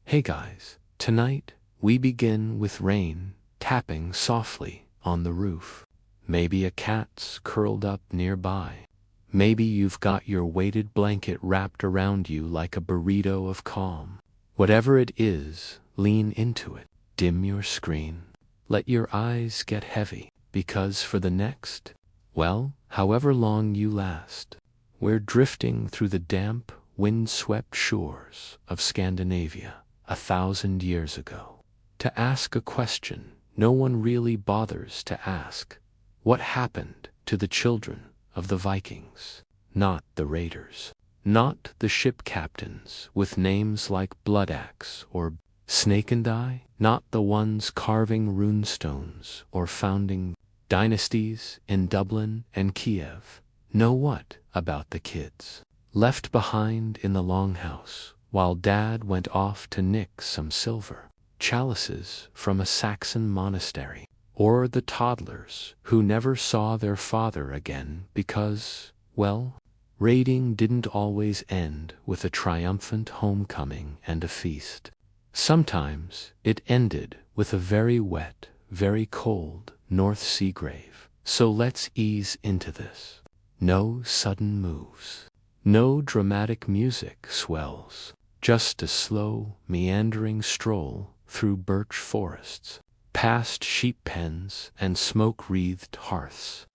Hey guys, tonight we begin with rain tapping softly on the roof. Maybe a cat's curled up nearby. Maybe you've got your weighted blanket wrapped around you like a burrito of calm. Whatever it is, lean into it. Dim your screen. Let your eyes get heavy, because for the next, well, however long you last, we're drifting through the damp, wind-swept shores of Scandinavia 1,000 years ago. To ask a question no one really bothers to ask. What happened to the children of the Vikings? Not the raiders. Not the ship captains with names like Bloodaxe or Snake and Eye. Not the ones carving runestones or founding dynasties in Dublin and Kiev. No, what about the kids left behind in the longhouse while Dad went off to nick some silver chalices from a Saxon monastery? Or the toddlers who never saw their father again because, well, raiding didn't always end with a triumphant homecoming and a feast. Sometimes it ended with a very wet, very cold North Sea grave. So let's ease into this. No sudden moves. No dramatic music swells. Just a slow, meandering stroll through birch forests, past sheep pens and smoke-wreathed hearths,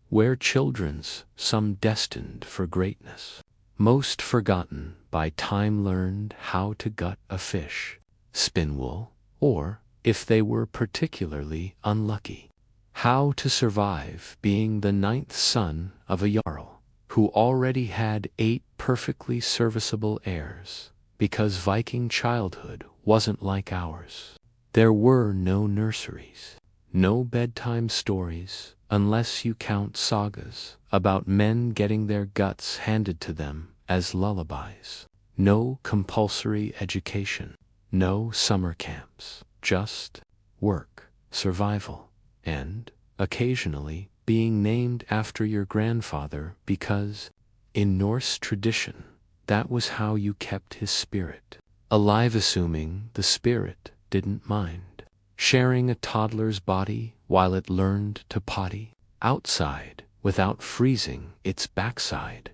where children's, some destined for greatness, most forgotten by time, learned how to gut a fish, spin wool, or, if they were particularly unlucky, how to survive being the 9th son of a jarl who already had 8 perfectly serviceable heirs, because Viking childhood wasn't like ours. There were no nurseries, no bedtime stories, unless you count sagas about men getting their guts handed to them as lullabies. No compulsory education, no summer camps, just work, survival, and, occasionally, being named after your grandfather because, in Norse tradition, that was how you kept his spirit alive, assuming the spirit didn't mind sharing a toddler's body while it learned to potty outside without freezing its backside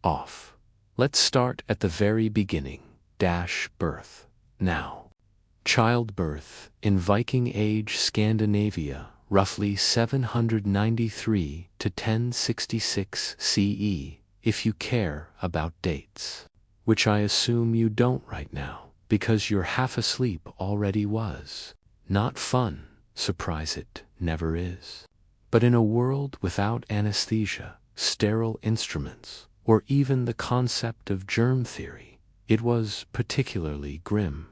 off. Let's start at the very beginning. Birth. Now, childbirth in Viking Age Scandinavia, roughly 793 to 1066 CE, if you care about dates, which I assume you don't right now, because you're half asleep already. Was not fun, surprise it never is. But in a world without anesthesia, sterile instruments, or even the concept of germ theory, it was particularly grim.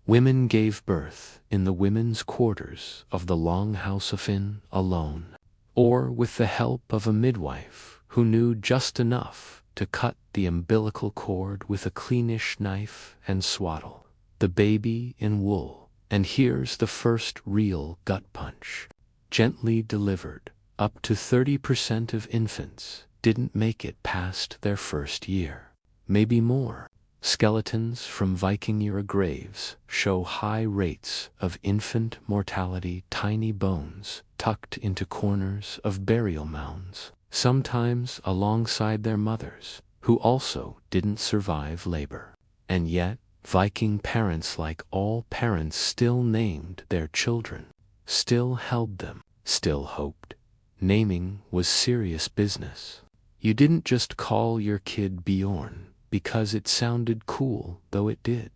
Women gave birth in the women's quarters of the Longhouse of Inn alone, or with the help of a midwife who knew just enough to cut the umbilical cord with a cleanish knife and swaddle the baby in wool. And here's the first real gut punch. Gently delivered. Up to 30% of infants didn't make it past their first year. Maybe more. Skeletons from Viking-era graves show high rates of infant mortality, tiny bones tucked into corners of burial mounds, sometimes alongside their mothers, who also didn't survive labor. And yet, Viking parents, like all parents, still named their children, still held them, still hoped. Naming was serious business. You didn't just call your kid Bjorn because it sounded cool, though it did.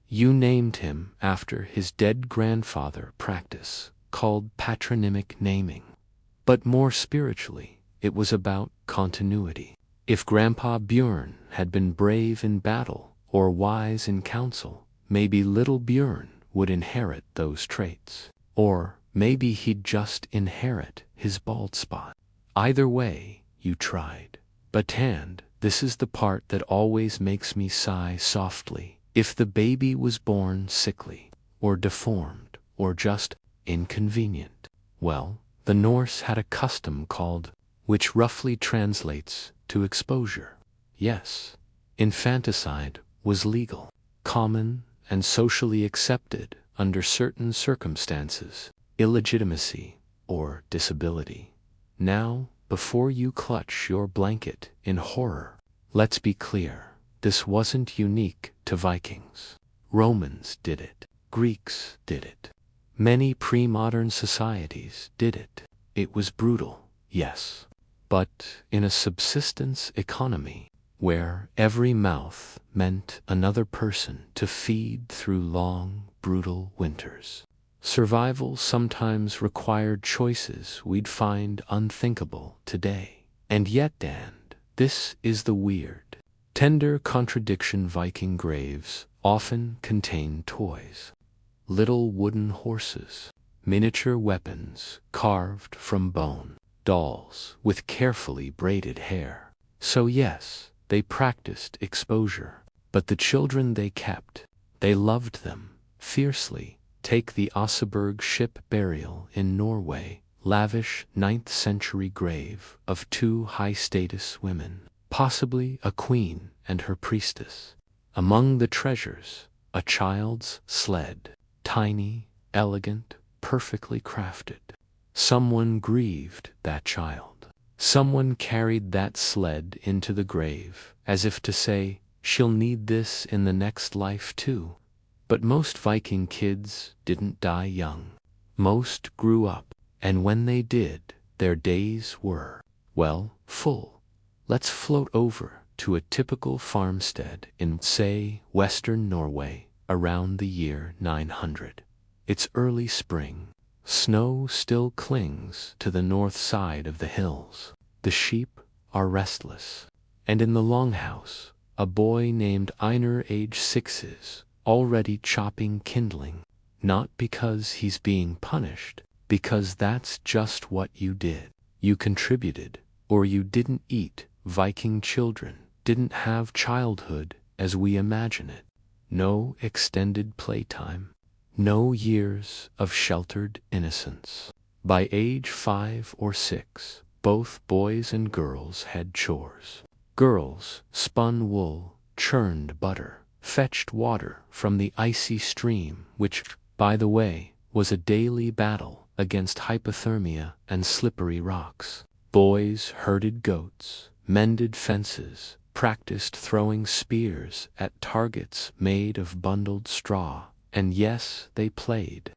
You named him after his dead grandfather, practice called patronymic naming. But more spiritually, it was about continuity. If Grandpa Bjorn had been brave in battle or wise in counsel, maybe little Bjorn would inherit those traits. Or maybe he'd just inherit his bald spot. Either way, you tried. But this is the part that always makes me sigh softly. If the baby was born sickly, or deformed, or just inconvenient, well, the Norse had a custom called, which roughly translates to exposure. Yes, infanticide was legal, common, and socially accepted under certain circumstances, illegitimacy, or disability. Now, before you clutch your blanket in horror, let's be clear, this wasn't unique to Vikings. Romans did it. Greeks did it. Many pre-modern societies did it. It was brutal, yes, but in a subsistence economy, where every mouth meant another person to feed through long, brutal winters, survival sometimes required choices we'd find unthinkable today. And yet, Dan, this is the weird, tender contradiction: Viking graves often contain toys. Little wooden horses, miniature weapons carved from bone, dolls with carefully braided hair. So yes, they practiced exposure, but the children they kept, they loved them fiercely. Take the Oseberg ship burial in Norway, lavish 9th century grave of two high-status women, possibly a queen and her priestess. Among the treasures, a child's sled, tiny, elegant, perfectly crafted. Someone grieved that child. Someone carried that sled into the grave, as if to say, she'll need this in the next life too. But most Viking kids didn't die young. Most grew up, and when they did, their days were, well, full. Let's float over to a typical farmstead in, say, western Norway, around the year 900. It's early spring. Snow still clings to the north side of the hills. The sheep are restless. And in the longhouse, a boy named Einar, age 6, is already chopping kindling. Not because he's being punished, because that's just what you did. You contributed, or you didn't eat. Viking children didn't have childhood as we imagine it. No extended playtime. No years of sheltered innocence. By age 5 or 6, both boys and girls had chores. Girls spun wool, churned butter, fetched water from the icy stream, which, by the way, was a daily battle against hypothermia and slippery rocks. Boys herded goats, mended fences, practiced throwing spears at targets made of bundled straw. And yes, they played.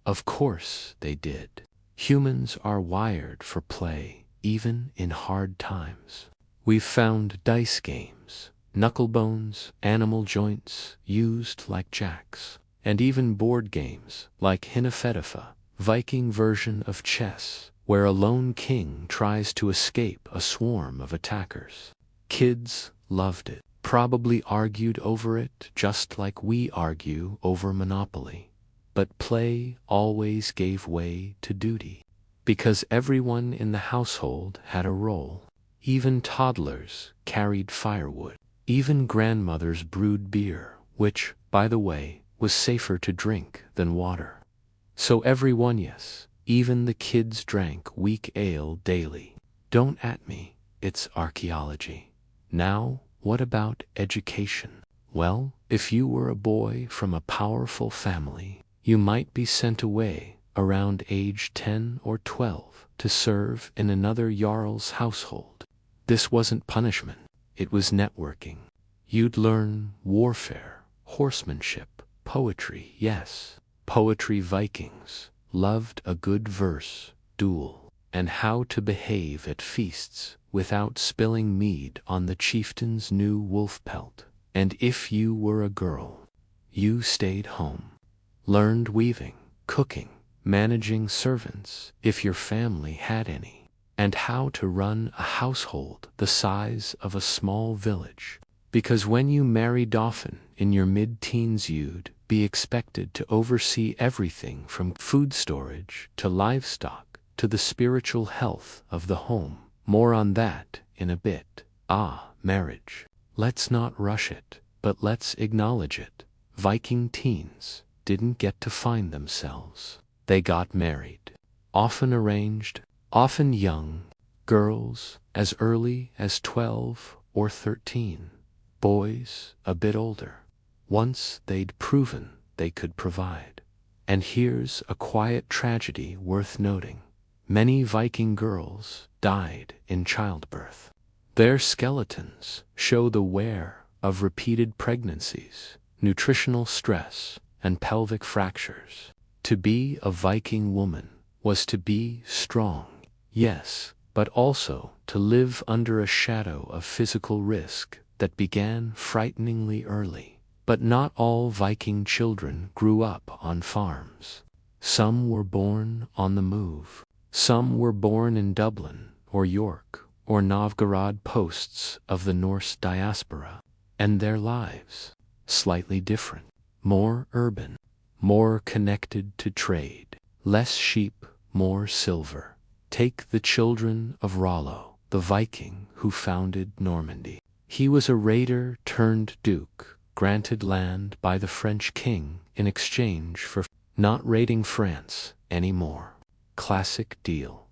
Of course they did. Humans are wired for play, even in hard times. We've found dice games, knucklebones, animal joints used like jacks, and even board games like Hinnafedifa, Viking version of chess, where a lone king tries to escape a swarm of attackers. Kids loved it. Probably argued over it just like we argue over Monopoly. But play always gave way to duty, because everyone in the household had a role. Even toddlers carried firewood. Even grandmothers brewed beer, which, by the way, was safer to drink than water. So everyone, yes, even the kids, drank weak ale daily. Don't at me, it's archaeology. Now, what about education? Well, if you were a boy from a powerful family, you might be sent away around age 10 or 12 to serve in another jarl's household. This wasn't punishment, it was networking. You'd learn warfare, horsemanship, poetry, yes, poetry. Vikings loved a good verse, duel, and how to behave at feasts without spilling mead on the chieftain's new wolf pelt. And if you were a girl, you stayed home, learned weaving, cooking, managing servants, if your family had any, and how to run a household the size of a small village. Because when you married often in your mid-teens, you'd be expected to oversee everything from food storage to livestock to the spiritual health of the home. More on that in a bit. Marriage. Let's not rush it, but let's acknowledge it. Viking teens didn't get to find themselves. They got married. Often arranged, often young. Girls as early as 12 or 13. Boys a bit older. once they'd proven they could provide. And here's a quiet tragedy worth noting. Many Viking girls died in childbirth. Their skeletons show the wear of repeated pregnancies, nutritional stress, and pelvic fractures. To be a Viking woman was to be strong, yes, but also to live under a shadow of physical risk that began frighteningly early. But not all Viking children grew up on farms. Some were born on the move. Some were born in Dublin or York or Novgorod posts of the Norse diaspora, and their lives, slightly different, more urban, more connected to trade, less sheep, more silver. Take the children of Rollo, the Viking who founded Normandy. He was a raider turned duke, granted land by the French king in exchange for not raiding France anymore. Classic deal.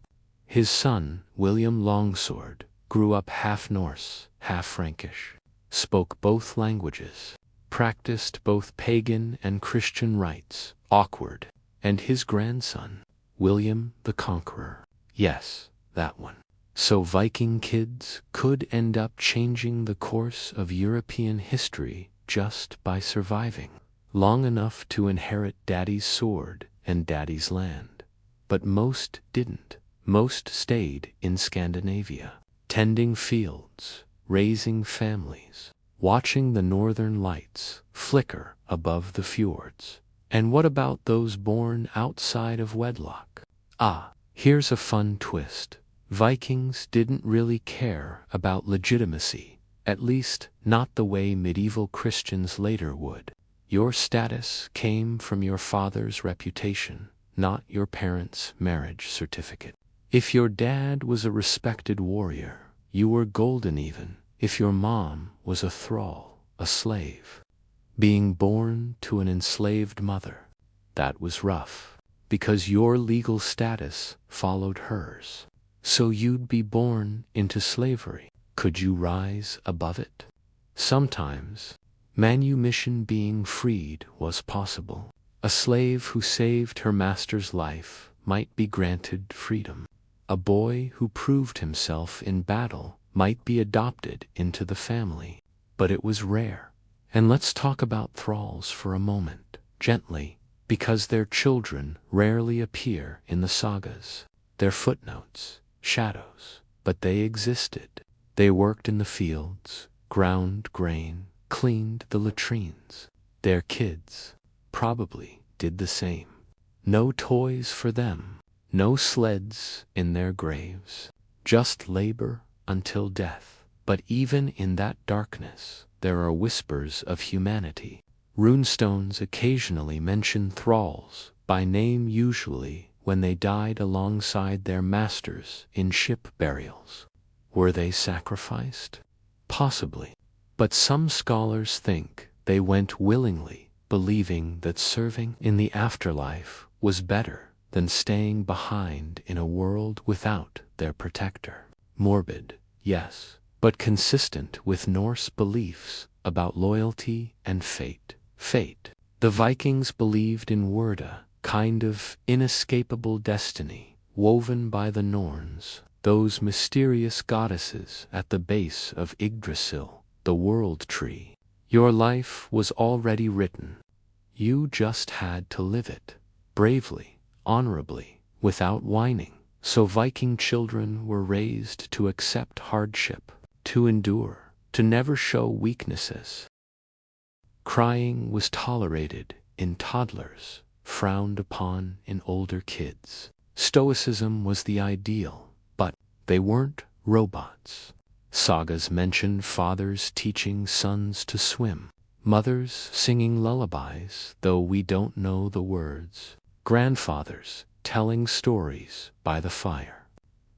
His son, William Longsword, grew up half Norse, half Frankish, spoke both languages, practiced both pagan and Christian rites, awkward, and his grandson, William the Conqueror. Yes, that one. So Viking kids could end up changing the course of European history just by surviving long enough to inherit daddy's sword and daddy's land. But most didn't. Most stayed in Scandinavia, tending fields, raising families, watching the northern lights flicker above the fjords. And what about those born outside of wedlock? Here's a fun twist. Vikings didn't really care about legitimacy, at least not the way medieval Christians later would. Your status came from your father's reputation, not your parents' marriage certificate. If your dad was a respected warrior, you were golden even if your mom was a thrall, a slave. Being born to an enslaved mother, that was rough, because your legal status followed hers. So you'd be born into slavery. Could you rise above it? Sometimes, manumission being freed was possible. A slave who saved her master's life might be granted freedom. A boy who proved himself in battle might be adopted into the family. But it was rare. And let's talk about thralls for a moment, gently, because their children rarely appear in the sagas. They're footnotes, shadows, but they existed. They worked in the fields, ground grain, cleaned the latrines. Their kids probably did the same. No toys for them, no sleds in their graves, just labor until death. But even in that darkness, there are whispers of humanity. Runestones occasionally mention thralls, by name usually when they died alongside their masters in ship burials. Were they sacrificed? Possibly. But some scholars think they went willingly, believing that serving in the afterlife was better than staying behind in a world without their protector. Morbid, yes, but consistent with Norse beliefs about loyalty and fate. The Vikings believed in Wyrda, kind of inescapable destiny, woven by the Norns, those mysterious goddesses at the base of Yggdrasil, the world tree. Your life was already written. You just had to live it, bravely, honorably, without whining. So Viking children were raised to accept hardship, to endure, to never show weaknesses. Crying was tolerated in toddlers, frowned upon in older kids. Stoicism was the ideal, but they weren't robots. Sagas mention fathers teaching sons to swim, mothers singing lullabies, though we don't know the words, grandfathers telling stories by the fire.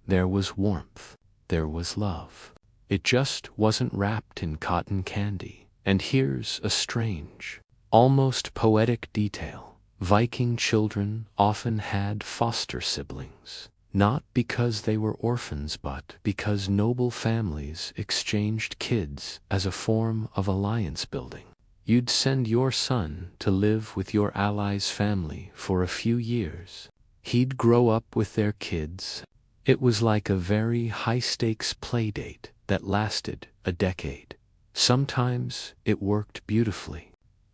There was warmth, there was love. It just wasn't wrapped in cotton candy. And here's a strange, almost poetic detail. Viking children often had foster siblings, not because they were orphans but because noble families exchanged kids as a form of alliance building. You'd send your son to live with your ally's family for a few years. He'd grow up with their kids. It was like a very high-stakes playdate that lasted a decade. Sometimes it worked beautifully.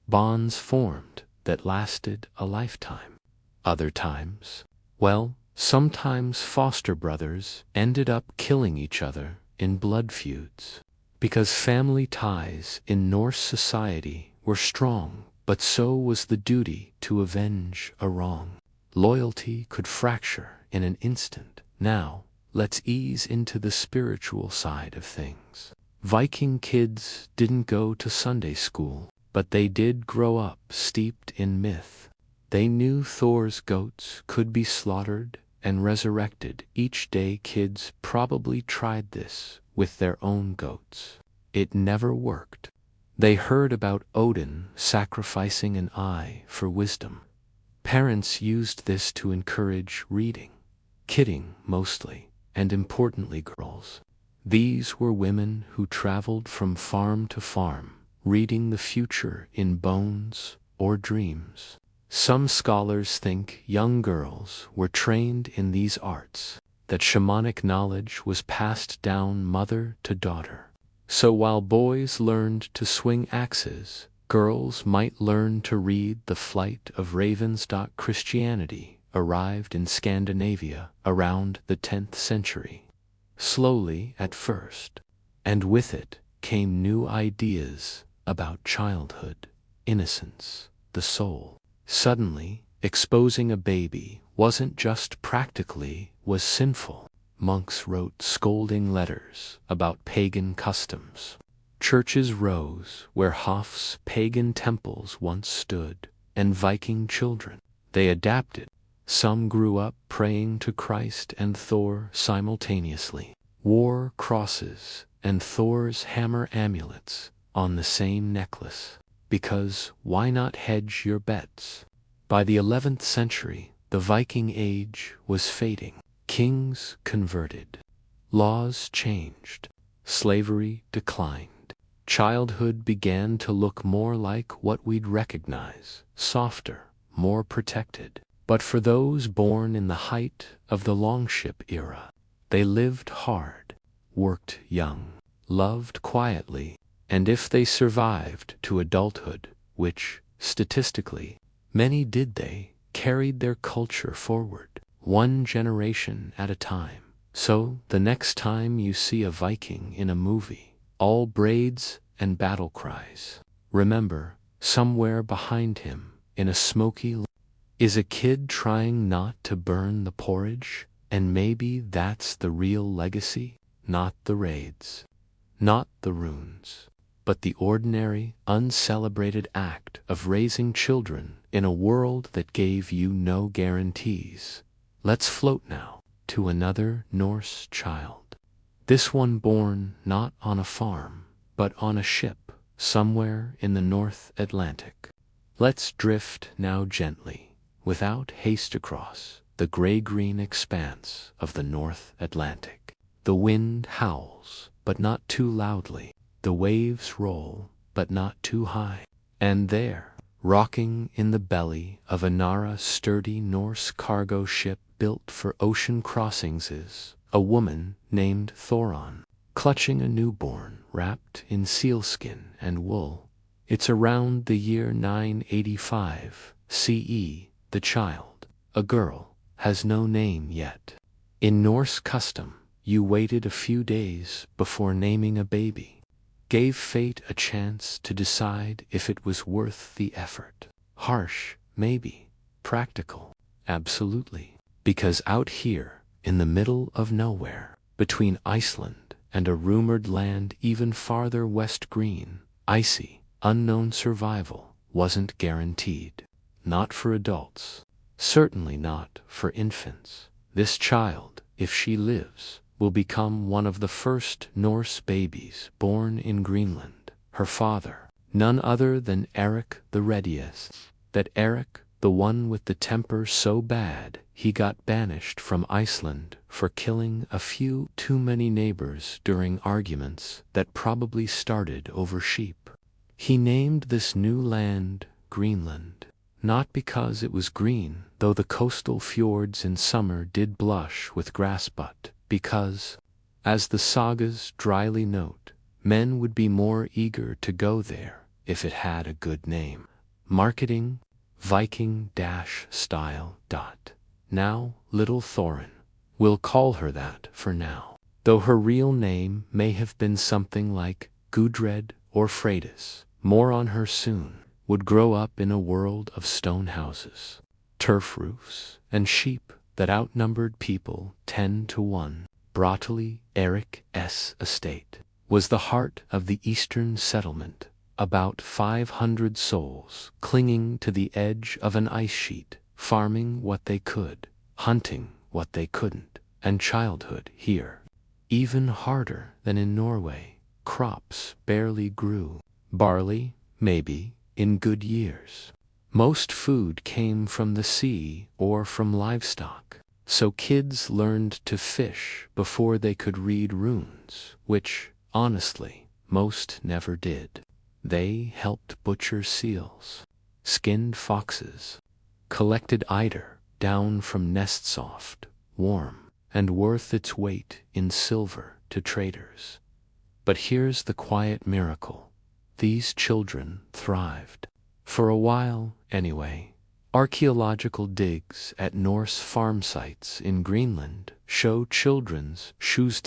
Bonds formed that lasted a lifetime. Other times, well, sometimes foster brothers ended up killing each other in blood feuds. Because family ties in Norse society were strong, but so was the duty to avenge a wrong. Loyalty could fracture in an instant. Now, let's ease into the spiritual side of things. Viking kids didn't go to Sunday school, but they did grow up steeped in myth. They knew Thor's goats could be slaughtered and resurrected each day. Kids probably tried this with their own goats. It never worked. They heard about Odin sacrificing an eye for wisdom. Parents used this to encourage reading, kidding mostly, and importantly girls. These were women who traveled from farm to farm, reading the future in bones or dreams. Some scholars think young girls were trained in these arts, that shamanic knowledge was passed down mother to daughter. So while boys learned to swing axes, girls might learn to read The Flight of Ravens. Christianity arrived in Scandinavia around the 10th century. Slowly at first, and with it came new ideas about childhood, innocence, the soul. Suddenly, exposing a baby wasn't just practically, was sinful. Monks wrote scolding letters about pagan customs. Churches rose where Hof's pagan temples once stood, and Viking children, they adapted. Some grew up praying to Christ and Thor simultaneously. Wore crosses and Thor's hammer amulets on the same necklace, because why not hedge your bets? By the 11th century, the Viking age was fading. Kings converted. Laws changed. Slavery declined. Childhood began to look more like what we'd recognize, softer, more protected. But for those born in the height of the longship era, they lived hard, worked young, loved quietly, and if they survived to adulthood, which, statistically, many did, they carried their culture forward, one generation at a time. So, the next time you see a Viking in a movie, all braids and battle cries, remember, somewhere behind him, in a smoky is a kid trying not to burn the porridge, and maybe that's the real legacy, not the raids, not the runes, but the ordinary, uncelebrated act of raising children in a world that gave you no guarantees. Let's float now to another Norse child. This one born not on a farm, but on a ship somewhere in the North Atlantic. Let's drift now gently, without haste across the gray-green expanse of the North Atlantic. The wind howls, but not too loudly. The waves roll, but not too high. And there, rocking in the belly of a sturdy Norse cargo ship built for ocean crossings, is a woman named Thoron, clutching a newborn wrapped in sealskin and wool. It's around the year 985 CE. The child, a girl, has no name yet. In Norse custom, you waited a few days before naming a baby. Gave fate a chance to decide if it was worth the effort. Harsh, maybe. Practical, absolutely. Because out here, in the middle of nowhere, between Iceland and a rumored land even farther west, green, icy, unknown survival wasn't guaranteed. Not for adults. Certainly not for infants. This child, if she lives, will become one of the first Norse babies born in Greenland. Her father, none other than Eric the Readiest. That Eric, the one with the temper so bad he got banished from Iceland for killing a few too many neighbors during arguments that probably started over sheep. He named this new land Greenland, not because it was green, though the coastal fjords in summer did blush with grass, but because, as the sagas dryly note, men would be more eager to go there if it had a good name. Marketing, Viking-style. Now, little Thorin. We'll call her that for now, though her real name may have been something like Gudred or Freydis. More on her soon. Would grow up in a world of stone houses, turf roofs, and sheep that outnumbered people 10-1. Bratteli, Eric's estate, was the heart of the eastern settlement, about 500 souls clinging to the edge of an ice sheet, farming what they could, hunting what they couldn't, and childhood here, even harder than in Norway. Crops barely grew. Barley, maybe, in good years. Most food came from the sea or from livestock, so kids learned to fish before they could read runes, which, honestly, most never did. They helped butcher seals, skinned foxes, collected eider down from nests soft, warm, and worth its weight in silver to traders. But here's the quiet miracle. These children thrived. For a while, anyway. Archaeological digs at Norse farm sites in Greenland show children's shoes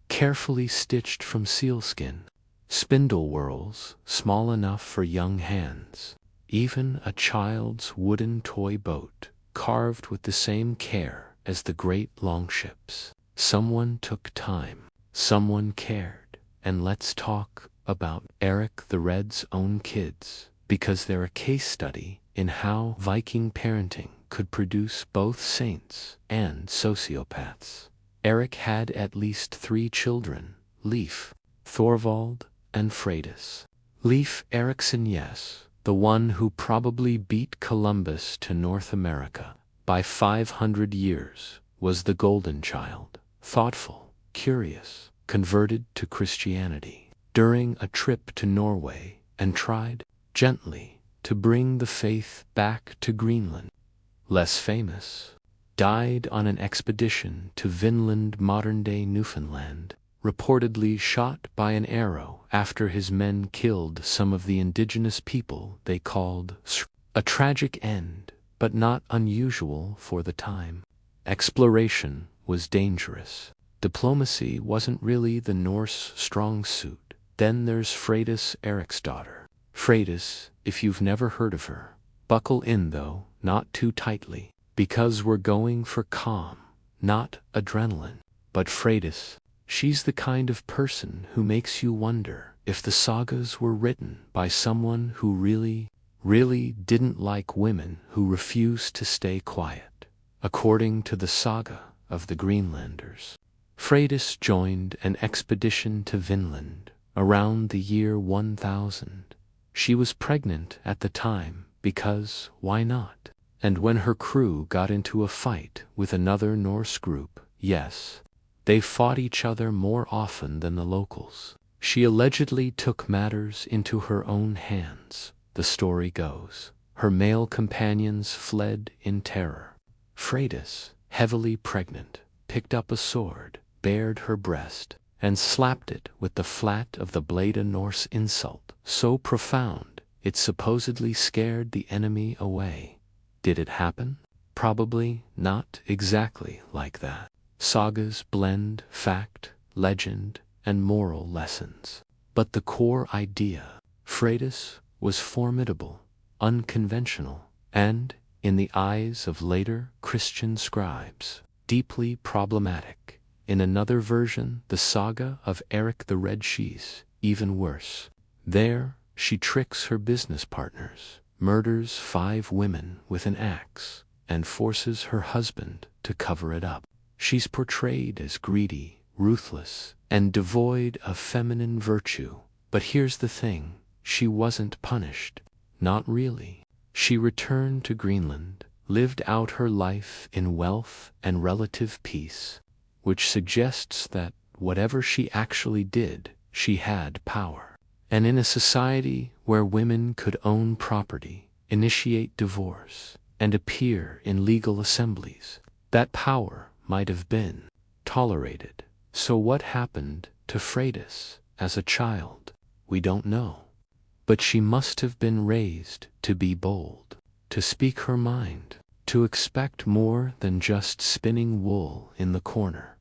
carefully stitched from sealskin, spindle whorls small enough for young hands, even a child's wooden toy boat carved with the same care as the great longships. Someone took time, someone cared, and let's talk about Eric the Red's own kids, because they're a case study in how Viking parenting could produce both saints and sociopaths. Eric had at least 3 children, Leif, Thorvald, and Freydis. Leif Erikson, yes, the one who probably beat Columbus to North America by 500 years, was the golden child, thoughtful, curious, converted to Christianity during a trip to Norway, and tried, gently, to bring the faith back to Greenland. Less famous, died on an expedition to Vinland, modern-day Newfoundland, reportedly shot by an arrow after his men killed some of the indigenous people they called Sr. A tragic end, but not unusual for the time. Exploration was dangerous. Diplomacy wasn't really the Norse strong suit. Then there's Freydis, Eric's daughter. Freydis, if you've never heard of her, buckle in though, not too tightly, because we're going for calm, not adrenaline. But Freydis, she's the kind of person who makes you wonder if the sagas were written by someone who really didn't like women who refused to stay quiet. According to the saga of the Greenlanders, Freydis joined an expedition to Vinland around the year 1000. She was pregnant at the time because, why not? And when her crew got into a fight with another Norse group, yes, they fought each other more often than the locals. She allegedly took matters into her own hands, the story goes. Her male companions fled in terror. Freydis, heavily pregnant, picked up a sword, bared her breast, and slapped it with the flat of the blade, a Norse insult so profound it supposedly scared the enemy away. Did it happen? Probably not exactly like that. Sagas blend fact, legend, and moral lessons. But the core idea, Freydis was formidable, unconventional, and, in the eyes of later Christian scribes, deeply problematic. In another version, the saga of Eric the Red, she's even worse. There, she tricks her business partners, murders 5 women with an axe, and forces her husband to cover it up. She's portrayed as greedy, ruthless, and devoid of feminine virtue. But here's the thing, she wasn't punished. Not really. She returned to Greenland, lived out her life in wealth and relative peace, which suggests that, whatever she actually did, she had power. And in a society where women could own property, initiate divorce, and appear in legal assemblies, that power might have been tolerated. So what happened to Freydis as a child? We don't know. But she must have been raised to be bold, to speak her mind, to expect more than just spinning wool in the corner.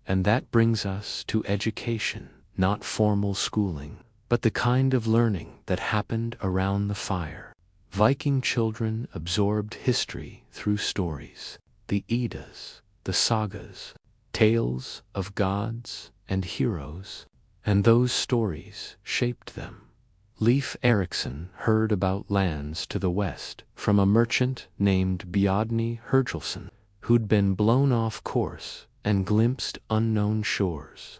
And that brings us to education, not formal schooling, but the kind of learning that happened around the fire. Viking children absorbed history through stories, the Eddas, the sagas, tales of gods and heroes, and those stories shaped them. Leif Erikson heard about lands to the west from a merchant named Bjarni Herjolfsson, who'd been blown off course and glimpsed unknown shores.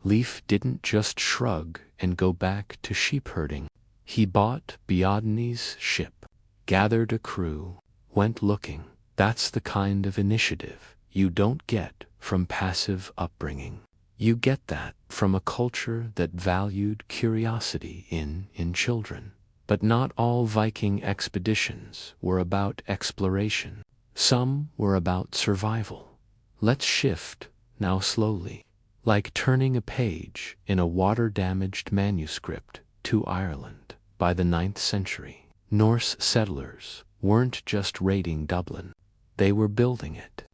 Leif didn't just shrug and go back to sheep herding. He bought Bjarni's ship, gathered a crew, went looking. That's the kind of initiative you don't get from passive upbringing. You get that from a culture that valued curiosity in children. But not all Viking expeditions were about exploration. Some were about survival. Let's shift now slowly, like turning a page in a water-damaged manuscript to Ireland. By the 9th century, Norse settlers weren't just raiding Dublin. They were building it.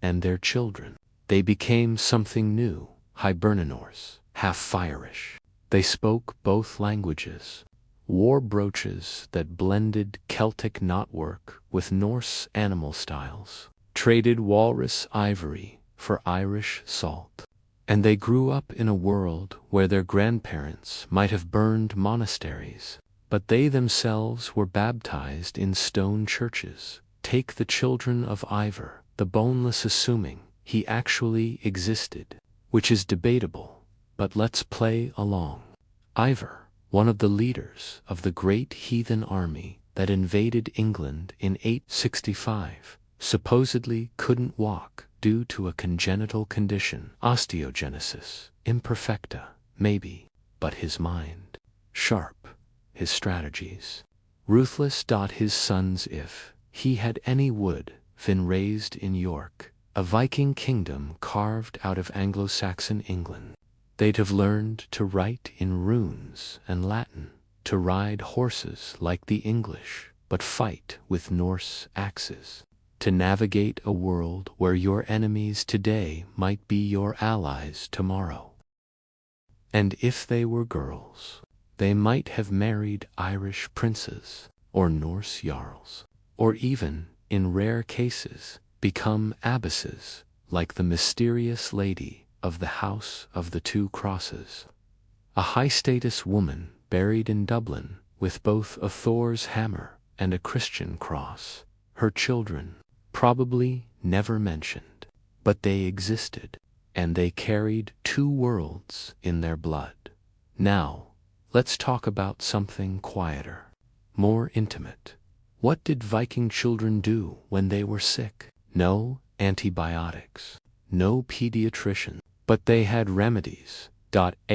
And their children. They became something new. Hiberno-Norse, half Irish. They spoke both languages, wore brooches that blended Celtic knotwork with Norse animal styles, traded walrus ivory for Irish salt. And they grew up in a world where their grandparents might have burned monasteries, but they themselves were baptized in stone churches. Take the children of Ivar, the boneless, assuming he actually existed, which is debatable, but let's play along. Ivar, one of the leaders of the great heathen army that invaded England in 865, supposedly couldn't walk due to a congenital condition, osteogenesis imperfecta, maybe, but his mind, sharp, his strategies, ruthless. His sons, if he had any, would been raised in York, a Viking kingdom carved out of Anglo-Saxon England. They'd have learned to write in runes and Latin, to ride horses like the English, but fight with Norse axes, to navigate a world where your enemies today might be your allies tomorrow. And if they were girls, they might have married Irish princes or Norse jarls, or even, in rare cases, become abbesses, like the mysterious lady of the House of the Two Crosses, a high-status woman buried in Dublin with both a Thor's hammer and a Christian cross. Her children, probably never mentioned, but they existed, and they carried two worlds in their blood. Now, let's talk about something quieter, more intimate. What did Viking children do when they were sick? No antibiotics, no pediatrician, but they had remedies. Archaeobotany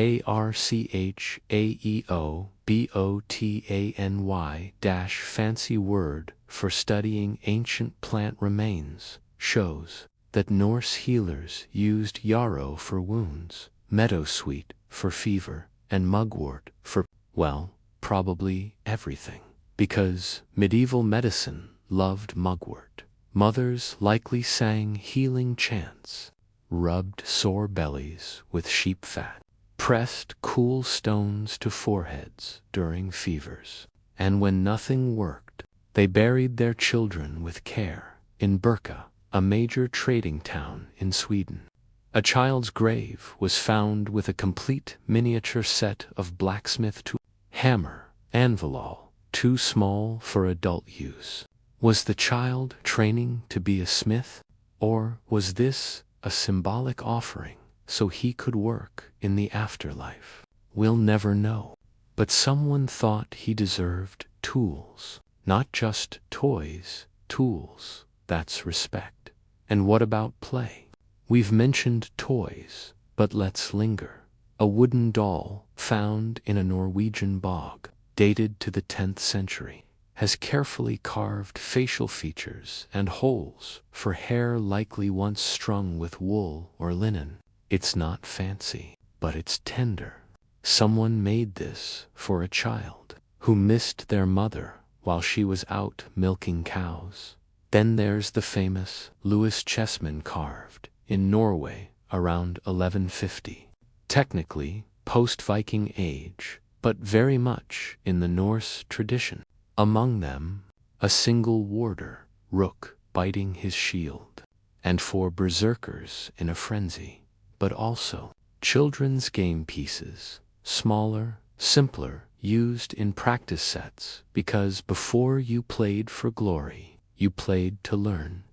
- fancy word for studying ancient plant remains, shows that Norse healers used yarrow for wounds, meadowsweet for fever, and mugwort for, well, probably everything. Because medieval medicine loved mugwort. Mothers likely sang healing chants, rubbed sore bellies with sheep fat, pressed cool stones to foreheads during fevers, and when nothing worked, they buried their children with care in Birka, a major trading town in Sweden. A child's grave was found with a complete miniature set of blacksmith tools, hammer, anvil, too small for adult use. Was the child training to be a smith, or was this a symbolic offering so he could work in the afterlife? We'll never know. But someone thought he deserved tools, not just toys, tools. That's respect. And what about play? We've mentioned toys, but let's linger. a wooden doll found in a Norwegian bog, dated to the 10th century, has carefully carved facial features and holes for hair likely once strung with wool or linen. It's not fancy, but it's tender. Someone made this for a child who missed their mother while she was out milking cows. Then there's the famous Louis chessman carved in Norway around 1150. Technically post-Viking age, but very much in the Norse tradition. Among them, a single warder, rook, biting his shield, and for berserkers in a frenzy, but also children's game pieces, smaller, simpler, used in practice sets because before you played for glory, you played to learn.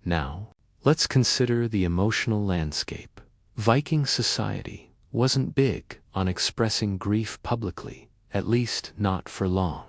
Now, let's consider the emotional landscape. Viking society wasn't big on expressing grief publicly, at least not for long.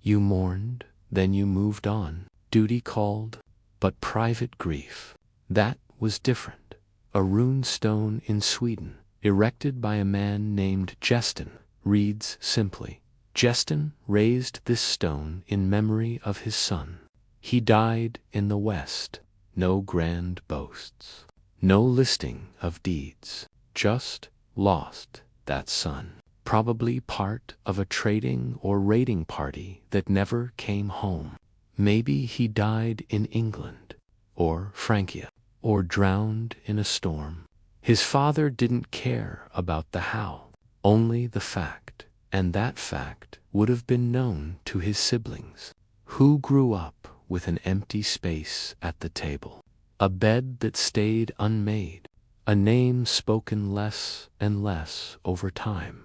You mourned, then you moved on, duty called, but private grief, that was different. A rune stone in Sweden, erected by a man named Gestin, reads simply, Gestin raised this stone in memory of his son. He died in the West. No grand boasts, no listing of deeds, just lost that son. Probably part of a trading or raiding party that never came home. Maybe he died in England, or Francia, or drowned in a storm. His father didn't care about the how, only the fact, and that fact would have been known to his siblings, who grew up with an empty space at the table, a bed that stayed unmade, a name spoken less and less over time.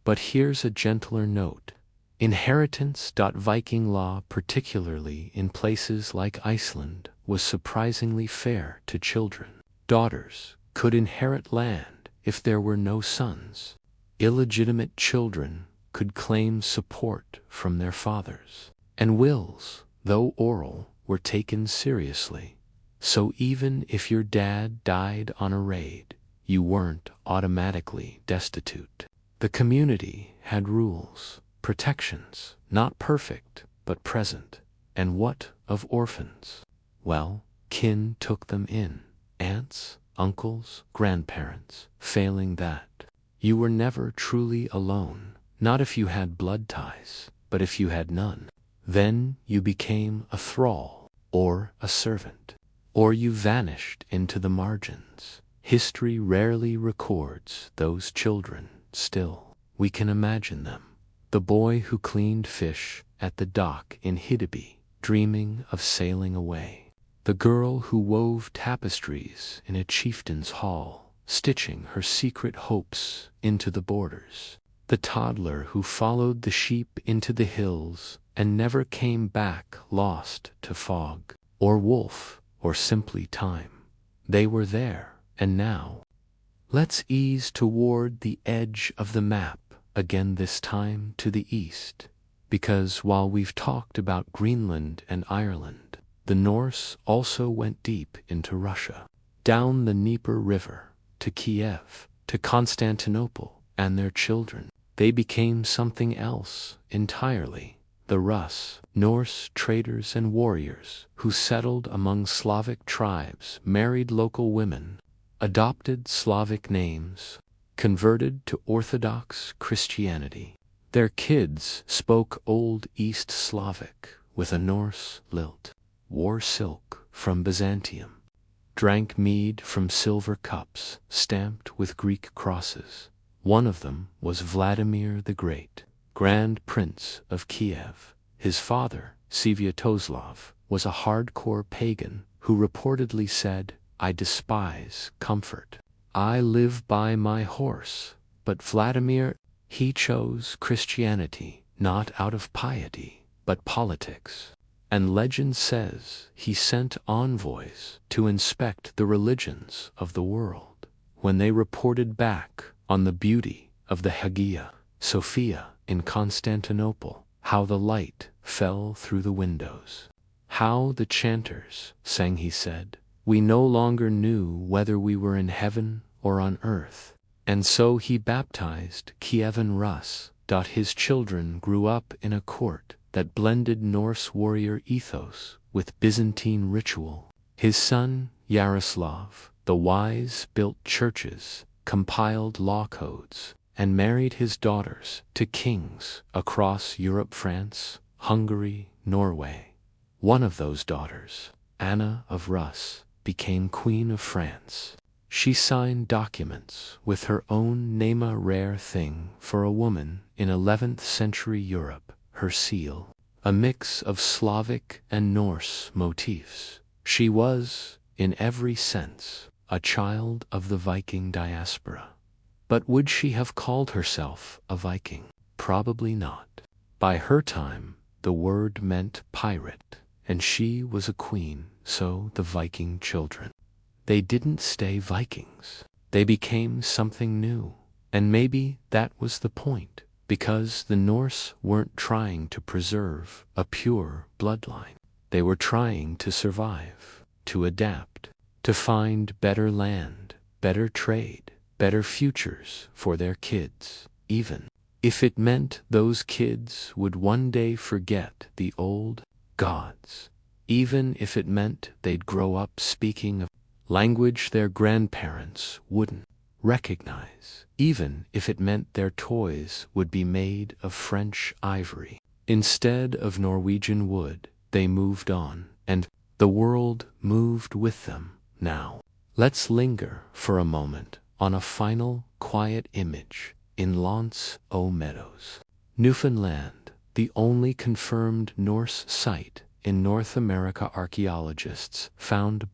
But here's a gentler note. Inheritance. Viking law, particularly in places like Iceland, was surprisingly fair to children. Daughters could inherit land if there were no sons. Illegitimate children could claim support from their fathers. And wills, though oral, were taken seriously. So even if your dad died on a raid, you weren't automatically destitute. The community had rules, protections, not perfect, but present. And what of orphans? Well, kin took them in. Aunts, uncles, grandparents. Failing that, you were never truly alone. Not if you had blood ties, but if you had none. Then you became a thrall, or a servant, or you vanished into the margins. History rarely records those children. Still, we can imagine them. The boy who cleaned fish at the dock in Hiddeby, dreaming of sailing away. The girl who wove tapestries in a chieftain's hall, stitching her secret hopes into the borders. The toddler who followed the sheep into the hills and never came back, lost to fog, or wolf, or simply time. They were there, and now. Let's ease toward the edge of the map, again this time to the east, because while we've talked about Greenland and Ireland, the Norse also went deep into Russia, down the Dnieper River, to Kiev, to Constantinople, and their children. They became something else entirely. The Rus, Norse traders and warriors who settled among Slavic tribes, married local women, adopted Slavic names, converted to Orthodox Christianity. Their kids spoke Old East Slavic with a Norse lilt, wore silk from Byzantium, drank mead from silver cups stamped with Greek crosses. One of them was Vladimir the Great, Grand Prince of Kiev. His father, Sviatoslav, was a hardcore pagan who reportedly said, I despise comfort. I live by my horse. But Vladimir, he chose Christianity, not out of piety, but politics. And legend says he sent envoys to inspect the religions of the world. When they reported back on the beauty of the Hagia Sophia in Constantinople, how the light fell through the windows, how the chanters sang, he said, we no longer knew whether we were in heaven or on earth. And so he baptized Kievan Rus. His children grew up in a court that blended Norse warrior ethos with Byzantine ritual. His son, Yaroslav, the wise, built churches, compiled law codes, and married his daughters to kings across Europe, France, Hungary, Norway. One of those daughters, Anna of Rus, became Queen of France. She signed documents with her own name, a rare thing for a woman in 11th century Europe, her seal, a mix of Slavic and Norse motifs. She was, in every sense, a child of the Viking diaspora. But would she have called herself a Viking? Probably not. By her time, the word meant pirate, and she was a queen, so the Viking children, they didn't stay Vikings. They became something new. And maybe that was the point, because the Norse weren't trying to preserve a pure bloodline. They were trying to survive, to adapt, to find better land, better trade, better futures for their kids, even if it meant those kids would one day forget the old gods, even if it meant they'd grow up speaking a language their grandparents wouldn't recognize, even if it meant their toys would be made of French ivory instead of Norwegian wood. They moved on, and the world moved with them. Now, let's linger for a moment on a final, quiet image in L'Anse aux Meadows, Newfoundland, the only confirmed Norse site in North America. Archaeologists found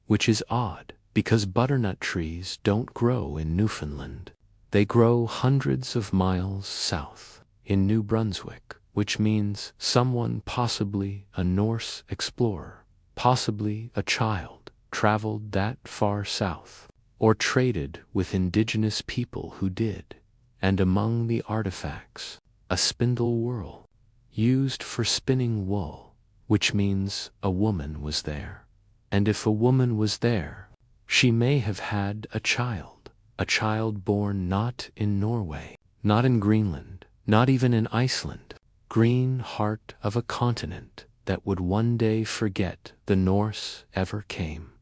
which is odd, because butternut trees don't grow in Newfoundland. They grow hundreds of miles south, in New Brunswick, which means someone, possibly a Norse explorer, possibly a child, traveled that far south, or traded with indigenous people who did. And among the artifacts, a spindle whorl, used for spinning wool, which means a woman was there. And if a woman was there, she may have had a child born not in Norway, not in Greenland, not even in Iceland, green heart of a continent that would one day forget the Norse ever came.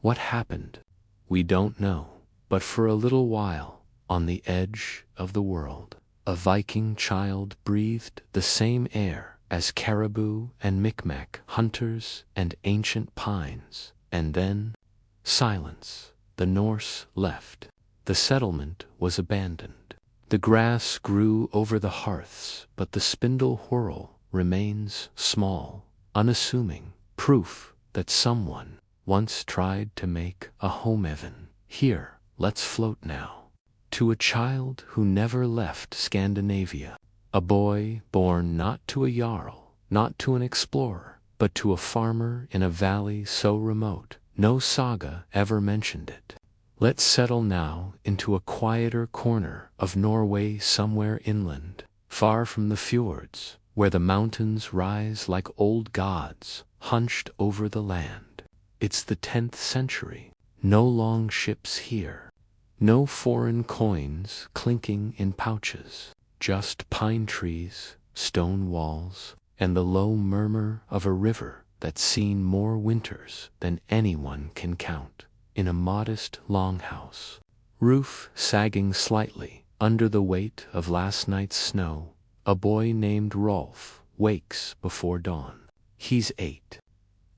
What happened? We don't know, but for a little while, on the edge of the world, a Viking child breathed the same air as caribou and Micmac hunters and ancient pines, and then silence. The Norse left. The settlement was abandoned. The grass grew over the hearths, but the spindle whorl remains small, unassuming, proof that someone once tried to make a home even. Here, let's float now to a child who never left Scandinavia. A boy born not to a jarl, not to an explorer, but to a farmer in a valley so remote, no saga ever mentioned it. Let's settle now into a quieter corner of Norway, somewhere inland, far from the fjords, where the mountains rise like old gods, hunched over the land. It's the 10th century. No long ships here. No foreign coins clinking in pouches. Just pine trees, stone walls, and the low murmur of a river that's seen more winters than anyone can count. In a modest longhouse, roof sagging slightly under the weight of last night's snow, a boy named Rolf wakes before dawn. He's 8.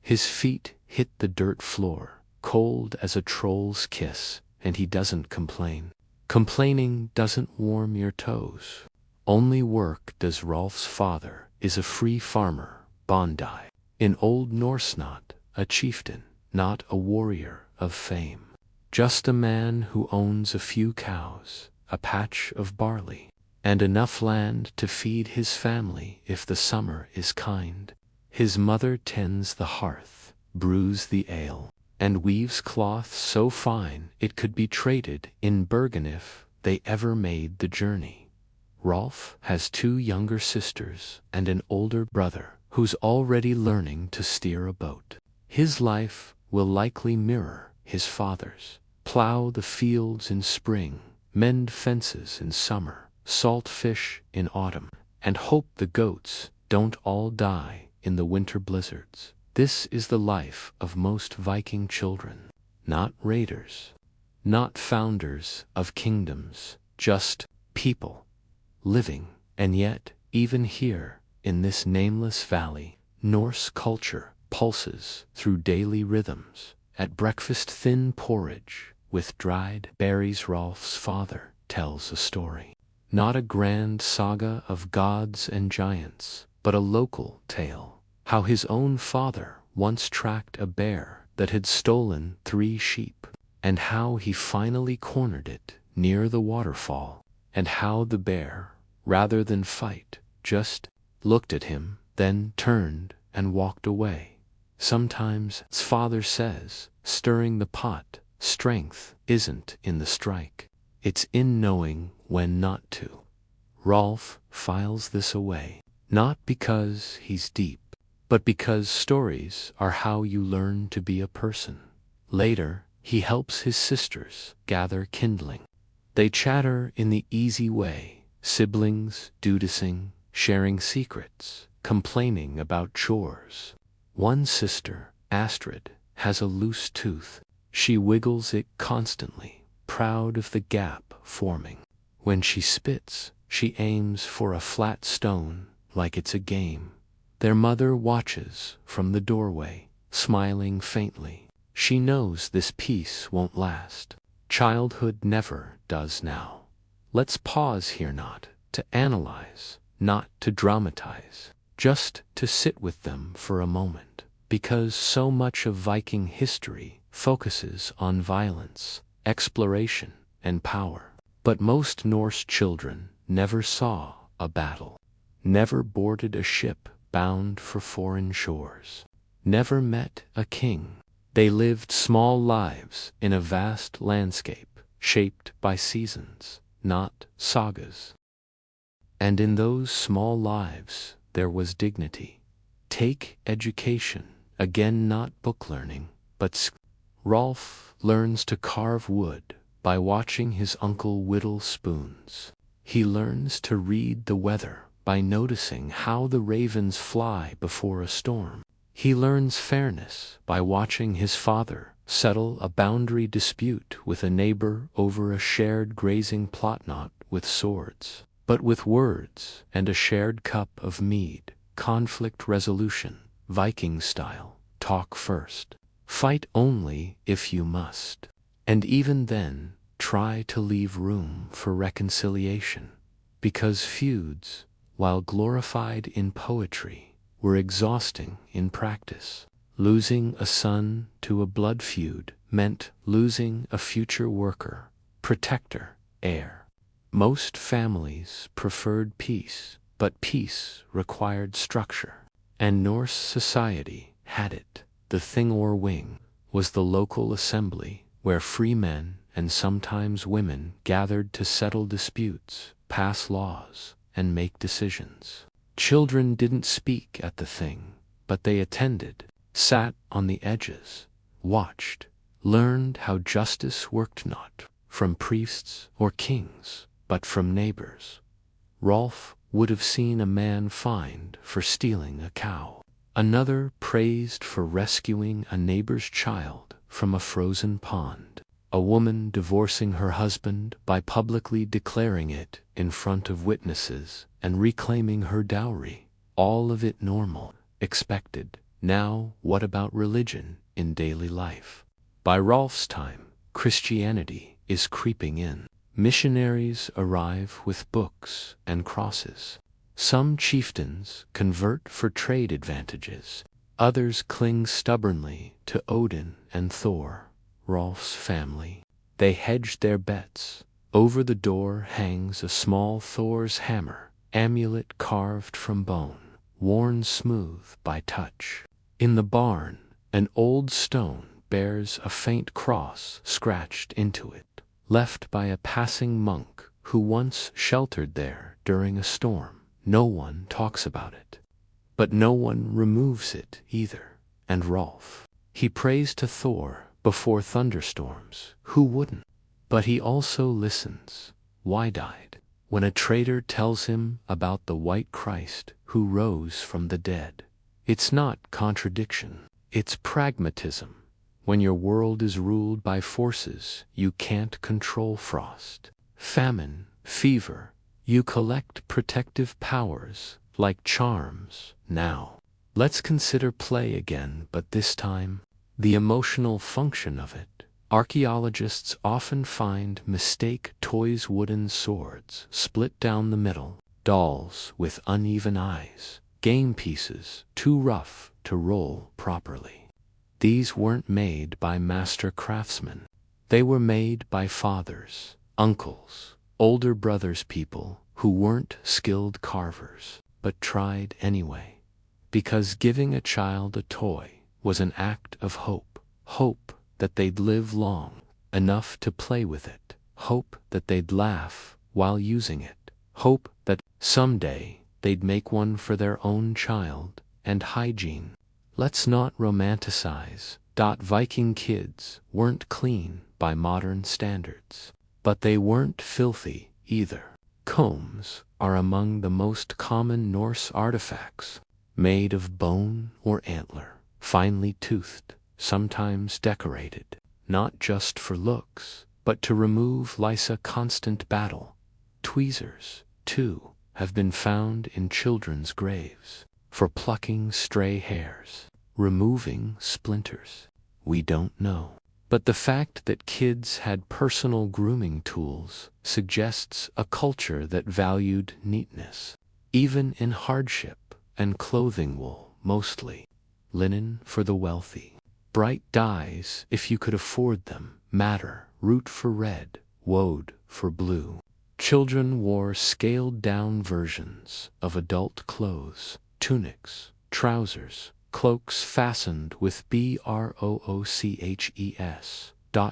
His feet hit the dirt floor, cold as a troll's kiss, and he doesn't complain. Complaining doesn't warm your toes. Only work does. Rolf's father is a free farmer, Bondi. In Old Norse, not a chieftain, not a warrior of fame. Just a man who owns a few cows, a patch of barley, and enough land to feed his family if the summer is kind. His mother tends the hearth, brews the ale, and weaves cloth so fine it could be traded in Bergen if they ever made the journey. Rolf has 2 younger sisters and an older brother who's already learning to steer a boat. His life will likely mirror his father's. Plow the fields in spring, mend fences in summer, salt fish in autumn, and hope the goats don't all die in the winter blizzards. This is the life of most Viking children. Not raiders, not founders of kingdoms, just people living. And yet, even here, in this nameless valley, Norse culture pulses through daily rhythms. At breakfast, thin porridge with dried berries. Rolf's father tells a story. Not a grand saga of gods and giants, but a local tale. How his own father once tracked a bear that had stolen 3 sheep, and how he finally cornered it near the waterfall, and how the bear, rather than fight, just looked at him, then turned and walked away. Sometimes, his father says, stirring the pot, strength isn't in the strike, it's in knowing when not to. Rolf files this away, not because he's deep, but because stories are how you learn to be a person. Later, he helps his sisters gather kindling. They chatter in the easy way, siblings dudesing, sharing secrets, complaining about chores. One sister, Astrid, has a loose tooth. She wiggles it constantly, proud of the gap forming. When she spits, she aims for a flat stone like it's a game. Their mother watches from the doorway, smiling faintly. She knows this peace won't last. Childhood never does now. Let's pause here, not to analyze, not to dramatize, just to sit with them for a moment, because so much of Viking history focuses on violence, exploration, and power. But most Norse children never saw a battle, never boarded a ship bound for foreign shores, never met a king. They lived small lives in a vast landscape shaped by seasons, not sagas. And in those small lives there was dignity. Take education, again not book learning, but Rolf learns to carve wood by watching his uncle whittle spoons. He learns to read the weather by noticing how the ravens fly before a storm. He learns fairness by watching his father settle a boundary dispute with a neighbor over a shared grazing plot, not with swords, but with words and a shared cup of mead. Conflict resolution, Viking style, talk first, fight only if you must, and even then, try to leave room for reconciliation, because feuds, while glorified in poetry, were exhausting in practice. Losing a son to a blood feud meant losing a future worker, protector, heir. Most families preferred peace, but peace required structure, and Norse society had it. The Thingor Wing was the local assembly where free men and sometimes women gathered to settle disputes, pass laws, and make decisions. Children didn't speak at the thing, but they attended, sat on the edges, watched, learned how justice worked not from priests or kings, but from neighbors. Rolf would have seen a man fined for stealing a cow, another praised for rescuing a neighbor's child from a frozen pond, a woman divorcing her husband by publicly declaring it in front of witnesses and reclaiming her dowry. All of it normal, expected. Now, what about religion in daily life? By Rolf's time, Christianity is creeping in. Missionaries arrive with books and crosses. Some chieftains convert for trade advantages. Others cling stubbornly to Odin and Thor. Rolf's family, they hedged their bets. Over the door hangs a small Thor's hammer, amulet carved from bone, worn smooth by touch. In the barn, an old stone bears a faint cross scratched into it, left by a passing monk who once sheltered there during a storm. No one talks about it, but no one removes it either. And Rolf, he prays to Thor before thunderstorms. Who wouldn't? But he also listens, wide-eyed, when a trader tells him about the white Christ who rose from the dead. It's not contradiction, it's pragmatism. When your world is ruled by forces you can't control, frost, famine, fever, you collect protective powers like charms. Now, let's consider play again, but this time, the emotional function of it. Archaeologists often find mistake toys, wooden swords split down the middle, dolls with uneven eyes, game pieces too rough to roll properly. These weren't made by master craftsmen. They were made by fathers, uncles, older brothers, people who weren't skilled carvers, but tried anyway. Because giving a child a toy was an act of hope. Hope that they'd live long enough to play with it. Hope that they'd laugh while using it. Hope that someday they'd make one for their own child. And hygiene. Let's not romanticize. Viking kids weren't clean by modern standards. But they weren't filthy either. Combs are among the most common Norse artifacts, made of bone or antler, finely toothed, sometimes decorated, not just for looks, but to remove lice. A constant battle. Tweezers, too, have been found in children's graves, for plucking stray hairs, removing splinters. We don't know. But the fact that kids had personal grooming tools suggests a culture that valued neatness, even in hardship, and clothing wool, mostly linen for the wealthy. Bright dyes, if you could afford them, madder, root for red, woad for blue. Children wore scaled-down versions of adult clothes, tunics, trousers, cloaks fastened with brooches.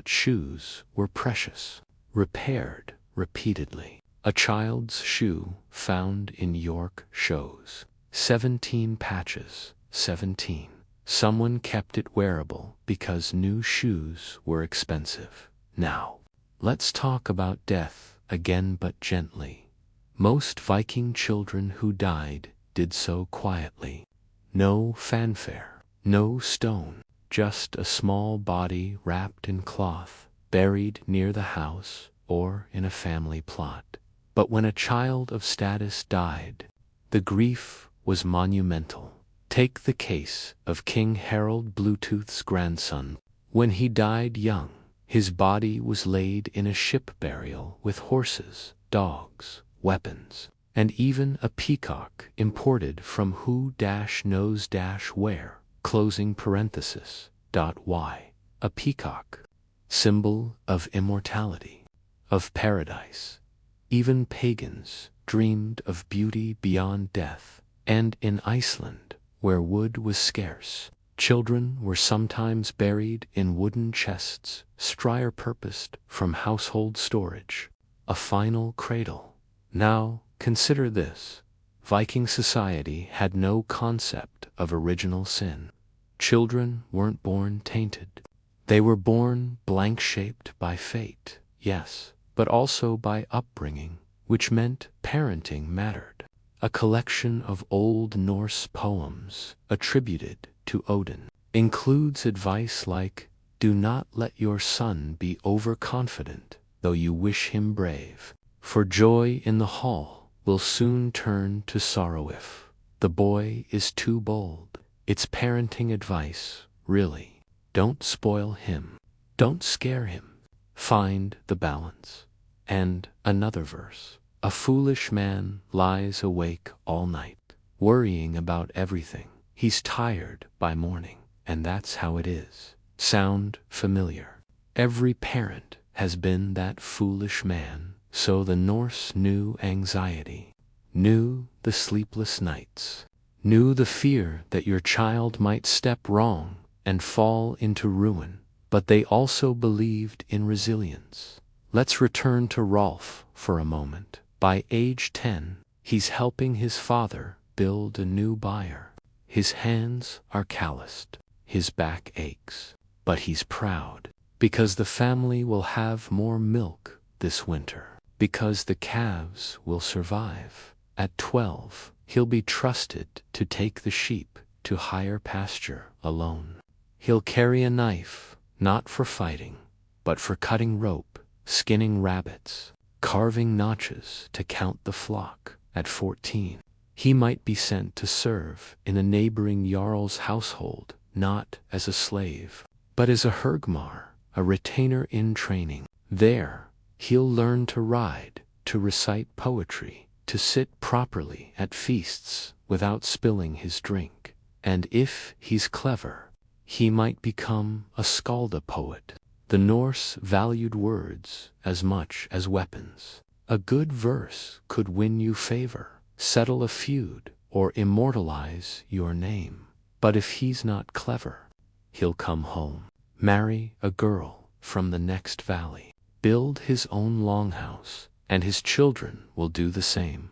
Shoes were precious, repaired repeatedly. A child's shoe found in York shows 17 patches, 17. Someone kept it wearable because new shoes were expensive. Now, let's talk about death again, but gently. Most Viking children who died did so quietly. No fanfare, no stone, just a small body wrapped in cloth, buried near the house or in a family plot. But when a child of status died, the grief was monumental. Take the case of King Harold Bluetooth's grandson. When he died young, his body was laid in a ship burial with horses, dogs, weapons, and even a peacock imported from who knows where, closing parenthesis. Why? A peacock, symbol of immortality, of paradise. Even pagans dreamed of beauty beyond death, and in Iceland, where wood was scarce, children were sometimes buried in wooden chests, strier-purposed from household storage, a final cradle. Now, consider this. Viking society had no concept of original sin. Children weren't born tainted. They were born blank-shaped by fate, yes, but also by upbringing, which meant parenting mattered. A collection of Old Norse poems attributed to Odin includes advice like, "Do not let your son be overconfident, though you wish him brave, for joy in the hall will soon turn to sorrow if the boy is too bold." It's parenting advice, really. Don't spoil him. Don't scare him. Find the balance. And another verse. A foolish man lies awake all night, worrying about everything. He's tired by morning, and that's how it is. Sound familiar? Every parent has been that foolish man, so the Norse knew anxiety, knew the sleepless nights, knew the fear that your child might step wrong and fall into ruin, but they also believed in resilience. Let's return to Rolf for a moment. By age 10, he's helping his father build a new byre. His hands are calloused, his back aches, but he's proud. Because the family will have more milk this winter. Because the calves will survive. At 12, he'll be trusted to take the sheep to higher pasture alone. He'll carry a knife, not for fighting, but for cutting rope, skinning rabbits, carving notches to count the flock. At 14, he might be sent to serve in a neighboring jarl's household, not as a slave, but as a hergmar, a retainer in training. There, he'll learn to ride, to recite poetry, to sit properly at feasts without spilling his drink. And if he's clever, he might become a skalda poet. The Norse valued words as much as weapons. A good verse could win you favor, settle a feud, or immortalize your name. But if he's not clever, he'll come home, marry a girl from the next valley, build his own longhouse, and his children will do the same.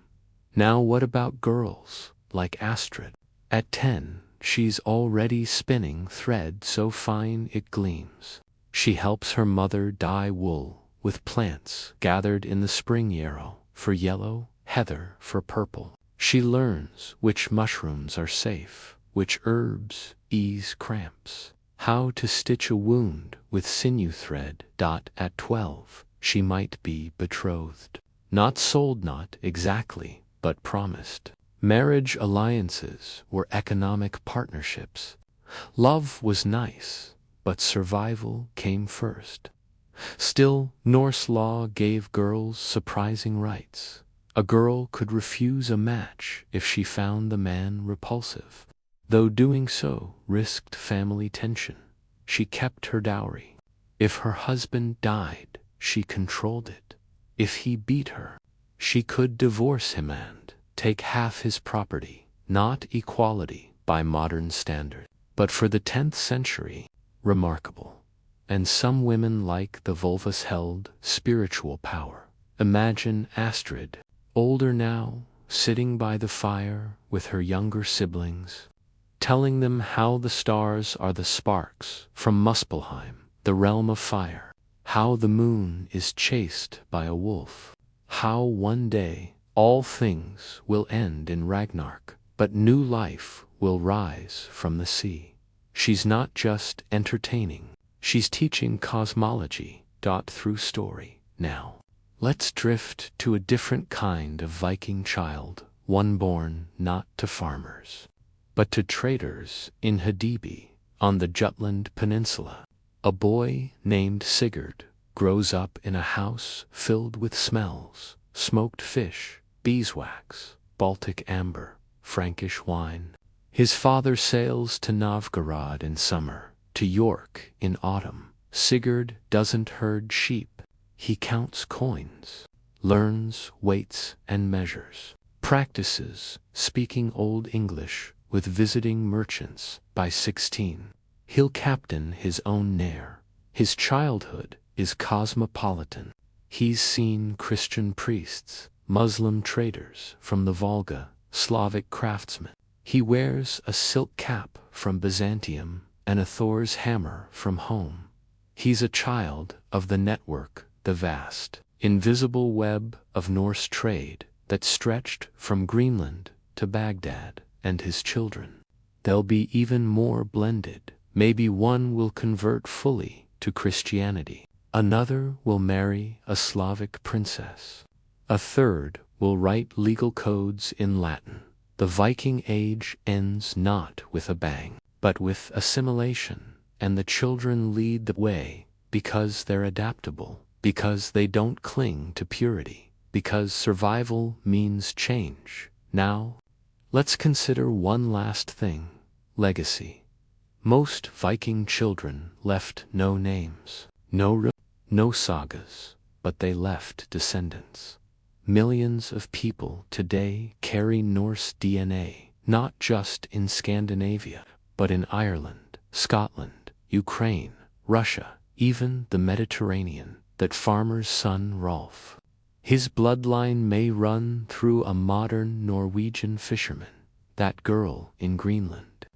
Now what about girls like Astrid? At 10, she's already spinning thread so fine it gleams. She helps her mother dye wool with plants gathered in the spring yarrow for yellow, heather for purple. She learns which mushrooms are safe, which herbs ease cramps, how to stitch a wound with sinew thread. At 12, she might be betrothed. Not sold, not exactly, but promised. Marriage alliances were economic partnerships. Love was nice, but survival came first. Still, Norse law gave girls surprising rights. A girl could refuse a match if she found the man repulsive. Though doing so risked family tension, she kept her dowry. If her husband died, she controlled it. If he beat her, she could divorce him and take half his property. Not equality by modern standards, but for the 10th century, remarkable. And some women like the Volvas held spiritual power. Imagine Astrid, older now, sitting by the fire with her younger siblings, telling them how the stars are the sparks from Muspelheim, the realm of fire, how the moon is chased by a wolf, how one day all things will end in Ragnarok, but new life will rise from the sea. She's not just entertaining, she's teaching cosmology. Through story. Now, let's drift to a different kind of Viking child, one born not to farmers, but to traders in Hedeby, on the Jutland Peninsula. A boy named Sigurd grows up in a house filled with smells: smoked fish, beeswax, Baltic amber, Frankish wine. His father sails to Novgorod in summer, to York in autumn. Sigurd doesn't herd sheep. He counts coins, learns weights and measures, practices speaking Old English with visiting merchants. By 16, he'll captain his own ne'er. His childhood is cosmopolitan. He's seen Christian priests, Muslim traders from the Volga, Slavic craftsmen. He wears a silk cap from Byzantium and a Thor's hammer from home. He's a child of the network, the vast, invisible web of Norse trade that stretched from Greenland to Baghdad. And his children, they'll be even more blended. Maybe one will convert fully to Christianity. Another will marry a Slavic princess. A third will write legal codes in Latin. The Viking age ends not with a bang, but with assimilation, and the children lead the way because they're adaptable, because they don't cling to purity, because survival means change. Now, let's consider one last thing: legacy. Most Viking children left no names, no sagas, but they left descendants. Millions of people today carry Norse DNA, not just in Scandinavia, but in Ireland, Scotland, Ukraine, Russia, even the Mediterranean. That farmer's son Rolf, his bloodline may run through a modern Norwegian fisherman. That girl in Greenland,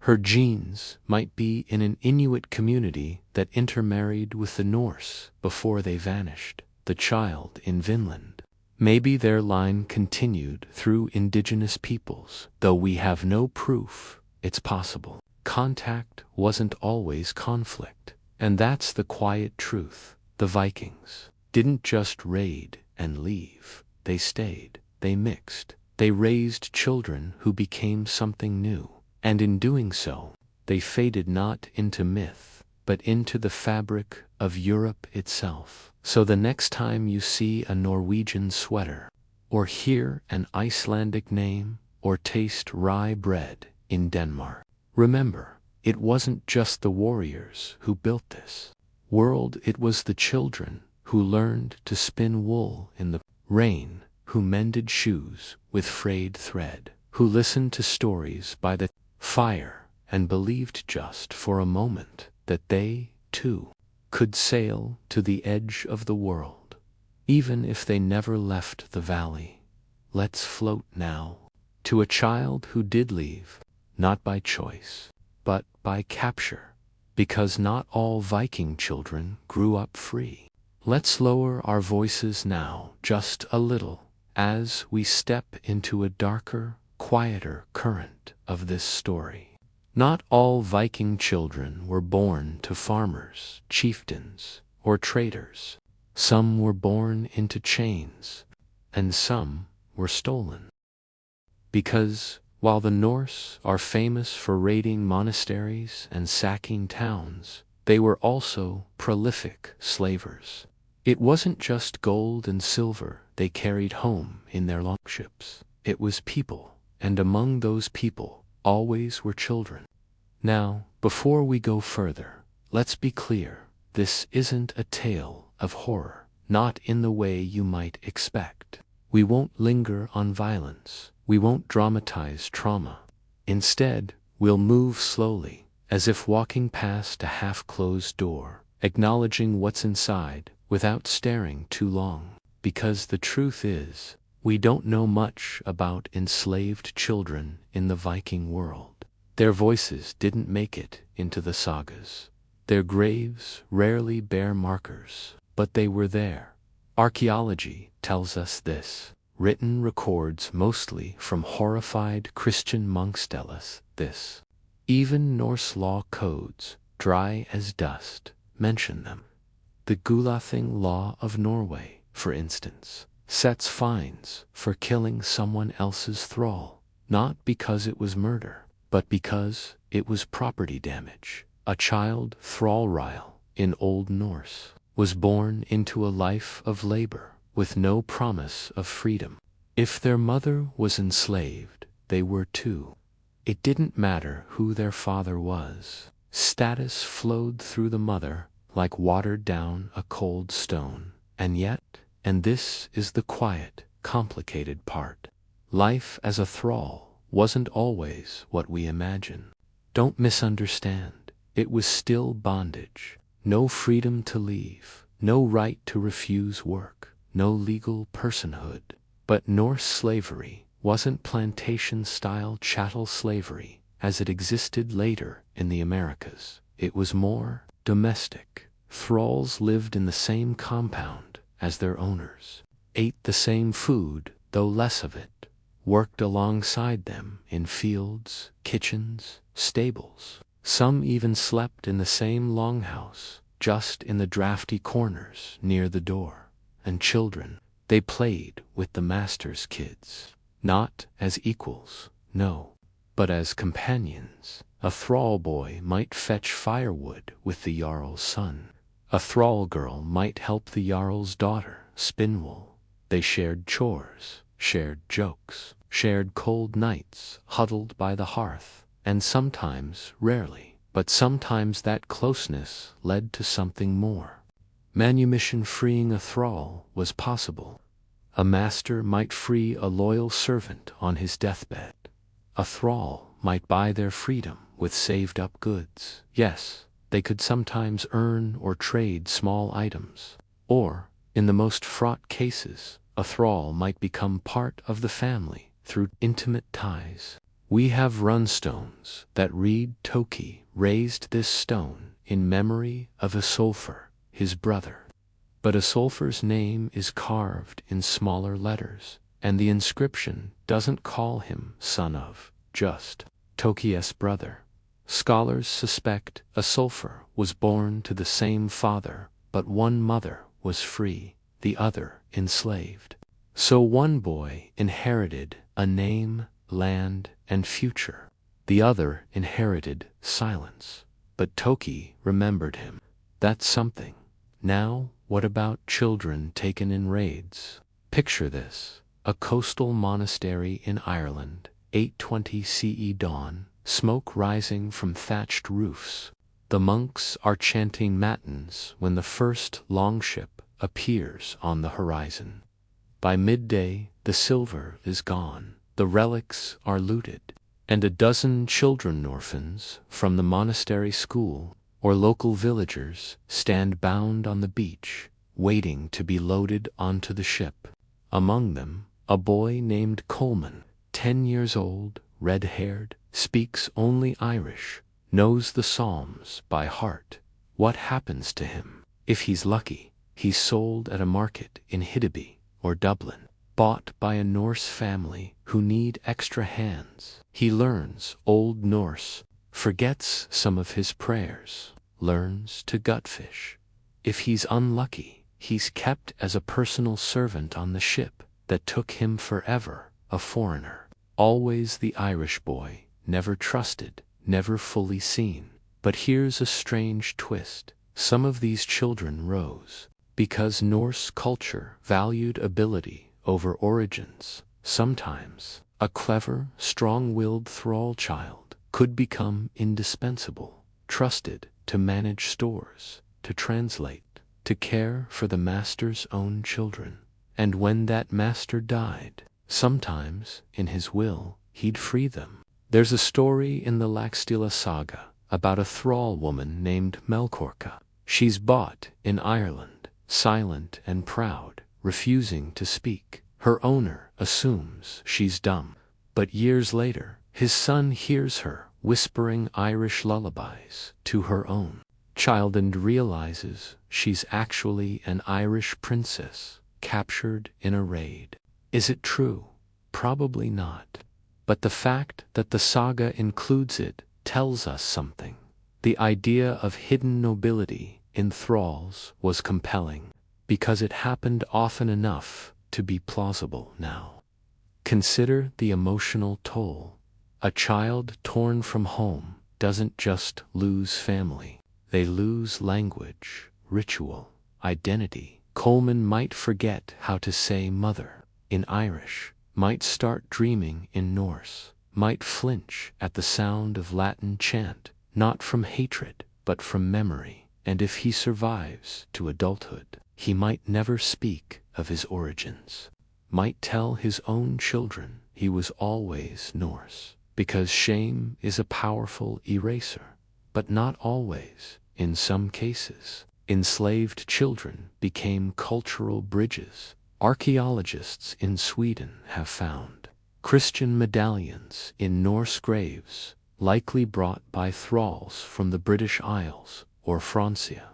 Her genes might be in an Inuit community that intermarried with the Norse before they vanished, the child in Vinland. Maybe their line continued through indigenous peoples, though we have no proof. It's possible. Contact wasn't always conflict, and that's the quiet truth. The Vikings didn't just raid and leave. They stayed, they mixed, they raised children who became something new, and in doing so, they faded not into myth, but into the fabric of Europe itself. So the next time you see a Norwegian sweater, or hear an Icelandic name, or taste rye bread in Denmark, remember, it wasn't just the warriors who built this world, it was the children who learned to spin wool in the rain, who mended shoes with frayed thread, who listened to stories by the fire and believed just for a moment that they, too, could sail to the edge of the world, even if they never left the valley. Let's float now to a child who did leave, not by choice, but by capture, because not all Viking children grew up free. Let's lower our voices now just a little as we step into a darker, quieter current of this story. Not all Viking children were born to farmers, chieftains, or traders. Some were born into chains, and some were stolen. Because, while the Norse are famous for raiding monasteries and sacking towns, they were also prolific slavers. It wasn't just gold and silver they carried home in their longships. It was people, and among those people always were children. Now, before we go further, let's be clear. This isn't a tale of horror, not in the way you might expect. We won't linger on violence. We won't dramatize trauma. Instead, we'll move slowly, as if walking past a half-closed door, acknowledging what's inside without staring too long. Because the truth is, we don't know much about enslaved children in the Viking world. Their voices didn't make it into the sagas. Their graves rarely bear markers, but they were there. Archaeology tells us this. Written records mostly from horrified Christian monks tell us this. Even Norse law codes, dry as dust, mention them. The Gulathing law of Norway, for instance, sets fines for killing someone else's thrall, not because it was murder, but because it was property damage. A child thrallryle, in Old Norse, was born into a life of labor, with no promise of freedom. If their mother was enslaved, they were too. It didn't matter who their father was. Status flowed through the mother like water down a cold stone. And yet, and this is the quiet, complicated part, life as a thrall wasn't always what we imagine. Don't misunderstand. It was still bondage. No freedom to leave, no right to refuse work, no legal personhood. But Norse slavery wasn't plantation-style chattel slavery as it existed later in the Americas. It was more domestic. Thralls lived in the same compound as their owners, ate the same food, though less of it, worked alongside them in fields, kitchens, stables. Some even slept in the same longhouse, just in the drafty corners near the door. And children, they played with the master's kids, not as equals, no, but as companions. A thrall boy might fetch firewood with the Jarl's son. A thrall girl might help the Jarl's daughter spin wool. They shared chores, shared jokes, shared cold nights huddled by the hearth, and sometimes, rarely, but sometimes that closeness led to something more. Manumission freeing a thrall was possible. A master might free a loyal servant on his deathbed. A thrall might buy their freedom with saved-up goods. Yes, they could sometimes earn or trade small items. Or, in the most fraught cases, a thrall might become part of the family through intimate ties. We have runstones that read Toki raised this stone in memory of Isolfur, his brother. But Isolfur's name is carved in smaller letters, and the inscription doesn't call him son of, just Toki's brother. Scholars suspect Isolfur was born to the same father, but one mother was free, the other enslaved. So one boy inherited a name, land, and future. The other inherited silence. But Toki remembered him. That's something. Now, what about children taken in raids? Picture this. A coastal monastery in Ireland, 820 CE dawn, smoke rising from thatched roofs. The monks are chanting matins when the first longship appears on the horizon. By midday, the silver is gone, the relics are looted, and a dozen children orphans from the monastery school or local villagers stand bound on the beach, waiting to be loaded onto the ship. Among them, a boy named Coleman, 10 years old, red-haired, speaks only Irish, knows the Psalms by heart. What happens to him? If he's lucky, he's sold at a market in Hiddeby or Dublin, bought by a Norse family who need extra hands. He learns Old Norse, forgets some of his prayers, learns to gutfish. If he's unlucky, he's kept as a personal servant on the ship that took him forever, a foreigner. Always the Irish boy, never trusted, never fully seen. But here's a strange twist. Some of these children rose because Norse culture valued ability over origins. Sometimes, a clever, strong-willed thrall child could become indispensable, trusted to manage stores, to translate, to care for the master's own children. And when that master died, sometimes, in his will, he'd free them. There's a story in the Laxdila saga about a thrall woman named Melkorka. She's bought in Ireland, silent and proud, refusing to speak. Her owner assumes she's dumb. But years later, his son hears her whispering Irish lullabies to her own child and realizes she's actually an Irish princess captured in a raid. Is it true? Probably not. But the fact that the saga includes it tells us something. The idea of hidden nobility in thralls was compelling, because it happened often enough to be plausible now. Consider the emotional toll. A child torn from home doesn't just lose family. They lose language, ritual, identity. Coleman might forget how to say mother in Irish, might start dreaming in Norse, might flinch at the sound of Latin chant, not from hatred, but from memory. And if he survives to adulthood, he might never speak of his origins, might tell his own children he was always Norse, because shame is a powerful eraser. But not always. In some cases, enslaved children became cultural bridges. Archaeologists in Sweden have found Christian medallions in Norse graves, likely brought by thralls from the British Isles or Francia.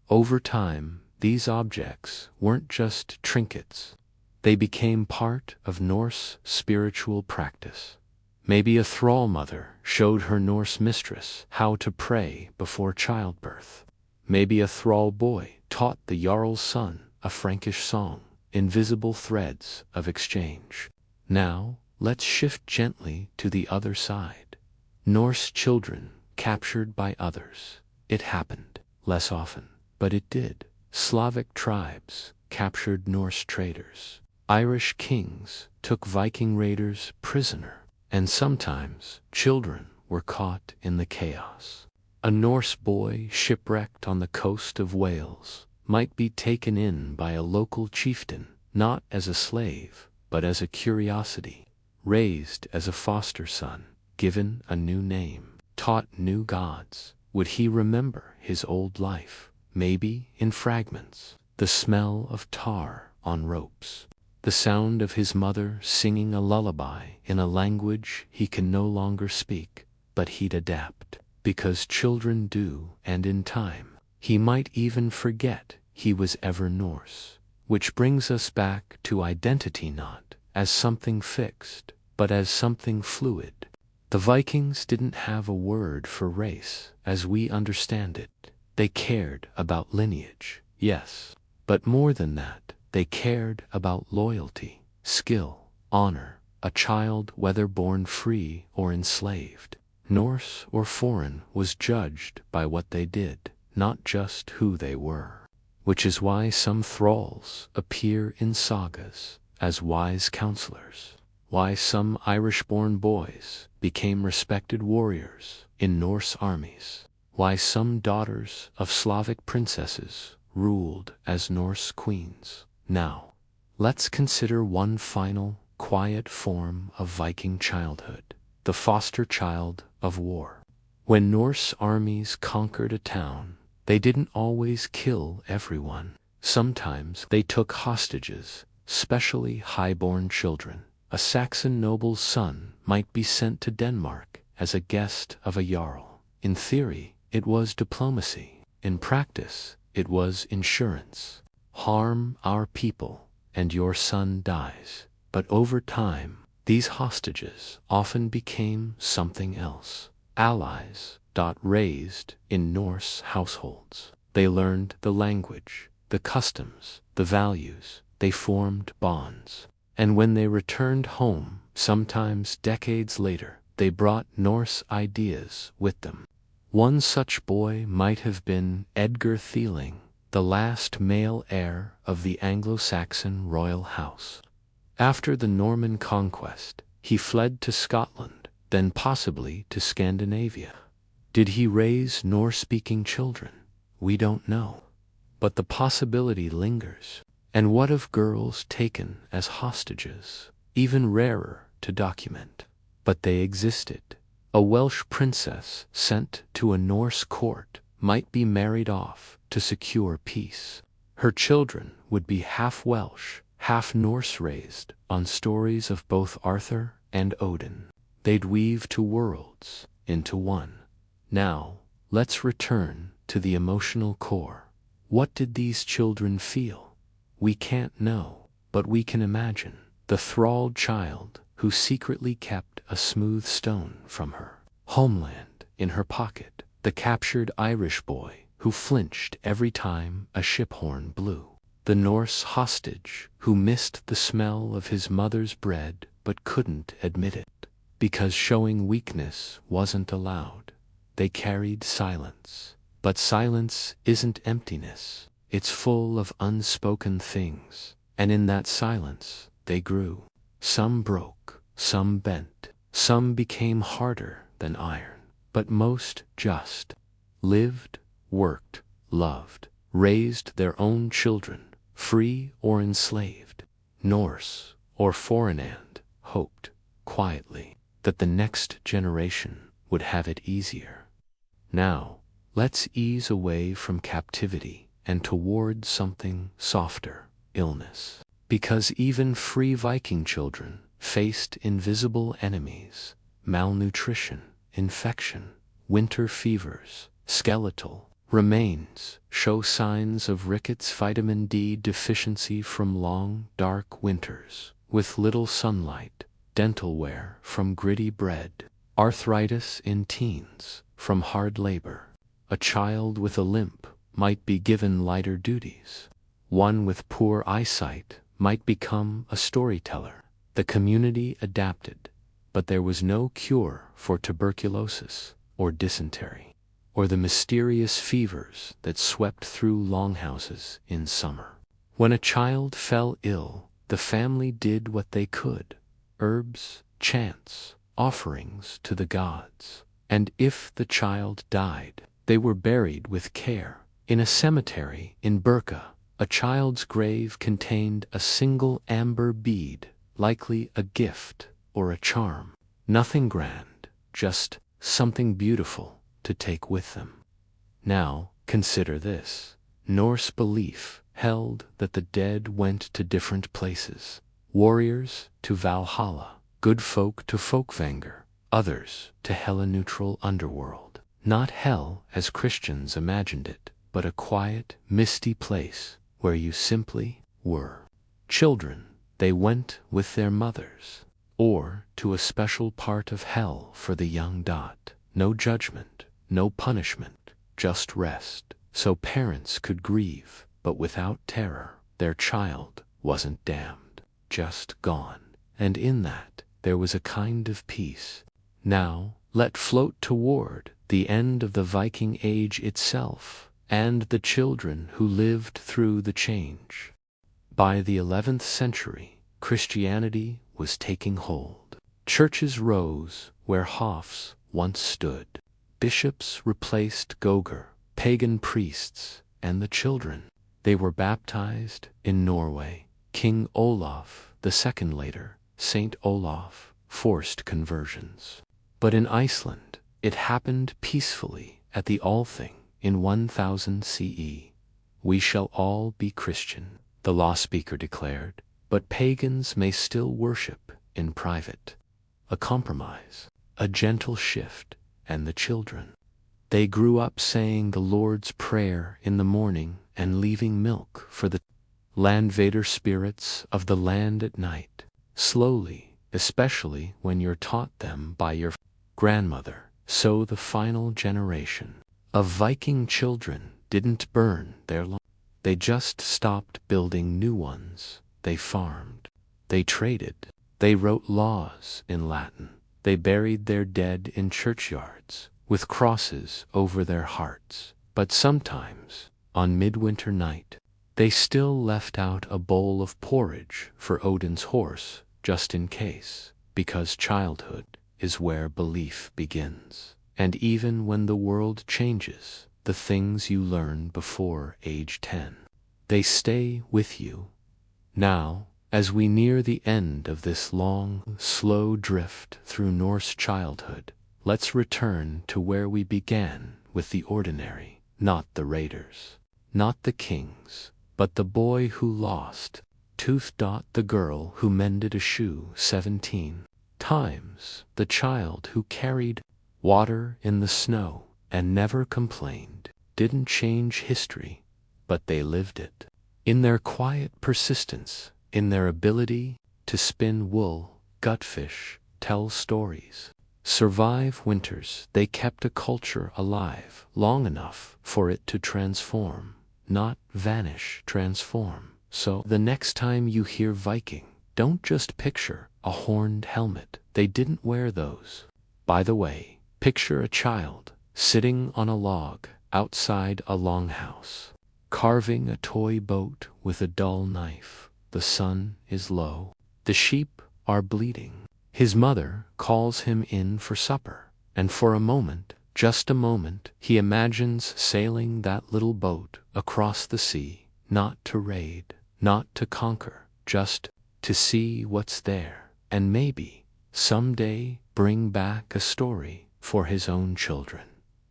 Over time, these objects weren't just trinkets. They became part of Norse spiritual practice. Maybe a thrall mother showed her Norse mistress how to pray before childbirth. Maybe a thrall boy taught the Jarl's son a Frankish song, invisible threads of exchange. Now, let's shift gently to the other side. Norse children captured by others. It happened, less often, but it did. Slavic tribes captured Norse traders. Irish kings took Viking raiders prisoner. And sometimes children were caught in the chaos. A Norse boy shipwrecked on the coast of Wales might be taken in by a local chieftain, not as a slave, but as a curiosity, raised as a foster son, given a new name, taught new gods. Would he remember his old life? Maybe in fragments. The smell of tar on ropes, the sound of his mother singing a lullaby in a language he can no longer speak, but he'd adapt, because children do, and in time, he might even forget he was ever Norse. Which brings us back to identity, not as something fixed, but as something fluid. The Vikings didn't have a word for race as we understand it. They cared about lineage, yes, but more than that, they cared about loyalty, skill, honor, a child whether born free or enslaved, Norse or foreign, was judged by what they did, not just who they were. Which is why some thralls appear in sagas as wise counselors, why some Irish-born boys became respected warriors in Norse armies, why some daughters of Slavic princesses ruled as Norse queens. Now, let's consider one final, quiet form of Viking childhood, the foster child of war. When Norse armies conquered a town, they didn't always kill everyone. Sometimes they took hostages, especially high-born children. A Saxon noble's son might be sent to Denmark as a guest of a jarl. In theory, it was diplomacy. In practice, it was insurance. Harm our people, and your son dies. But over time, these hostages often became something else. Allies. Raised in Norse households, they learned the language, the customs, the values. They formed bonds. And when they returned home, sometimes decades later, they brought Norse ideas with them. One such boy might have been Edgar Theling, the last male heir of the Anglo-Saxon royal house. After the Norman conquest, he fled to Scotland, then possibly to Scandinavia. Did he raise Norse-speaking children? We don't know. But the possibility lingers. And what of girls taken as hostages? Even rarer to document. But they existed. A Welsh princess sent to a Norse court might be married off to secure peace. Her children would be half Welsh, half Norse, raised on stories of both Arthur and Odin. They'd weave two worlds into one. Now, let's return to the emotional core. What did these children feel? We can't know, but we can imagine. The thralled child who secretly kept a smooth stone from her homeland in her pocket. The captured Irish boy who flinched every time a ship horn blew. The Norse hostage who missed the smell of his mother's bread but couldn't admit it, because showing weakness wasn't allowed. They carried silence. But silence isn't emptiness. It's full of unspoken things. And in that silence, they grew. Some broke, some bent, some became harder than iron, but most just. Lived, worked, loved, raised their own children, free or enslaved, Norse or foreign, and hoped, quietly, that the next generation would have it easier. Now, let's ease away from captivity and toward something softer, illness. Because even free Viking children faced invisible enemies, malnutrition, infection, winter fevers, skeletal remains show signs of rickets, vitamin D deficiency from long, dark winters with little sunlight, dental wear from gritty bread, arthritis in teens from hard labor. A child with a limp might be given lighter duties. One with poor eyesight might become a storyteller. The community adapted, but there was no cure for tuberculosis or dysentery, or the mysterious fevers that swept through longhouses in summer. When a child fell ill, the family did what they could: herbs, chants, offerings to the gods. And if the child died, they were buried with care. In a cemetery in Burka, a child's grave contained a single amber bead, likely a gift or a charm. Nothing grand, just something beautiful to take with them. Now, consider this. Norse belief held that the dead went to different places, warriors to Valhalla, good folk to Folkvanger, others to hella-neutral underworld. Not hell as Christians imagined it, but a quiet, misty place where you simply were. Children, they went with their mothers, or to a special part of hell for the young. No judgment, no punishment, just rest, so parents could grieve, but without terror. Their child wasn't damned, just gone, and in that there was a kind of peace. Now, let float toward the end of the Viking Age itself, and the children who lived through the change. By the 11th century, Christianity was taking hold. Churches rose where Hofs once stood. Bishops replaced Gogr, pagan priests, and the children. They were baptized in Norway. King Olaf II later, Saint Olaf, forced conversions. But in Iceland, it happened peacefully at the Althing in 1000 CE. We shall all be Christian, the law speaker declared, but pagans may still worship in private. A compromise, a gentle shift, and the children. They grew up saying the Lord's Prayer in the morning and leaving milk for the landvader spirits of the land at night. Slowly, especially when you're taught them by your grandmother. So the final generation of Viking children didn't burn their lives. They just stopped building new ones. They farmed. They traded. They wrote laws in Latin. They buried their dead in churchyards, with crosses over their hearts. But sometimes, on midwinter night, they still left out a bowl of porridge for Odin's horse, just in case, because childhood is where belief begins. And even when the world changes, the things you learn before age 10, they stay with you. Now, as we near the end of this long, slow drift through Norse childhood, let's return to where we began, with the ordinary, not the raiders, not the kings, but the boy who lost tooth. The girl who mended a shoe 17 times, the child who carried water in the snow and never complained, didn't change history, but they lived it. In their quiet persistence, in their ability to spin wool, gutfish, tell stories, survive winters, they kept a culture alive long enough for it to transform, not vanish, transform. So the next time you hear Viking, don't just picture a horned helmet. They didn't wear those. By the way, picture a child sitting on a log outside a longhouse, carving a toy boat with a dull knife. The sun is low. The sheep are bleating. His mother calls him in for supper, and for a moment, just a moment, he imagines sailing that little boat across the sea, not to raid, not to conquer, just to see what's there, and maybe, someday, bring back a story for his own children.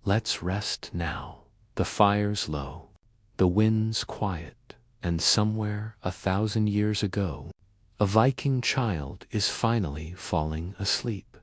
Let's rest now. The fire's low, the wind's quiet, and somewhere 1,000 years ago, a Viking child is finally falling asleep.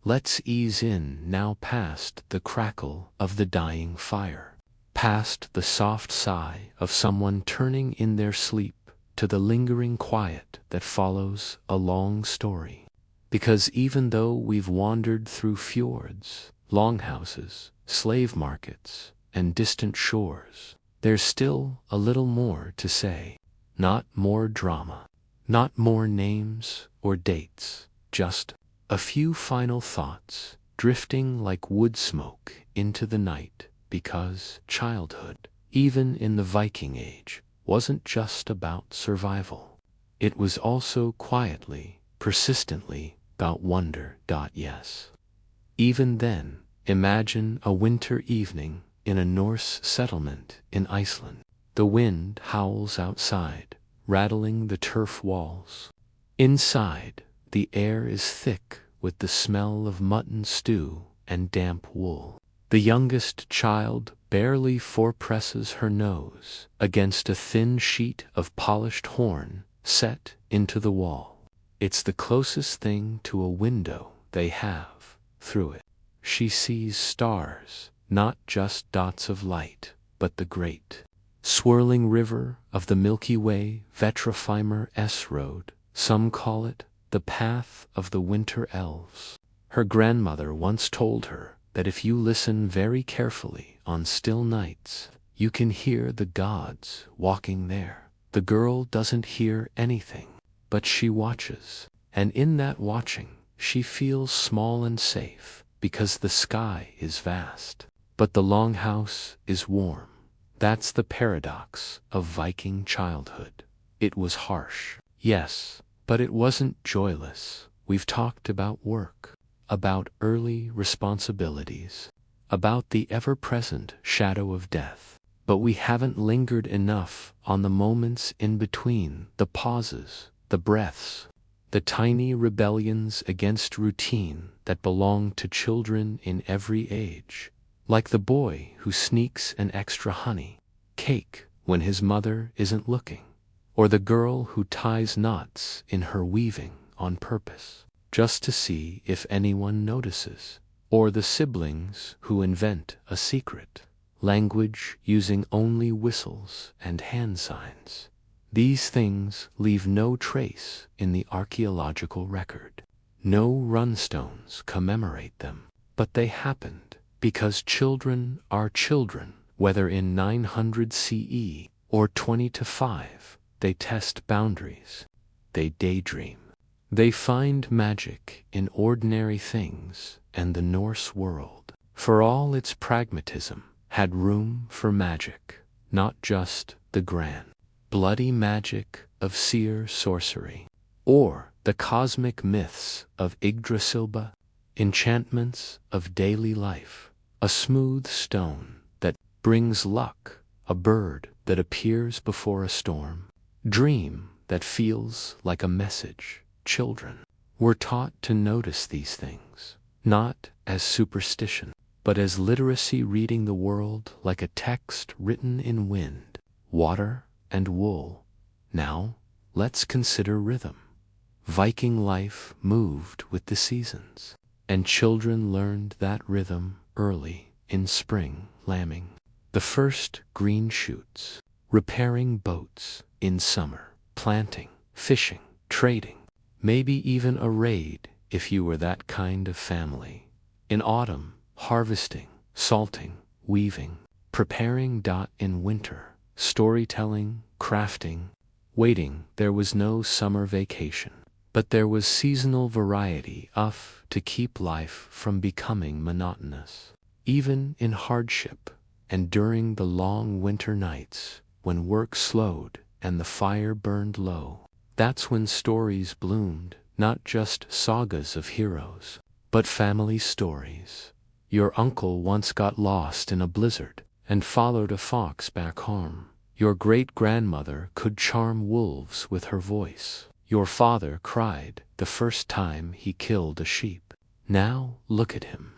Let's ease in now, past the crackle of the dying fire, past the soft sigh of someone turning in their sleep, to the lingering quiet that follows a long story. Because even though we've wandered through fjords, longhouses, slave markets, and distant shores, there's still a little more to say. Not more drama, not more names or dates, just a few final thoughts, drifting like wood smoke into the night, because childhood, even in the Viking Age, wasn't just about survival. It was also quietly, persistently, about wonder. Yes. Even then, imagine a winter evening in a Norse settlement in Iceland. The wind howls outside, rattling the turf walls. Inside, the air is thick with the smell of mutton stew and damp wool. The youngest child barely forepresses her nose against a thin sheet of polished horn set into the wall. It's the closest thing to a window they have. Through it, she sees stars, not just dots of light, but the great swirling river of the Milky Way. Vetrofeimer S Road, some call it the path of the winter elves. Her grandmother once told her that if you listen very carefully on still nights, you can hear the gods walking there. The girl doesn't hear anything, but she watches, and in that watching, she feels small and safe, because the sky is vast, but the longhouse is warm. That's the paradox of Viking childhood. It was harsh, yes, but it wasn't joyless. We've talked about work, about early responsibilities, about the ever-present shadow of death, but we haven't lingered enough on the moments in between, the pauses, the breaths, the tiny rebellions against routine that belong to children in every age. Like the boy who sneaks an extra honey cake when his mother isn't looking, or the girl who ties knots in her weaving on purpose, just to see if anyone notices, or the siblings who invent a secret language using only whistles and hand signs. These things leave no trace in the archaeological record. No runstones commemorate them, but they happened because children are children, whether in 900 CE or 20 to 5, they test boundaries, they daydream. They find magic in ordinary things, and the Norse world, for all its pragmatism, had room for magic, not just the grand, bloody magic of seer sorcery, or the cosmic myths of Yggdrasilba, enchantments of daily life, a smooth stone that brings luck, a bird that appears before a storm, dream that feels like a message. Children were taught to notice these things, not as superstition, but as literacy, reading the world like a text written in wind, water, and wool. Now, let's consider rhythm. Viking life moved with the seasons, and children learned that rhythm early. In spring, lambing, the first green shoots; repairing boats in summer, planting, fishing, trading, maybe even a raid if you were that kind of family. In autumn, harvesting, salting, weaving, preparing. In winter, storytelling, crafting, waiting. There was no summer vacation, but there was seasonal variety enough to keep life from becoming monotonous. Even in hardship, and during the long winter nights, when work slowed and the fire burned low, that's when stories bloomed, not just sagas of heroes, but family stories. Your uncle once got lost in a blizzard and followed a fox back home. Your great-grandmother could charm wolves with her voice. Your father cried the first time he killed a sheep. Now look at him.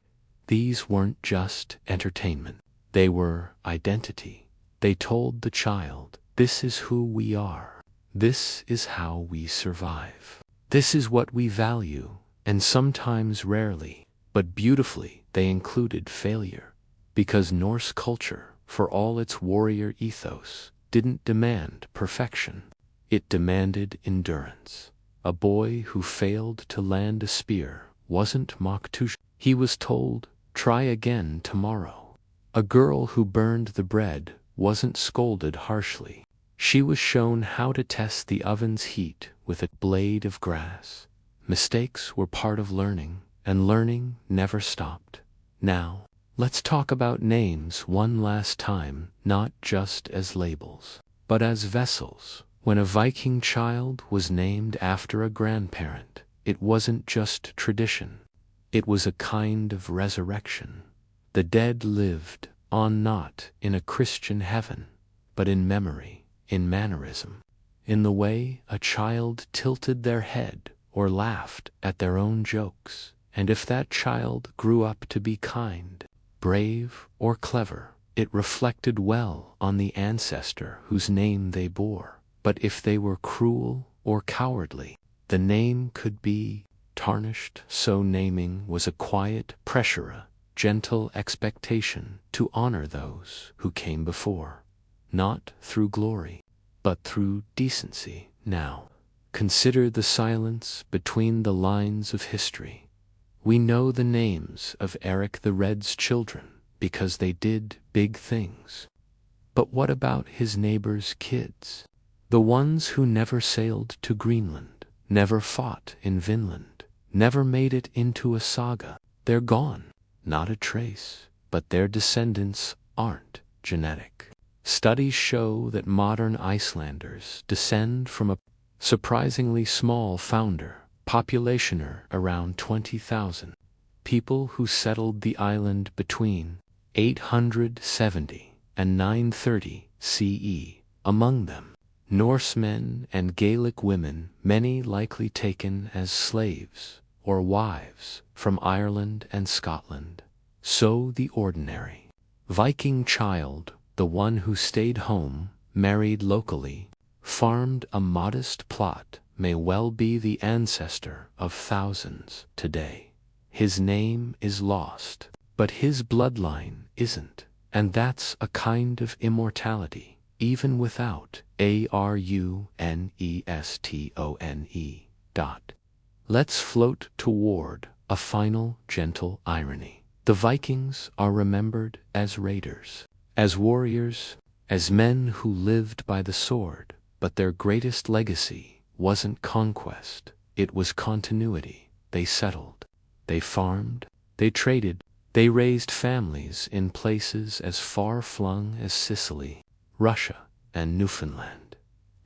These weren't just entertainment. They were identity. They told the child, this is who we are. This is how we survive. This is what we value, and sometimes rarely, but beautifully, they included failure. Because Norse culture, for all its warrior ethos, didn't demand perfection. It demanded endurance. A boy who failed to land a spear wasn't mocked. He was told, try again tomorrow. A girl who burned the bread wasn't scolded harshly. She was shown how to test the oven's heat with a blade of grass. Mistakes were part of learning, and learning never stopped. Now, let's talk about names one last time, not just as labels, but as vessels. When a Viking child was named after a grandparent, it wasn't just tradition. It was a kind of resurrection. The dead lived on, not in a Christian heaven, but in memory, in mannerism, in the way a child tilted their head or laughed at their own jokes. And if that child grew up to be kind, brave, or clever, it reflected well on the ancestor whose name they bore. But if they were cruel or cowardly, The name could be tarnished, so naming was a quiet pressure, a gentle expectation to honor those who came before, not through glory, but through decency. Now, consider the silence between the lines of history. We know the names of Eric the Red's children because they did big things. But what about his neighbor's kids? The ones who never sailed to Greenland, never fought in Vinland, never made it into a saga. They're gone. Not a trace, but their descendants aren't genetic. Studies show that modern Icelanders descend from a surprisingly small founder, populationer around 20,000, people who settled the island between 870 and 930 CE, among them Norsemen and Gaelic women, many likely taken as slaves or wives from Ireland and Scotland. So the ordinary Viking child, the one who stayed home, married locally, farmed a modest plot, may well be the ancestor of thousands today. His name is lost, but his bloodline isn't, and that's a kind of immortality, even without ARUNESTONE. Let's float toward a final gentle irony. The Vikings are remembered as raiders, as warriors, as men who lived by the sword, but their greatest legacy wasn't conquest, it was continuity. They settled, they farmed, they traded, they raised families in places as far-flung as Sicily, Russia, and Newfoundland.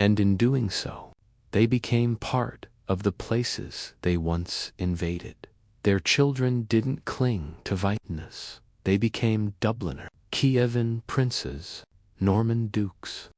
And in doing so, they became part of the places they once invaded. Their children didn't cling to Vikeness. They became Dubliner, Kievan princes, Norman dukes,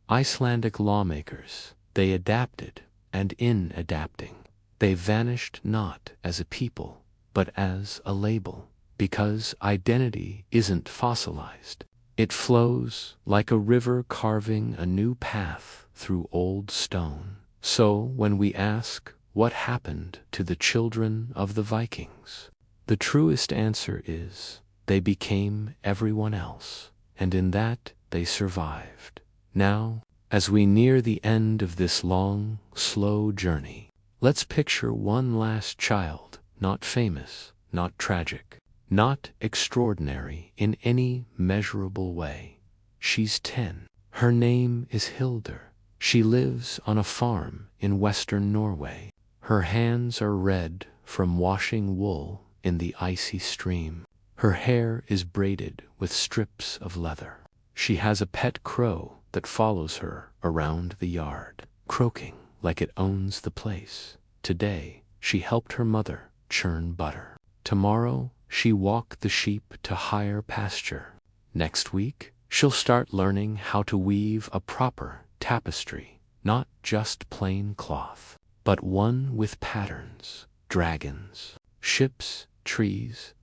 Icelandic lawmakers. They adapted, and in adapting, they vanished not as a people, but as a label, because identity isn't fossilized. It flows like a river carving a new path through old stone. So when we ask, what happened to the children of the Vikings? The truest answer is, they became everyone else, and in that they survived. Now, as we near the end of this long, slow journey, let's picture one last child, not famous, not tragic, not extraordinary in any measurable way. She's 10. Her name is Hildur. She lives on a farm in western Norway. Her hands are red from washing wool in the icy stream. Her hair is braided with strips of leather. She has a pet crow that follows her around the yard, croaking like it owns the place. Today, she helped her mother churn butter. Tomorrow, she walked the sheep to higher pasture. Next week, she'll start learning how to weave a proper tapestry, not just plain cloth, but one with patterns, dragons, ships, trees.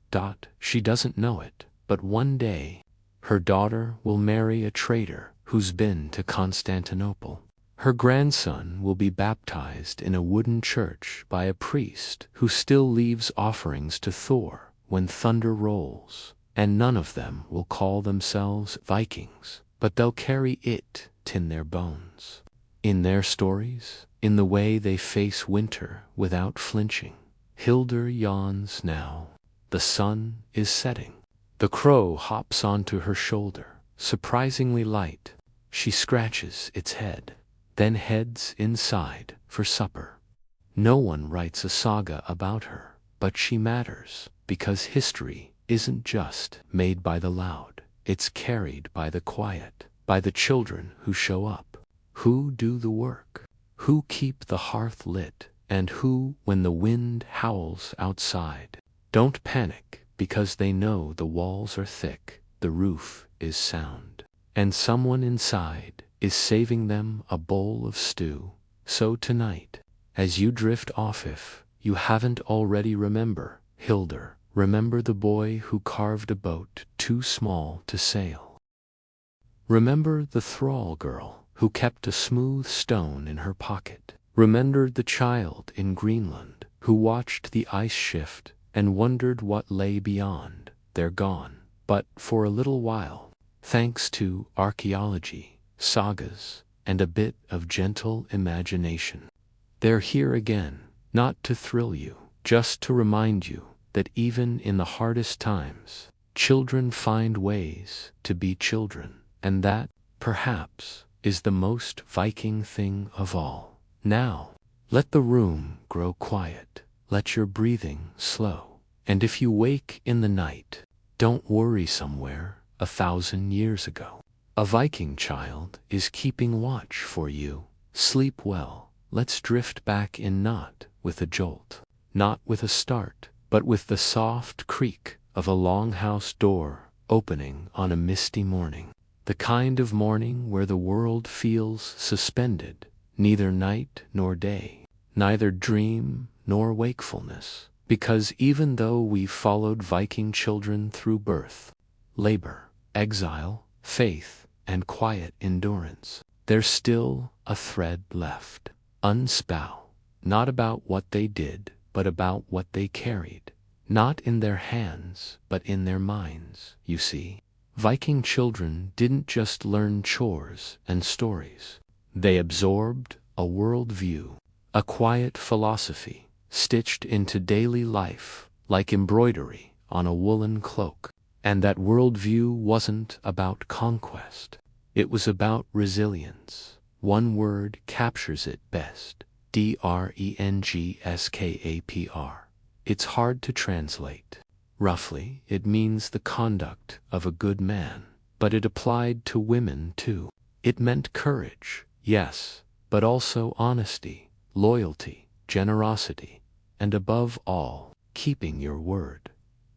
She doesn't know it, but one day, her daughter will marry a trader who's been to Constantinople. Her grandson will be baptized in a wooden church by a priest who still leaves offerings to Thor when thunder rolls, and none of them will call themselves Vikings, but they'll carry it in their bones, in their stories, in the way they face winter without flinching. Hildur yawns now. The sun is setting. The crow hops onto her shoulder, surprisingly light. She scratches its head, then heads inside for supper. No one writes a saga about her, but she matters, because history isn't just made by the loud. It's carried by the quiet, by the children who show up, who do the work, who keep the hearth lit, and who, when the wind howls outside, don't panic because they know the walls are thick, the roof is sound, and someone inside is saving them a bowl of stew. So tonight, as you drift off, if you haven't already, remember Hildur. Remember the boy who carved a boat too small to sail. Remember the thrall girl who kept a smooth stone in her pocket. Remembered the child in Greenland who watched the ice shift and wondered what lay beyond. They're gone, but for a little while, thanks to archaeology, sagas, and a bit of gentle imagination. They're here again, not to thrill you, just to remind you that even in the hardest times, children find ways to be children, and that, perhaps, is the most Viking thing of all. Now, let the room grow quiet, let your breathing slow, and if you wake in the night, don't worry somewhere 1,000 years ago. A Viking child is keeping watch for you. Sleep well. Let's drift back in, not with a jolt, not with a start, but with the soft creak of a longhouse door opening on a misty morning. The kind of morning where the world feels suspended, neither night nor day, neither dream nor wakefulness, because even though we've followed Viking children through birth, labor, exile, faith, and quiet endurance, there's still a thread left, unspun, not about what they did, but about what they carried, not in their hands, but in their minds. You see, Viking children didn't just learn chores and stories. They absorbed a worldview, a quiet philosophy, stitched into daily life like embroidery on a woolen cloak. And that worldview wasn't about conquest. It was about resilience. One word captures it best: DRENGSKAPR. It's hard to translate. Roughly, it means the conduct of a good man, but it applied to women too. It meant courage, yes, but also honesty, loyalty, generosity, and above all, keeping your word.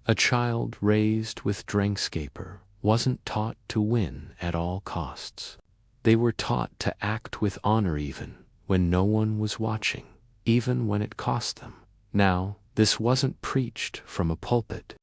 A child raised with Drängscaper wasn't taught to win at all costs. They were taught to act with honor even when no one was watching, even when it cost them. Now, this wasn't preached from a pulpit.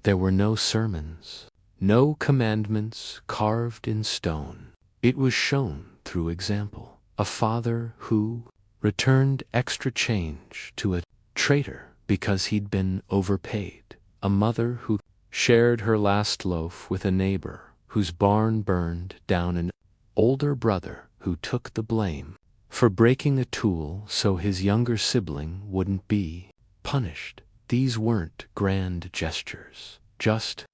There were no sermons, no commandments carved in stone. It was shown through example. A father who returned extra change to a traitor because he'd been overpaid. A mother who shared her last loaf with a neighbor whose barn burned down. An older brother who took the blame for breaking a tool so his younger sibling wouldn't be punished. These weren't grand gestures, just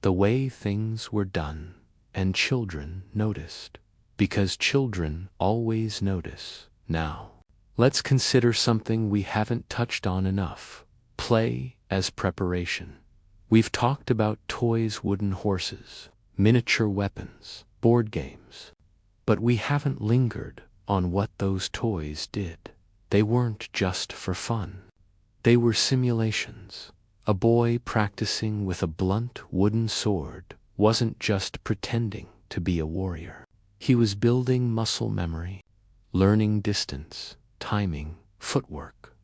the way things were done, and children noticed, because children always notice. Now, let's consider something we haven't touched on enough: play as preparation. We've talked about toys, wooden horses, miniature weapons, board games, but we haven't lingered on what those toys did. They weren't just for fun. They were simulations. A boy practicing with a blunt wooden sword wasn't just pretending to be a warrior. He was building muscle memory, learning distance, timing, footwork.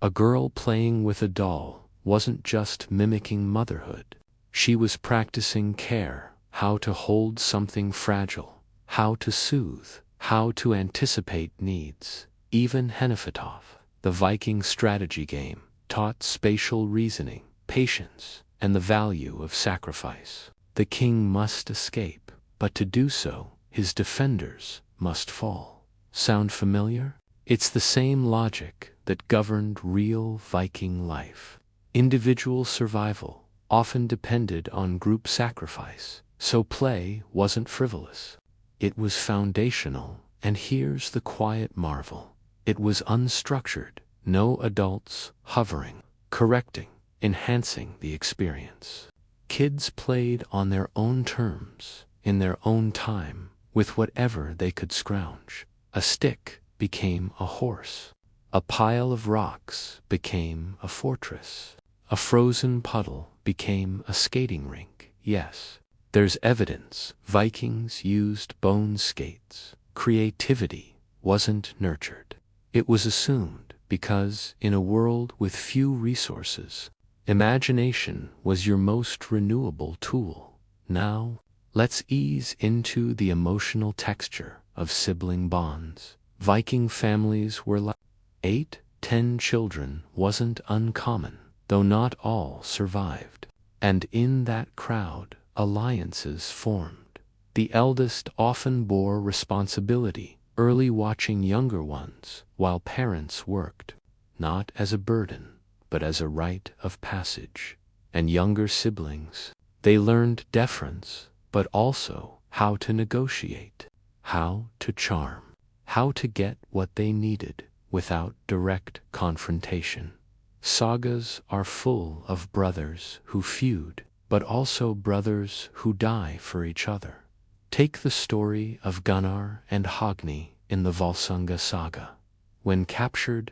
A girl playing with a doll wasn't just mimicking motherhood. She was practicing care, how to hold something fragile, how to soothe, how to anticipate needs. Even Hnefatov, the Viking strategy game, taught spatial reasoning, patience, and the value of sacrifice. The king must escape, but to do so, his defenders must fall. Sound familiar? It's the same logic that governed real Viking life. Individual survival often depended on group sacrifice, so play wasn't frivolous. It was foundational, and here's the quiet marvel: it was unstructured, no adults hovering, correcting, enhancing the experience. Kids played on their own terms, in their own time, with whatever they could scrounge. A stick became a horse. A pile of rocks became a fortress. A frozen puddle became a skating rink. Yes, there's evidence Vikings used bone skates. Creativity wasn't nurtured. It was assumed because, in a world with few resources, imagination was your most renewable tool. Now, let's ease into the emotional texture of sibling bonds. Viking families were like 8, 10 children wasn't uncommon, though not all survived. And in that crowd, alliances formed. The eldest often bore responsibility, early watching younger ones while parents worked, not as a burden, but as a rite of passage. And younger siblings, they learned deference, but also how to negotiate, how to charm, how to get what they needed without direct confrontation. Sagas are full of brothers who feud, but also brothers who die for each other. Take the story of Gunnar and Hogni in the Volsunga saga. When captured,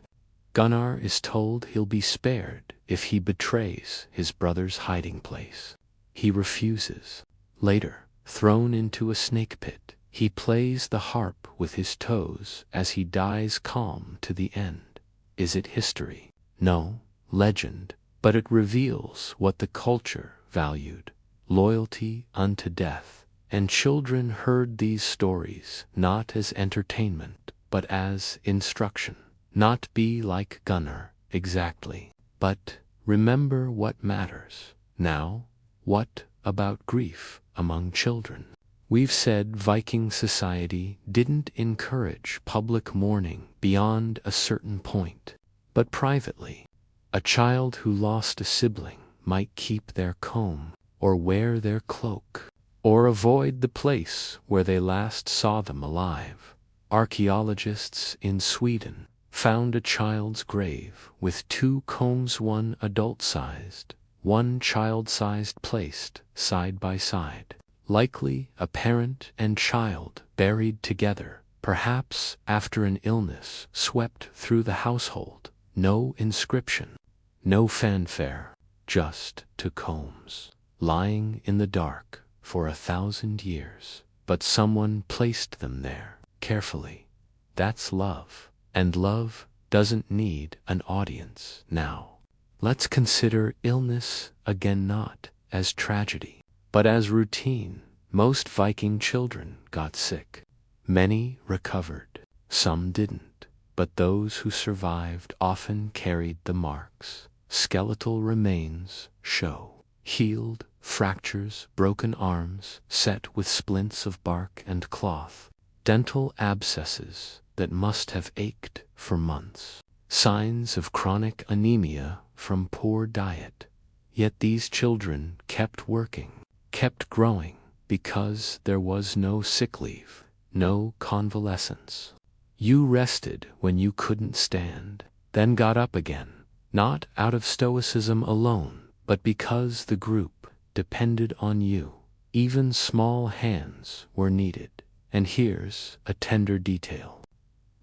Gunnar is told he'll be spared if he betrays his brother's hiding place. He refuses. Later, thrown into a snake pit, he plays the harp with his toes as he dies calm to the end. Is it history? No, legend, but it reveals what the culture valued: loyalty unto death. And children heard these stories not as entertainment, but as instruction. Not be like Gunnar, exactly, but remember what matters. Now, what about grief among children? We've said Viking society didn't encourage public mourning beyond a certain point, but privately, a child who lost a sibling might keep their comb, or wear their cloak, or avoid the place where they last saw them alive. Archaeologists in Sweden found a child's grave with 2 combs, one adult-sized, one child-sized, placed side by side. Likely a parent and child buried together, perhaps after an illness swept through the household. No inscription, no fanfare, just 2 combs, lying in the dark for 1,000 years. But someone placed them there, carefully. That's love. And love doesn't need an audience. Now, let's consider illness again, not as tragedy, but as routine. Most Viking children got sick. Many recovered. Some didn't, but those who survived often carried the marks. Skeletal remains show healed fractures, broken arms set with splints of bark and cloth, dental abscesses that must have ached for months, signs of chronic anemia from poor diet. Yet these children kept working, kept growing, because there was no sick leave, no convalescence. You rested when you couldn't stand, then got up again, not out of stoicism alone, but because the group depended on you. Even small hands were needed. And here's a tender detail.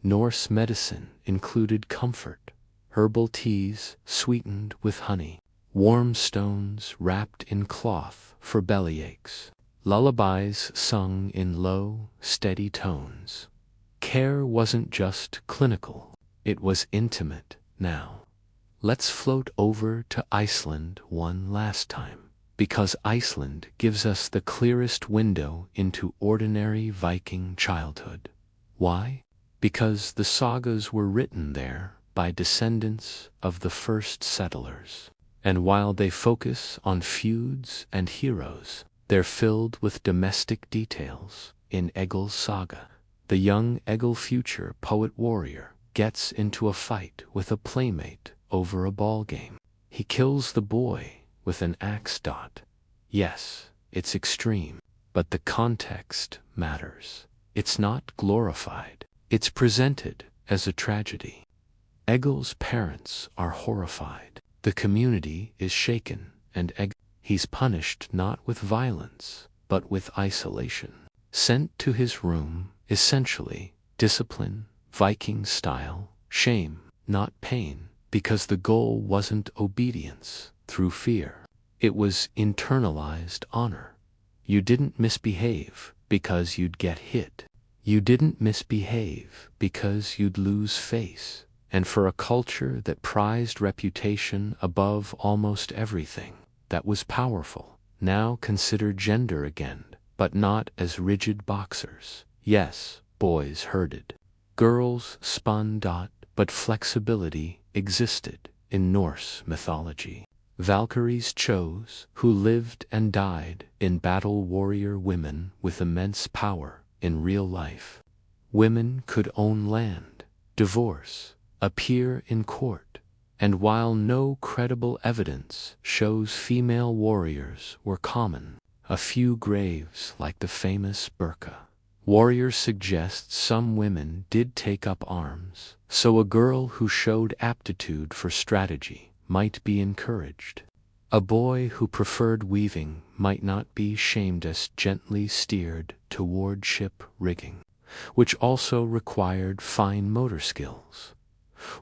Norse medicine included comfort, herbal teas sweetened with honey, warm stones wrapped in cloth for bellyaches, lullabies sung in low, steady tones. Care wasn't just clinical, it was intimate. Now, let's float over to Iceland one last time, because Iceland gives us the clearest window into ordinary Viking childhood. Why? Because the sagas were written there by descendants of the first settlers. And while they focus on feuds and heroes, they're filled with domestic details. In Egil's saga, the young Egil, future poet-warrior, gets into a fight with a playmate over a ball game. He kills the boy with an axe. Yes, it's extreme, but the context matters. It's not glorified. It's presented as a tragedy. Egil's parents are horrified. The community is shaken, and he's punished not with violence, but with isolation. Sent to his room, essentially, discipline, Viking style, shame, not pain, because the goal wasn't obedience through fear. It was internalized honor. You didn't misbehave because you'd get hit. You didn't misbehave because you'd lose face. And for a culture that prized reputation above almost everything, that was powerful. Now consider gender again, but not as rigid boxers. Yes, boys herded. Girls spun. but flexibility existed in Norse mythology. Valkyries chose, who lived and died in battle, warrior women with immense power in real life. Women could own land, divorce, appear in court, and while no credible evidence shows female warriors were common, a few graves like the famous Burka warriors suggest some women did take up arms, so a girl who showed aptitude for strategy might be encouraged. A boy who preferred weaving might not be shamed as gently steered toward ship rigging, which also required fine motor skills.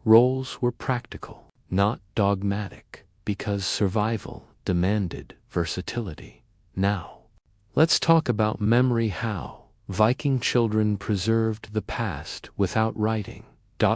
Roles were practical, not dogmatic, because survival demanded versatility. Now, let's talk about memory. How Viking children preserved the past without writing.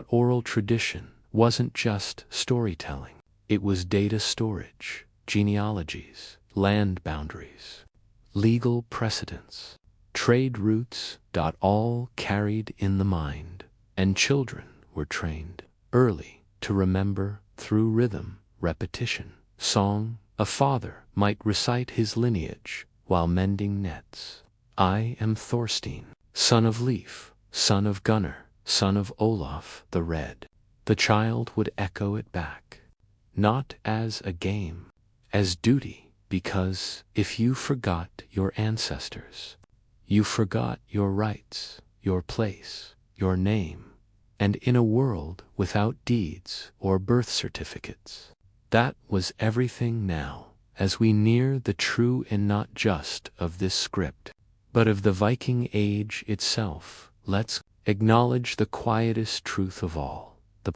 Oral tradition wasn't just storytelling, it was data storage, genealogies, land boundaries, legal precedents, trade routes. All carried in the mind, and children were trained early to remember through rhythm, repetition, song. A father might recite his lineage while mending nets. I am Thorstein, son of Leif, son of Gunnar, son of Olaf the Red. The child would echo it back, not as a game, as duty, because if you forgot your ancestors, you forgot your rights, your place, your name, and in a world without deeds or birth certificates, that was everything. Now, as we near the true end not just of this script, but of the Viking Age itself, let's acknowledge the quietest truth of all. The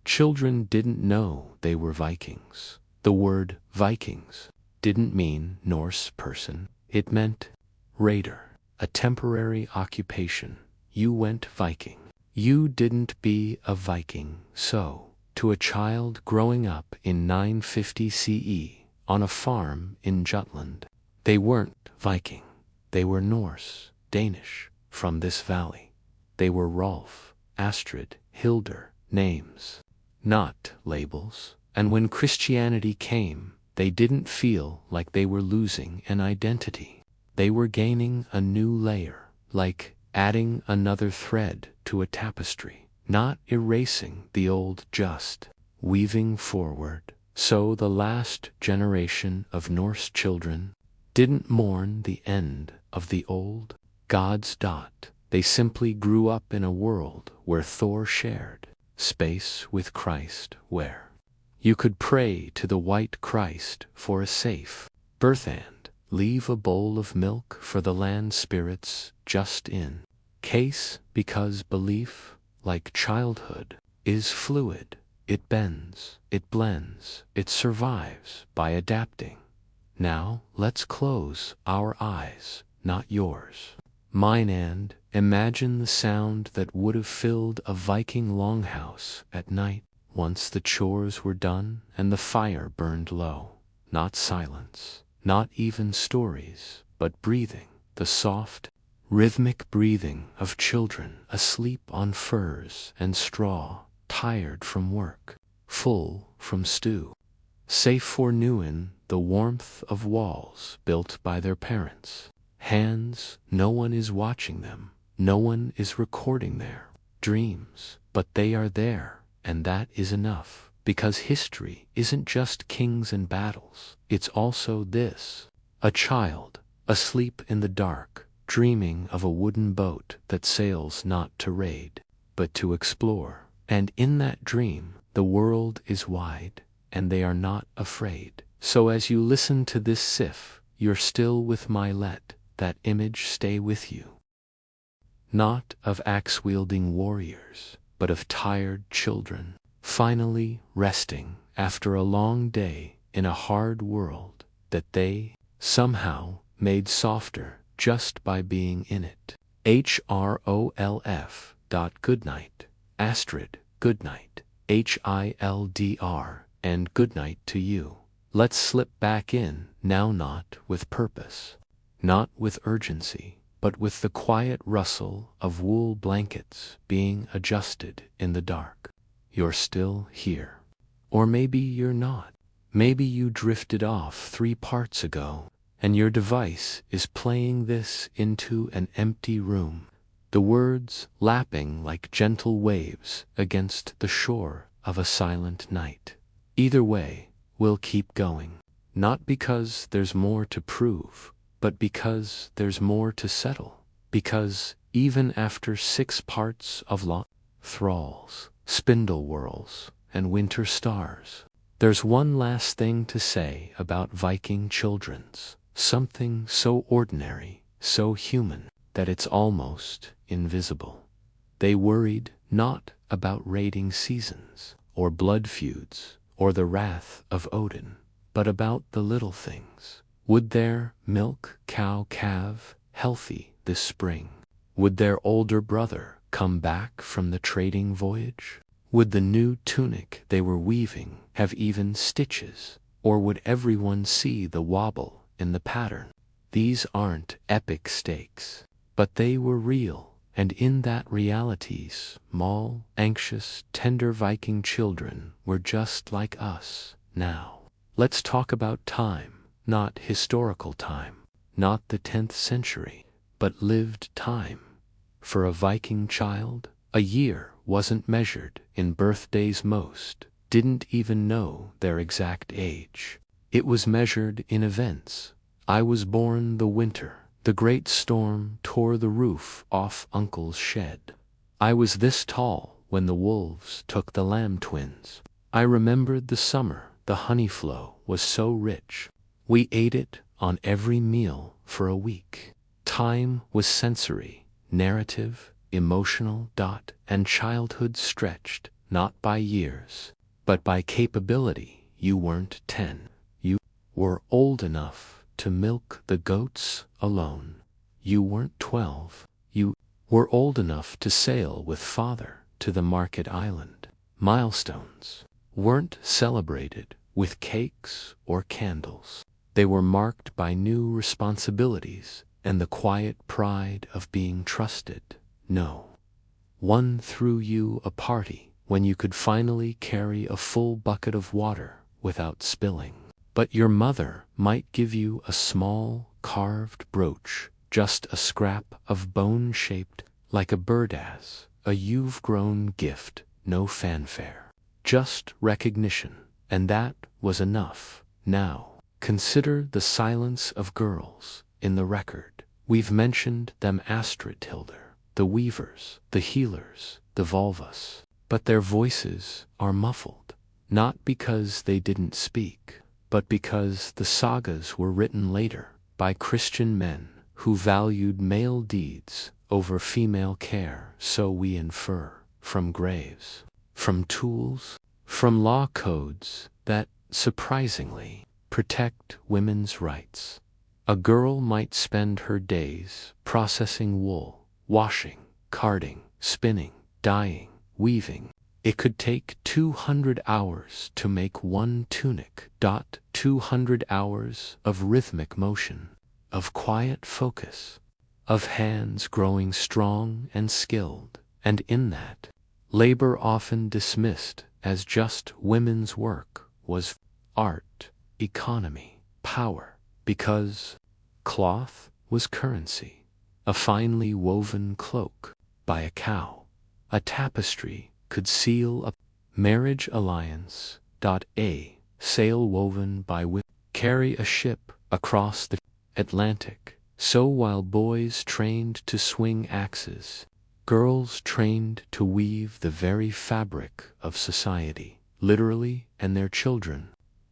children didn't know they were Vikings. The word Vikings didn't mean Norse person, it meant raider, a temporary occupation. You went Viking. You didn't be a Viking. So, to a child growing up in 950 CE on a farm in Jutland, they weren't Viking. They were Norse, Danish, from this valley. They were Rolf, Astrid, Hildur, names, not labels. And when Christianity came, they didn't feel like they were losing an identity. They were gaining a new layer, like adding another thread to a tapestry, not erasing the old, just weaving forward. So the last generation of Norse children didn't mourn the end of the old gods. They simply grew up in a world where Thor shared space with Christ, where you could pray to the white Christ for a safe birth and leave a bowl of milk for the land spirits just in case, because belief, like childhood, is fluid. It bends, it blends, it survives by adapting. Now, let's close our eyes, not yours, mine, and imagine the sound that would have filled a Viking longhouse at night once the chores were done and the fire burned low. Not silence, not even stories, but breathing, the soft, rhythmic breathing of children asleep on furs and straw, tired from work, full from stew, safe for Newen, the warmth of walls built by their parents' hands. No one is watching them, no one is recording their dreams, but they are there, and that is enough, because history isn't just kings and battles, it's also this: a child, asleep in the dark, dreaming of a wooden boat that sails not to raid, but to explore. And in that dream, the world is wide, and they are not afraid. So as you listen to this sif, you're still with my let that image stay with you. Not of axe-wielding warriors, but of tired children, finally resting after a long day in a hard world that they somehow made softer just by being in it. HROLF. Goodnight, Astrid, goodnight, HILDR, and goodnight to you. Let's slip back in, now, not with purpose, not with urgency, but with the quiet rustle of wool blankets being adjusted in the dark. you're still here. Or maybe you're not. Maybe you drifted off 3 parts ago, and your device is playing this into an empty room, the words lapping like gentle waves against the shore of a silent night. Either way, we'll keep going. Not because there's more to prove, but because there's more to settle. Because even after 6 parts of thralls, spindle whirls, and winter stars, there's one last thing to say about Viking children's. Something so ordinary, so human, that it's almost invisible. They worried not about raiding seasons, or blood feuds, or the wrath of Odin, but about the little things. Would their milk cow calve healthy this spring? Would their older brother come back from the trading voyage? Would the new tunic they were weaving have even stitches, or would everyone see the wobble in the pattern? These aren't epic stakes, but they were real, and in that reality, small, anxious, tender Viking children were just like us now. Let's talk about time, not historical time, not the 10th century, but lived time. For a Viking child, a year wasn't measured in birthdays. Most didn't even know their exact age. It was measured in events. I was born the winter the great storm tore the roof off Uncle's shed. I was this tall when the wolves took the lamb twins. I remembered the summer the honey flow was so rich. We ate it on every meal for a week. Time was sensory, narrative, emotional, and childhood stretched, not by years, but by capability. You weren't 10. You were old enough to milk the goats alone. You weren't 12. You were old enough to sail with father to the market island. Milestones weren't celebrated with cakes or candles. They were marked by new responsibilities and the quiet pride of being trusted. No one threw you a party when you could finally carry a full bucket of water without spilling. But your mother might give you a small carved brooch, just a scrap of bone shaped like a bird's, a you've-grown gift, no fanfare, just recognition, and that was enough. Now, consider the silence of girls in the record. We've mentioned them: Astrid, Hilder, the weavers, the healers, the Volvas, but their voices are muffled, not because they didn't speak, but because the sagas were written later by Christian men who valued male deeds over female care. So we infer from graves, from tools, from law codes that, surprisingly, protect women's rights. A girl might spend her days processing wool, washing, carding, spinning, dyeing, weaving. It could take 200 hours to make one tunic. 200 hours of rhythmic motion, of quiet focus, of hands growing strong and skilled, and in that, labor often dismissed as just women's work was art, economy, power, because cloth was currency. A finely woven cloak by a cow, a tapestry could seal a marriage alliance. A sail woven by women carry a ship across the Atlantic. So while boys trained to swing axes, girls trained to weave the very fabric of society, literally, and their children.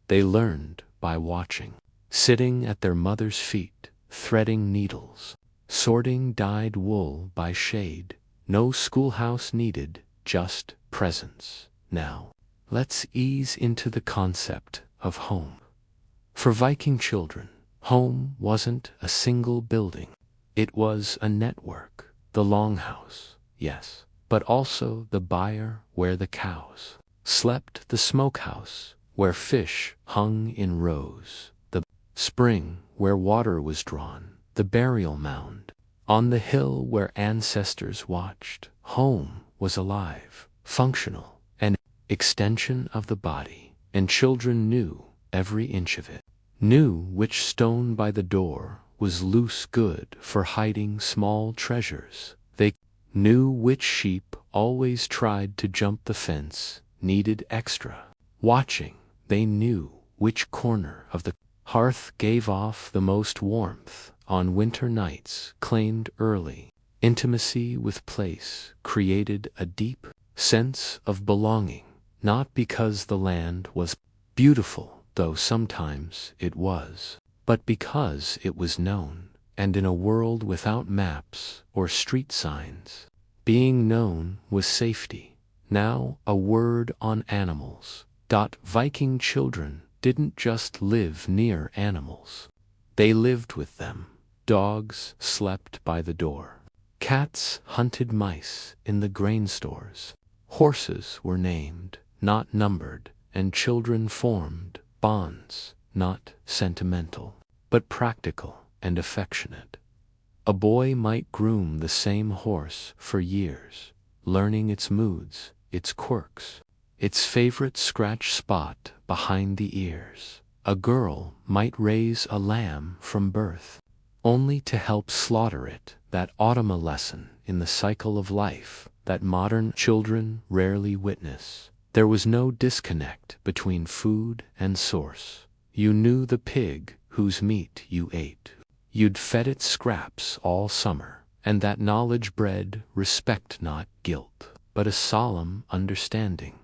They learned by watching, sitting at their mother's feet, threading needles, sorting dyed wool by shade. No schoolhouse needed, just presence. Now, let's ease into the concept of home. For Viking children, home wasn't a single building. It was a network. The longhouse, yes, but also the byre where the cows slept, the smokehouse where fish hung in rows, the spring where water was drawn, the burial mound on the hill where ancestors watched. Home was alive, functional, and extension of the body, and children knew every inch of it, knew which stone by the door was loose good for hiding small treasures. They knew which sheep always tried to jump the fence, needed extra watching. They knew which corner of the hearth gave off the most warmth on winter nights, claimed early intimacy with place, created a deep sense of belonging, not because the land was beautiful, though sometimes it was, but because it was known, and in a world without maps or street signs, being known was safety. Now a word on animals. Viking children didn't just live near animals. They lived with them. Dogs slept by the door. Cats hunted mice in the grain stores. Horses were named, not numbered, and children formed bonds, not sentimental, but practical and affectionate. A boy might groom the same horse for years, learning its moods, its quirks, its favorite scratch spot behind the ears. A girl might raise a lamb from birth, only to help slaughter it, that autumn a lesson in the cycle of life that modern children rarely witness. There was no disconnect between food and source. You knew the pig whose meat you ate. You'd fed it scraps all summer, and that knowledge bred respect, not guilt, but a solemn understanding.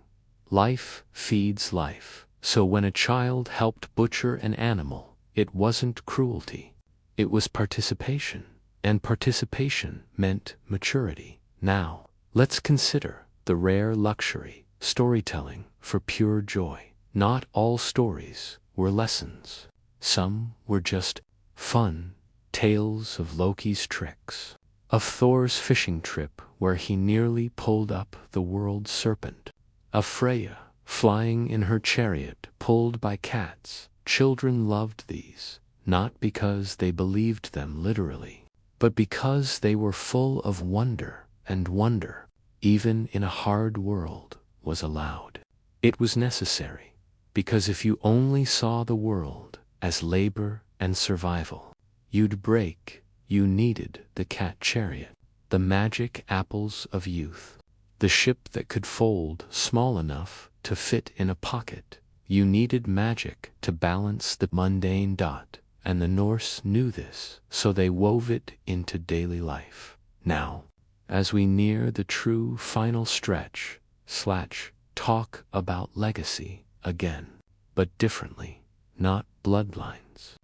Life feeds life, so when a child helped butcher an animal, it wasn't cruelty. It was participation, and participation meant maturity. Now, let's consider the rare luxury, storytelling for pure joy. Not all stories were lessons. Some were just fun, tales of Loki's tricks, of Thor's fishing trip where he nearly pulled up the world serpent, of Freya flying in her chariot pulled by cats. Children loved these, not because they believed them literally, but because they were full of wonder, and wonder, even in a hard world, was allowed. It was necessary, because if you only saw the world as labor and survival, you'd break. You needed the cat chariot, the magic apples of youth, the ship that could fold small enough to fit in a pocket. You needed magic to balance the mundane dot, and the Norse knew this, so they wove it into daily life. Now, as we near the true final stretch, talk about legacy again, but differently. Not bloodlines,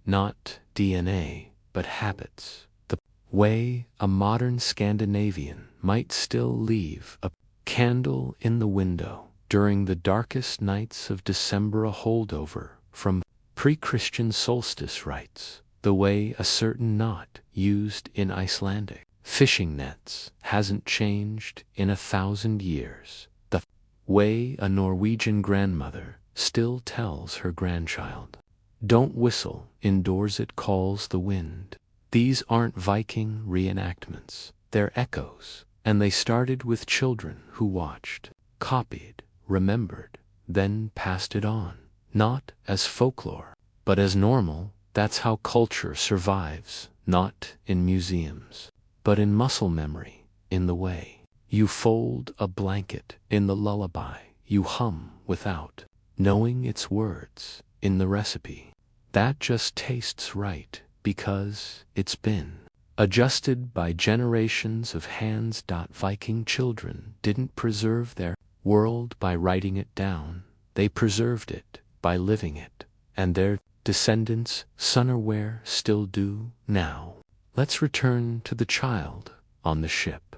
not DNA, but habits. The way a modern Scandinavian might still leave a candle in the window during the darkest nights of December, a holdover from pre-Christian solstice rites. The way a certain knot used in Icelandic fishing nets hasn't changed in 1,000 years. The way a Norwegian grandmother still tells her grandchild, "Don't whistle indoors, it calls the wind." These aren't Viking reenactments, they're echoes, and they started with children who watched, copied, remembered, then passed it on, not as folklore, but as normal. That's how culture survives, not in museums, but in muscle memory, in the way you fold a blanket, in the lullaby you hum without knowing its words, in the recipe that just tastes right because it's been adjusted by generations of hands. Viking children didn't preserve their world by writing it down, they preserved it by living it, and their descendants, Sunnerware, still do now. Let's return to the child on the ship.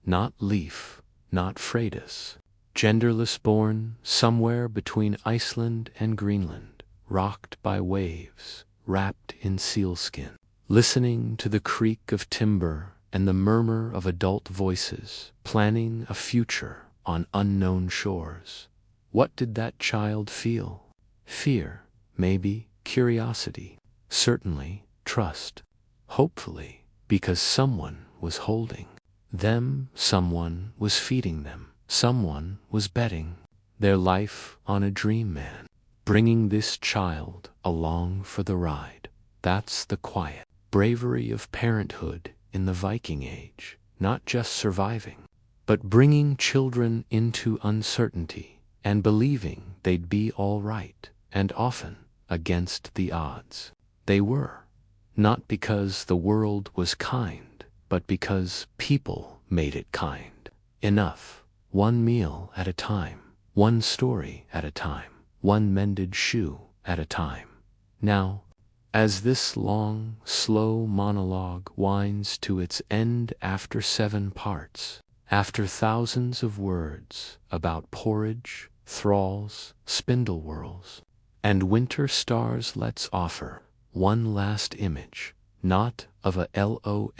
Not Leif, not Freydis, genderless, born somewhere between Iceland and Greenland, rocked by waves, wrapped in sealskin, listening to the creak of timber and the murmur of adult voices, planning a future on unknown shores. What did that child feel? Fear, maybe. Curiosity, certainly. Trust, hopefully, because someone was holding them, someone was feeding them, someone was betting their life on a dream man, bringing this child along for the ride. That's the quiet bravery of parenthood in the Viking Age, not just surviving, but bringing children into uncertainty and believing they'd be all right, and often against the odds. They were, not because the world was kind, but because people made it kind. Enough, one meal at a time, one story at a time, one mended shoe at a time. Now, as this long, slow monologue winds to its end after 7 parts, after thousands of words about porridge, thralls, spindle whorls, and winter stars, let's offer one last image, not of a longship,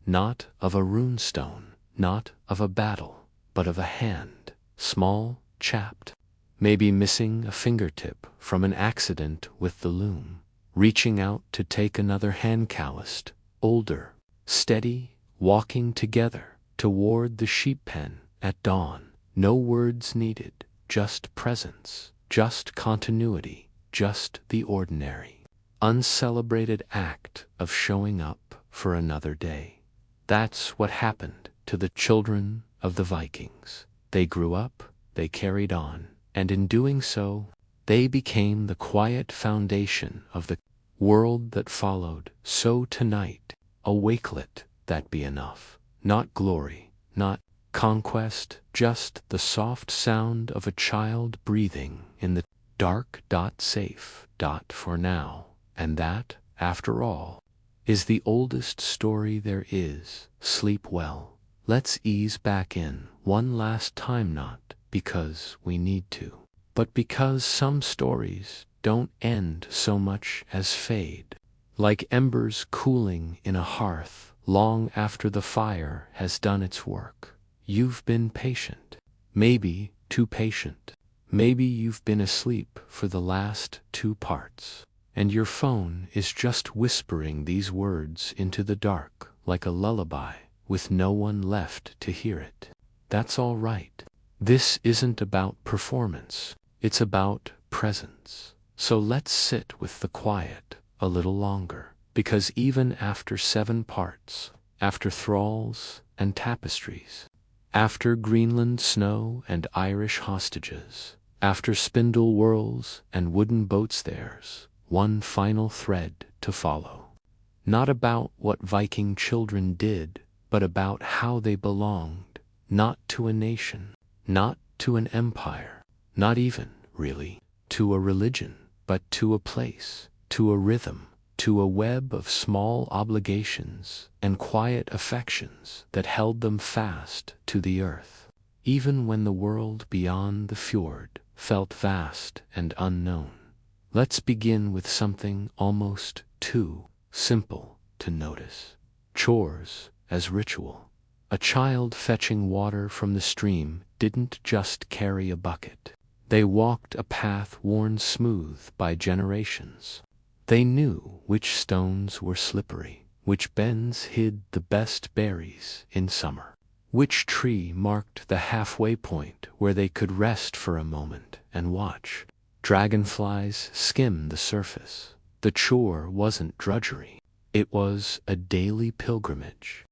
not of a runestone, not of a battle, but of a hand, small, chapped, maybe missing a fingertip from an accident with the loom, reaching out to take another hand, calloused, older, steady, walking together toward the sheep pen at dawn. No words needed, just presence, just continuity, just the ordinary, uncelebrated act of showing up for another day. That's what happened to the children of the Vikings. They grew up, they carried on, and in doing so, they became the quiet foundation of the world that followed. So tonight, a wakelet that be enough, not glory, not conquest, just the soft sound of a child breathing in the dark. Safe. For now, and that, after all, is the oldest story there is. Sleep well. Let's ease back in one last time, not because we need to, but because some stories don't end so much as fade, like embers cooling in a hearth long after the fire has done its work. You've been patient, maybe too patient. Maybe you've been asleep for the last 2 parts, and your phone is just whispering these words into the dark like a lullaby, with no one left to hear it. That's all right. This isn't about performance, it's about presence. So let's sit with the quiet a little longer, because even after 7 parts, after thralls and tapestries, after Greenland snow and Irish hostages, after spindle whorls and wooden boats, there's one final thread to follow. Not about what Viking children did, but about how they belonged, not to a nation, not to an empire, not even, really, to a religion, but to a place, to a rhythm, to a web of small obligations and quiet affections that held them fast to the earth, even when the world beyond the fjord felt vast and unknown. Let's begin with something almost too simple to notice. Chores as ritual. A child fetching water from the stream didn't just carry a bucket. They walked a path worn smooth by generations. They knew which stones were slippery, which bends hid the best berries in summer, which tree marked the halfway point where they could rest for a moment and watch dragonflies skim the surface. The chore wasn't drudgery, it was a daily pilgrimage.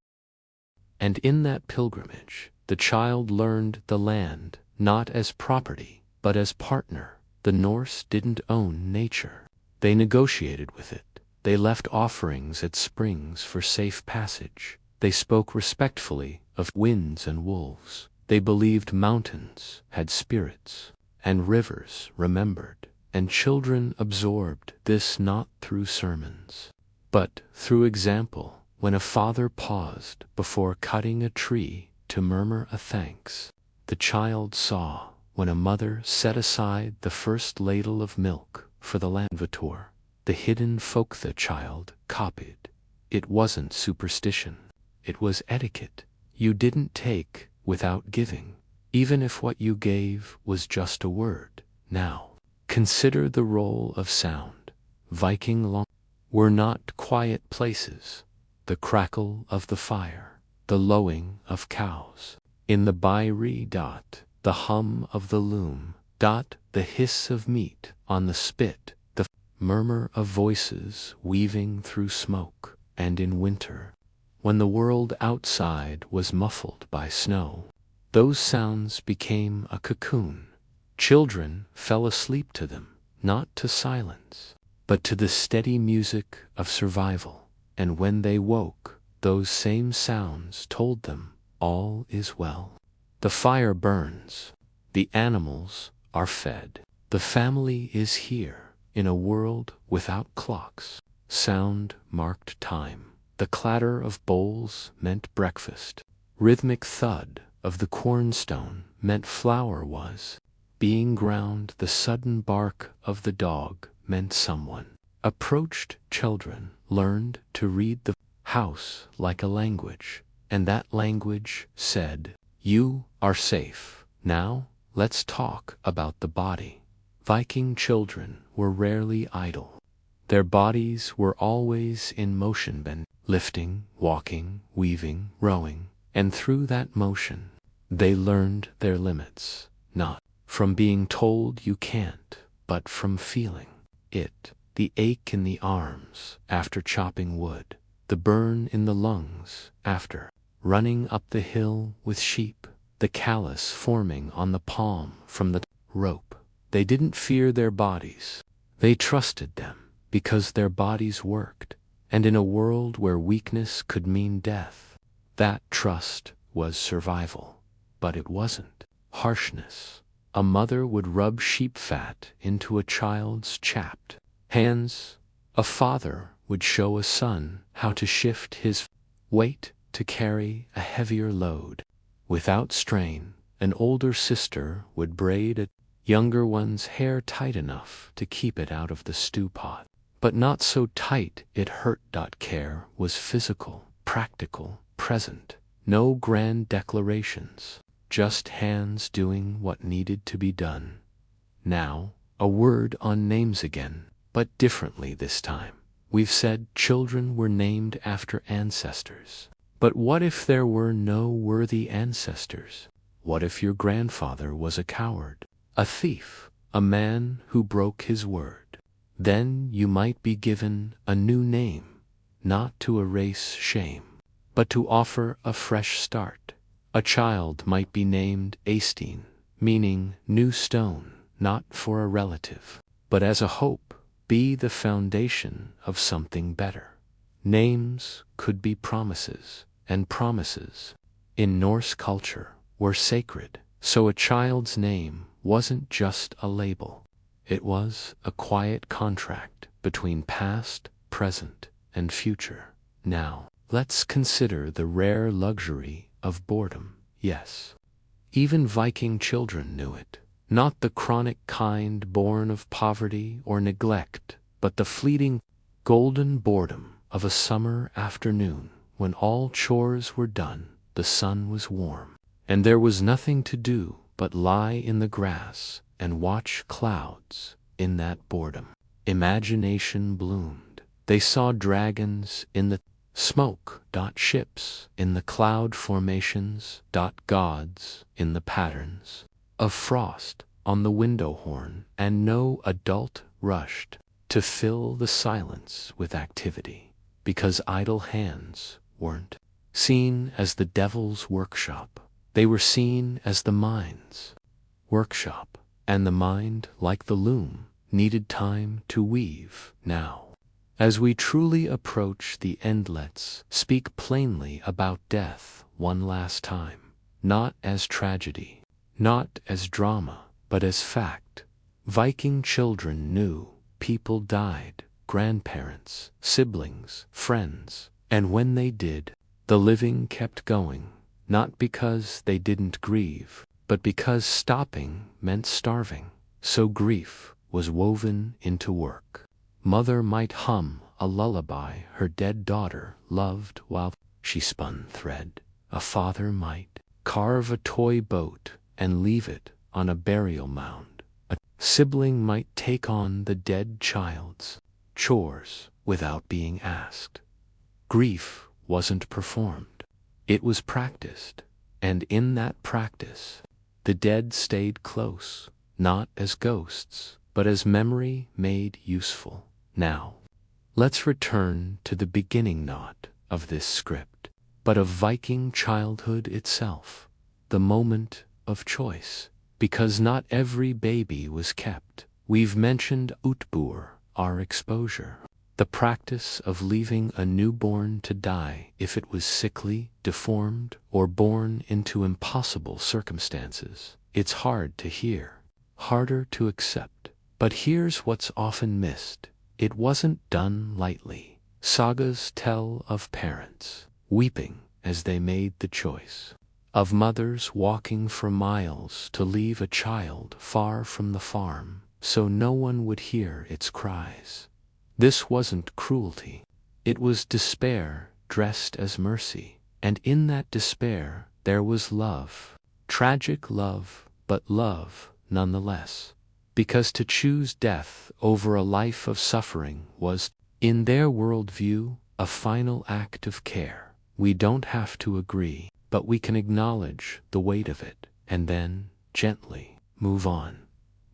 And in that pilgrimage, the child learned the land not as property, but as partner. The Norse didn't own nature. They negotiated with it. They left offerings at springs for safe passage. They spoke respectfully of winds and wolves. They believed mountains had spirits, and rivers remembered, and children absorbed this not through sermons, but through example. When a father paused before cutting a tree to murmur a thanks, the child saw. When a mother set aside the first ladle of milk for the landvator, the hidden folk the child copied. It wasn't superstition, it was etiquette. You didn't take without giving, even if what you gave was just a word. Now, consider the role of sound. Viking long were not quiet places. The crackle of the fire, the lowing of cows, In the byre dot, the hum of the loom, dot, the hiss of meat on the spit, the murmur of voices weaving through smoke, and in winter, when the world outside was muffled by snow, those sounds became a cocoon. Children fell asleep to them, not to silence, but to the steady music of survival, and when they woke, those same sounds told them all is well. The fire burns, the animals are fed, the family is here in a world without clocks. Sound marked time. The clatter of bowls meant breakfast. Rhythmic thud of the cornstone meant flour was being ground. The sudden bark of the dog meant someone approached. Children learned to read the house like a language, and that language said, "You are safe. Now, let's talk about the body." Viking children were rarely idle. Their bodies were always in motion, lifting, walking, weaving, rowing, and through that motion, they learned their limits, not from being told you can't, but from feeling it. The ache in the arms after chopping wood, the burn in the lungs after running up the hill with sheep, the callus forming on the palm from the rope. They didn't fear their bodies. They trusted them because their bodies worked, and in a world where weakness could mean death, that trust was survival. But it wasn't harshness. A mother would rub sheep fat into a child's chapped hands. A father would show a son how to shift his weight to carry a heavier load without strain. An older sister would braid a younger one's hair tight enough to keep it out of the stew pot, but not so tight it hurt. Care was physical, practical, present. No grand declarations, just hands doing what needed to be done. Now, a word on names again, but differently this time. We've said children were named after ancestors. But what if there were no worthy ancestors? What if your grandfather was a coward, a thief, a man who broke his word? Then you might be given a new name, not to erase shame, but to offer a fresh start. A child might be named Astein, meaning new stone, not for a relative, but as a hope, be the foundation of something better. Names could be promises, and promises, in Norse culture, were sacred, so a child's name wasn't just a label. It was a quiet contract between past, present, and future. Now, let's consider the rare luxury of boredom. Yes, even Viking children knew it. Not the chronic kind born of poverty or neglect, but the fleeting, golden boredom of a summer afternoon when all chores were done, the sun was warm, and there was nothing to do but lie in the grass and watch clouds. In that boredom, imagination bloomed. They saw dragons in the smoke, ships in the cloud formations, gods in the patterns of frost on the window horn, and no adult rushed to fill the silence with activity, because idle hands weren't seen as the devil's workshop. They were seen as the mind's workshop, and the mind, like the loom, needed time to weave. Now, as we truly approach the end, let's speak plainly about death one last time, not as tragedy, not as drama, but as fact. Viking children knew people died, grandparents, siblings, friends, and when they did, the living kept going, not because they didn't grieve, but because stopping meant starving. So grief was woven into work. Mother might hum a lullaby her dead daughter loved while she spun thread. A father might carve a toy boat and leave it on a burial mound. A sibling might take on the dead child's chores without being asked. Grief wasn't performed. It was practiced. And in that practice, the dead stayed close, not as ghosts, but as memory made useful. Now, let's return to the beginning not of this script, but of Viking childhood itself, the moment of choice. Because not every baby was kept. We've mentioned utbur, our exposure, the practice of leaving a newborn to die if it was sickly, deformed, or born into impossible circumstances. It's hard to hear, harder to accept. But here's what's often missed. It wasn't done lightly. Sagas tell of parents weeping as they made the choice, of mothers walking for miles to leave a child far from the farm so no one would hear its cries. This wasn't cruelty. It was despair dressed as mercy. And in that despair there was love. Tragic love, but love nonetheless. Because to choose death over a life of suffering was, in their worldview, a final act of care. We don't have to agree, but we can acknowledge the weight of it, and then, gently, move on.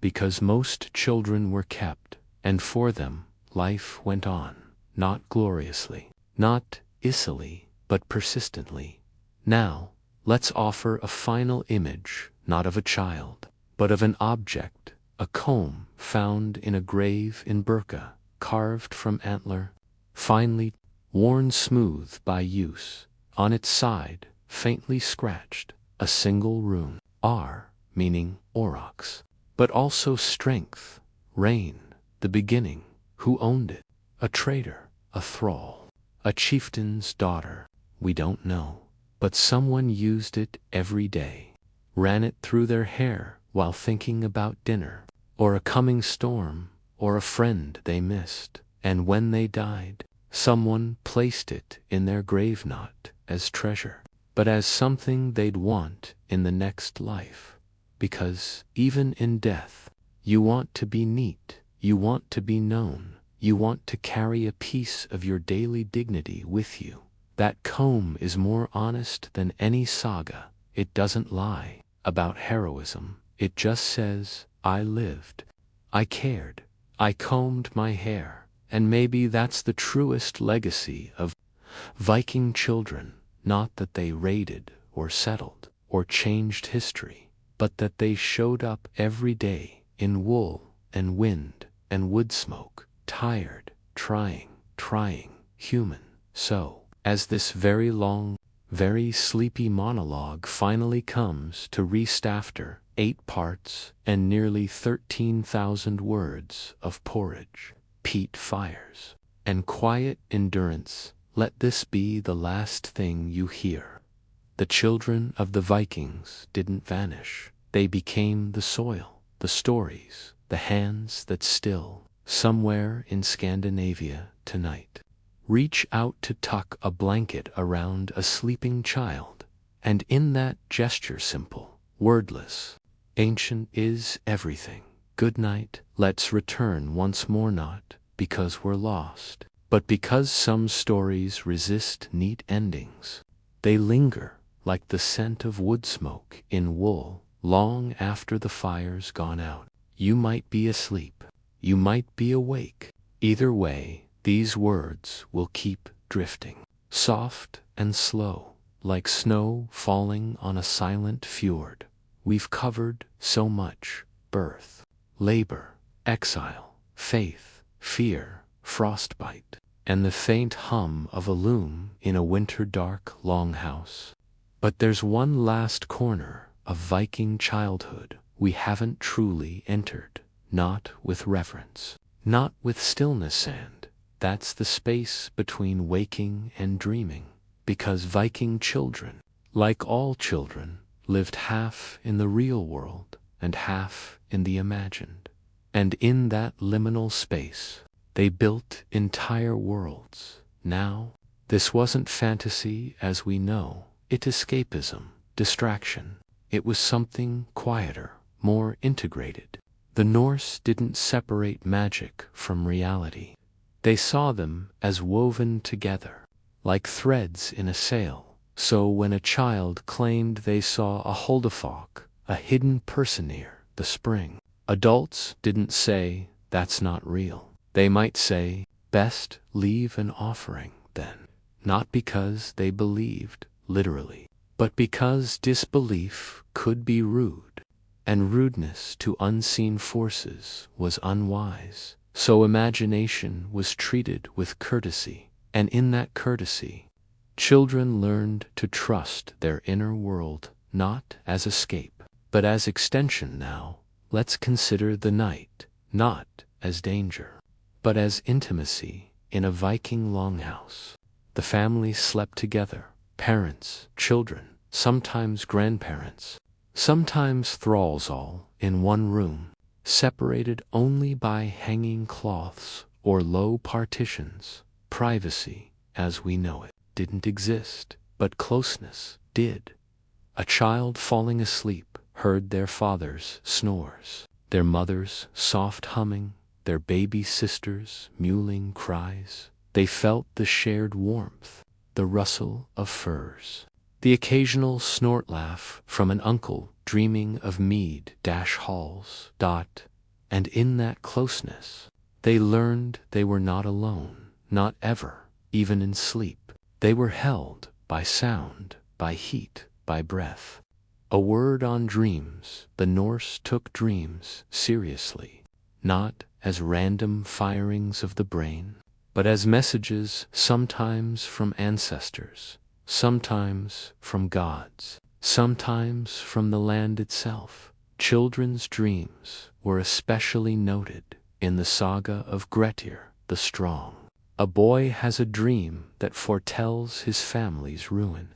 Because most children were kept, and for them, life went on, not gloriously, not icily, but persistently. Now, let's offer a final image, not of a child, but of an object, a comb found in a grave in Burka, carved from antler, finely worn smooth by use, on its side, faintly scratched, a single rune, R, meaning aurochs, but also strength, reign, the beginning. Who owned it? A trader, a thrall, a chieftain's daughter? We don't know, but someone used it every day, ran it through their hair while thinking about dinner, or a coming storm, or a friend they missed, and when they died, someone placed it in their grave not as treasure, but as something they'd want in the next life. Because even in death, you want to be neat, you want to be known, you want to carry a piece of your daily dignity with you. That comb is more honest than any saga. It doesn't lie about heroism. It just says, I lived, I cared, I combed my hair. And maybe that's the truest legacy of Viking children, not that they raided or settled or changed history, but that they showed up every day in wool and wind and wood smoke, tired, trying, human. So, as this very long, very sleepy monologue finally comes to rest after 8 parts and nearly 13,000 words of porridge, peat fires, and quiet endurance, let this be the last thing you hear. The children of the Vikings didn't vanish. They became the soil, the stories, the hands that still, somewhere in Scandinavia tonight, reach out to tuck a blanket around a sleeping child, and in that gesture simple, wordless, ancient is everything. Good night. Let's return once more, not because we're lost, but because some stories resist neat endings. They linger like the scent of wood smoke in wool long after the fire's gone out. You might be asleep, you might be awake. Either way, these words will keep drifting, soft and slow, like snow falling on a silent fjord. We've covered so much: birth, labor, exile, faith, fear, frostbite, and the faint hum of a loom in a winter-dark longhouse. But there's one last corner of Viking childhood we haven't truly entered, not with reverence, not with stillness, and that's the space between waking and dreaming. Because Viking children, like all children, lived half in the real world and half in the imagined. And in that liminal space, they built entire worlds. Now, this wasn't fantasy as we know it, escapism, distraction. It was something quieter, more integrated. The Norse didn't separate magic from reality. They saw them as woven together, like threads in a sail, So when a child claimed they saw a holdafok, a hidden person near the spring, adults didn't say, "That's not real." They might say, "Best leave an offering then." Not because they believed, literally, but because disbelief could be rude, and rudeness to unseen forces was unwise. So imagination was treated with courtesy, and in that courtesy, children learned to trust their inner world, not as escape, but as extension. Now, let's consider the night, not as danger, but as intimacy in a Viking longhouse. The family slept together, parents, children, sometimes grandparents, sometimes thralls, all in one room, separated only by hanging cloths or low partitions. Privacy, as we know it, didn't exist, but closeness did. A child falling asleep heard their father's snores, their mother's soft humming, their baby sister's mewling cries. They felt the shared warmth, the rustle of furs, the occasional snort laugh from an uncle dreaming of mead-halls. And in that closeness, they learned they were not alone, not ever, even in sleep. They were held by sound, by heat, by breath. A word on dreams. The Norse took dreams seriously, not as random firings of the brain, but as messages, sometimes from ancestors, sometimes from gods, sometimes from the land itself. Children's dreams were especially noted in the saga of Grettir the Strong. A boy has a dream that foretells his family's ruin.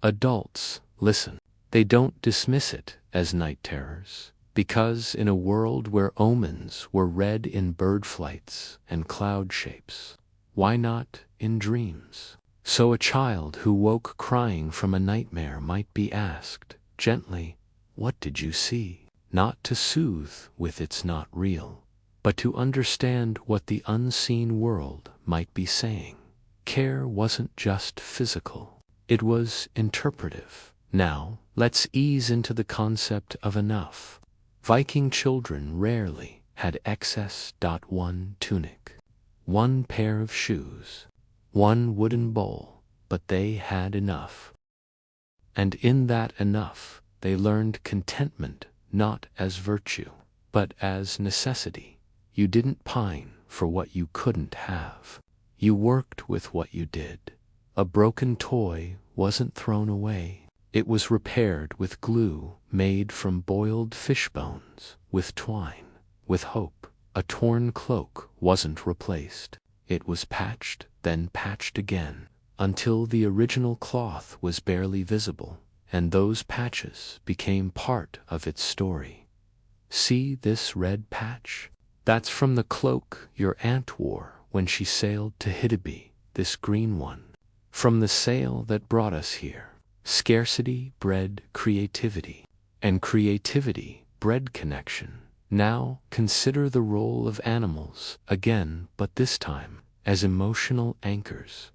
Adults listen. They don't dismiss it as night terrors, because in a world where omens were read in bird flights and cloud shapes, why not in dreams? So a child who woke crying from a nightmare might be asked, gently, "What did you see?" Not to soothe with "it's not real," but to understand what the unseen world might be saying. Care wasn't just physical, it was interpretive. Now, let's ease into the concept of enough. Viking children rarely had excess. One tunic, one pair of shoes, one wooden bowl, but they had enough. And in that enough, they learned contentment not as virtue, but as necessity. You didn't pine for what you couldn't have. You worked with what you did. A broken toy wasn't thrown away. It was repaired with glue made from boiled fish bones, with twine, with hope. A torn cloak wasn't replaced. It was patched, then patched again, until the original cloth was barely visible, and those patches became part of its story. See this red patch? That's from the cloak your aunt wore when she sailed to Hidaby. This green one, from the sail that brought us here. Scarcity bred creativity, and creativity bred connection. Now consider the role of animals again, but this time as emotional anchors.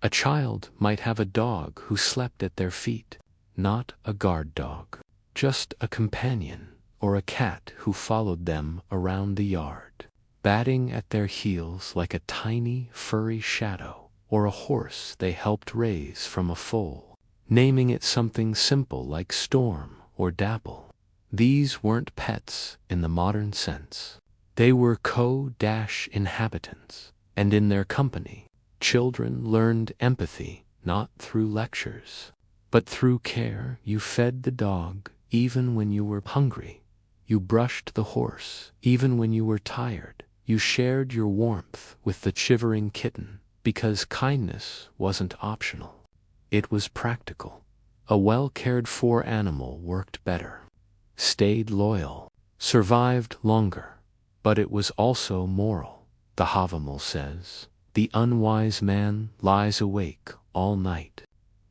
A child might have a dog who slept at their feet, not a guard dog, just a companion, or a cat who followed them around the yard, batting at their heels like a tiny furry shadow, or a horse they helped raise from a foal, naming it something simple like Storm or Dapple. These weren't pets in the modern sense. They were co-inhabitants, and in their company, children learned empathy not through lectures, but through care. You fed the dog even when you were hungry. You brushed the horse even when you were tired. You shared your warmth with the shivering kitten, because kindness wasn't optional. It was practical. A well-cared-for animal worked better, stayed loyal, survived longer, but it was also moral. The Havamal says, "The unwise man lies awake all night,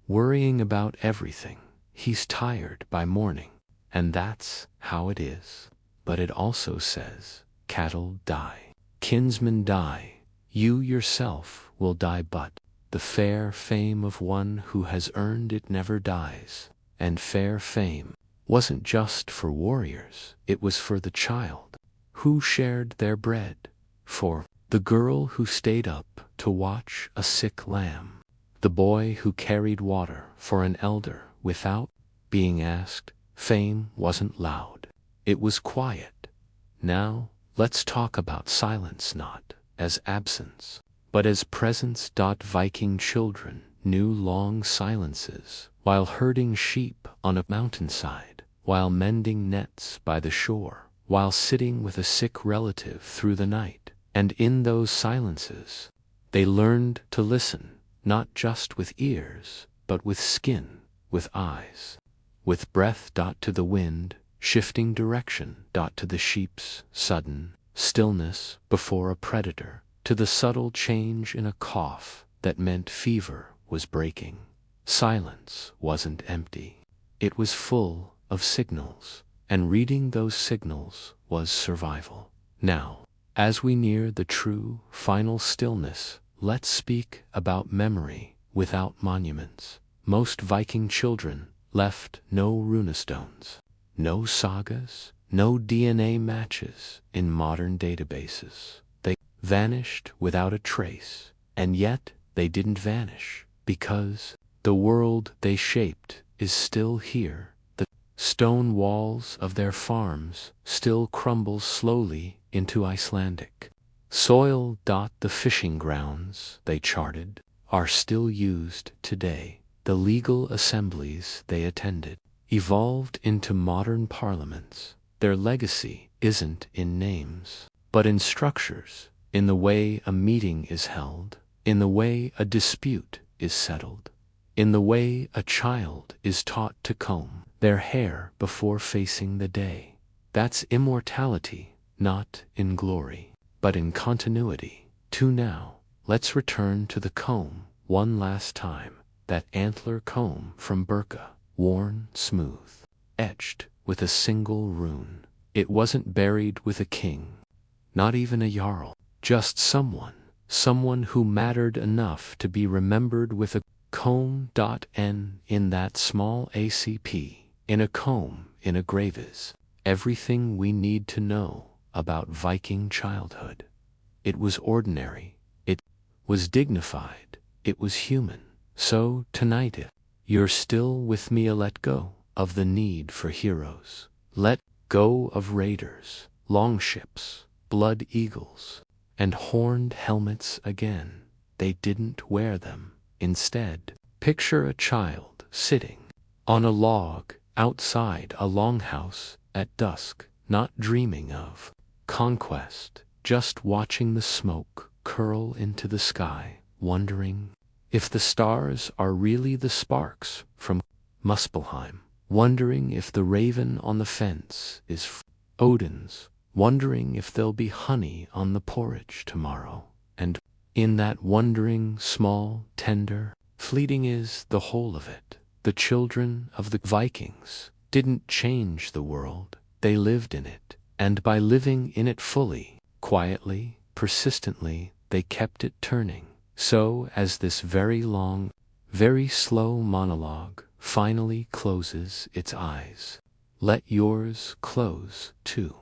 worrying about everything. He's tired by morning." And that's how it is. But it also says, cattle die, kinsmen die, you yourself will die, but the fair fame of one who has earned it never dies. And fair fame wasn't just for warriors, it was for the child who shared their bread, for the girl who stayed up to watch a sick lamb, the boy who carried water for an elder without being asked. Fame wasn't loud, it was quiet. Now, let's talk about silence, not as absence, but as presence. Viking children knew long silences while herding sheep on a mountainside, while mending nets by the shore, while sitting with a sick relative through the night. And in those silences, they learned to listen, not just with ears, but with skin, with eyes, with breath. To the wind, shifting direction. To the sheep's sudden stillness before a predator, to the subtle change in a cough that meant fever was breaking. Silence wasn't empty. It was full of signals, and reading those signals was survival. Now, as we near the true, final stillness, let's speak about memory without monuments. Most Viking children left no runestones, no sagas, no DNA matches in modern databases. They vanished without a trace, and yet they didn't vanish, because the world they shaped is still here. The stone walls of their farms still crumble slowly into Icelandic soil. The fishing grounds they charted are still used today. The legal assemblies they attended evolved into modern parliaments. Their legacy isn't in names, but in structures, in the way a meeting is held, in the way a dispute is settled, in the way a child is taught to comb their hair before facing the day. That's immortality, not in glory, but in continuity. Now, let's return to the comb one last time. That antler comb from Burka, worn smooth, etched with a single rune. It wasn't buried with a king, not even a jarl, just someone who mattered enough to be remembered with a comb. In that small ACP, in a comb, in a grave is everything we need to know about Viking childhood. It was ordinary, it was dignified, it was human. So tonight, if you're still with me, let go of the need for heroes. Let go of raiders, longships, blood eagles, and horned helmets again. They didn't wear them. Instead, picture a child sitting on a log outside a longhouse at dusk, not dreaming of conquest, just watching the smoke curl into the sky, wondering if the stars are really the sparks from Muspelheim, wondering if the raven on the fence is Odin's, wondering if there'll be honey on the porridge tomorrow. And in that wondering, small, tender, fleeting is the whole of it. The children of the Vikings didn't change the world, they lived in it, and by living in it fully, quietly, persistently, they kept it turning. So as this very long, very slow monologue finally closes its eyes, let yours close too.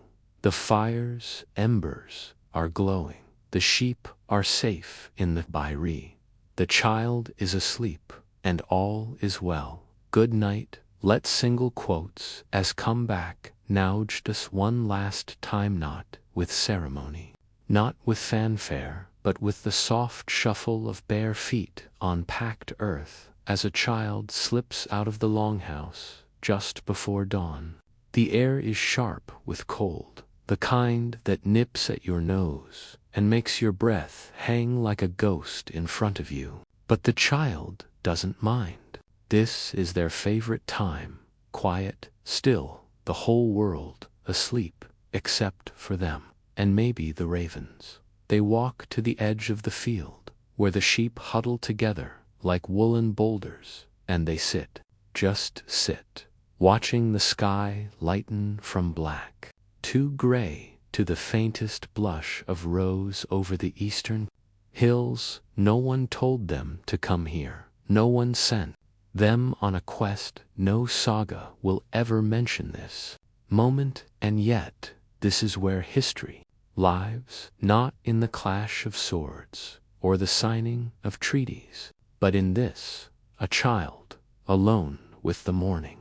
The fire's embers are glowing, the sheep are safe in the byre, the child is asleep, and all is well. Good night. Let single quotes as come back now just one last time, not with ceremony, not with fanfare, but with the soft shuffle of bare feet on packed earth as a child slips out of the longhouse just before dawn. The air is sharp with cold, the kind that nips at your nose and makes your breath hang like a ghost in front of you. But the child doesn't mind. This is their favorite time, quiet, still, the whole world asleep, except for them, and maybe the ravens. They walk to the edge of the field, where the sheep huddle together like woolen boulders, and they sit, just sit, watching the sky lighten from black to gray to the faintest blush of rose over the eastern hills, no one told them to come here. No one sent them on a quest. No saga will ever mention this moment, and yet this is where history lives, not in the clash of swords or the signing of treaties, but in this, a child, alone with the morning,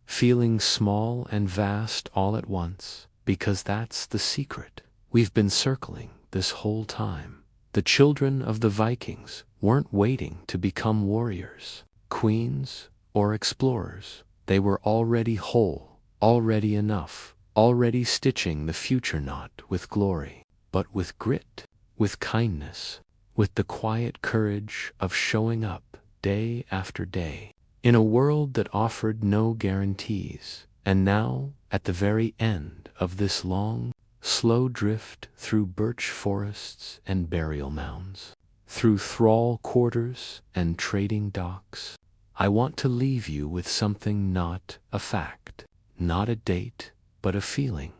feeling small and vast all at once, because that's the secret we've been circling this whole time. The children of the Vikings weren't waiting to become warriors, queens, or explorers. They were already whole, already enough, already stitching the future knot with glory, but with grit, with kindness, with the quiet courage of showing up day after day in a world that offered no guarantees. And now, at the very end of this long, slow drift through birch forests and burial mounds, through thrall quarters and trading docks, I want to leave you with something, not a fact, not a date, but a feeling,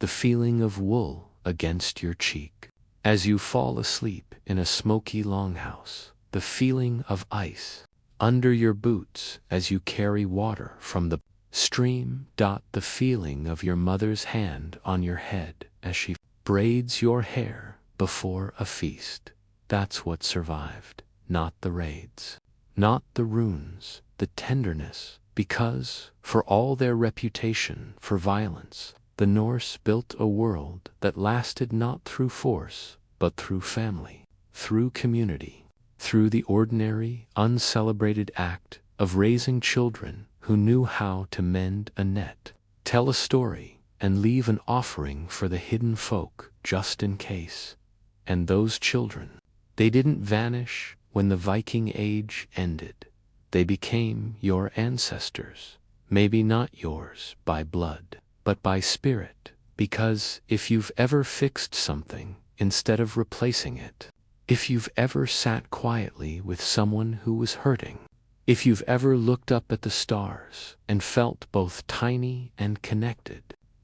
the feeling of wool against your cheek as you fall asleep in a smoky longhouse, the feeling of ice under your boots as you carry water from the stream. The feeling of your mother's hand on your head as she braids your hair before a feast. That's what survived, not the raids, not the runes, the tenderness, because, for all their reputation for violence, the Norse built a world that lasted not through force, but through family, through community, through the ordinary, uncelebrated act of raising children who knew how to mend a net, tell a story, and leave an offering for the hidden folk just in case. And those children, they didn't vanish when the Viking Age ended. They became your ancestors, maybe not yours by blood, but by spirit, because if you've ever fixed something instead of replacing it, if you've ever sat quietly with someone who was hurting, if you've ever looked up at the stars and felt both tiny and connected,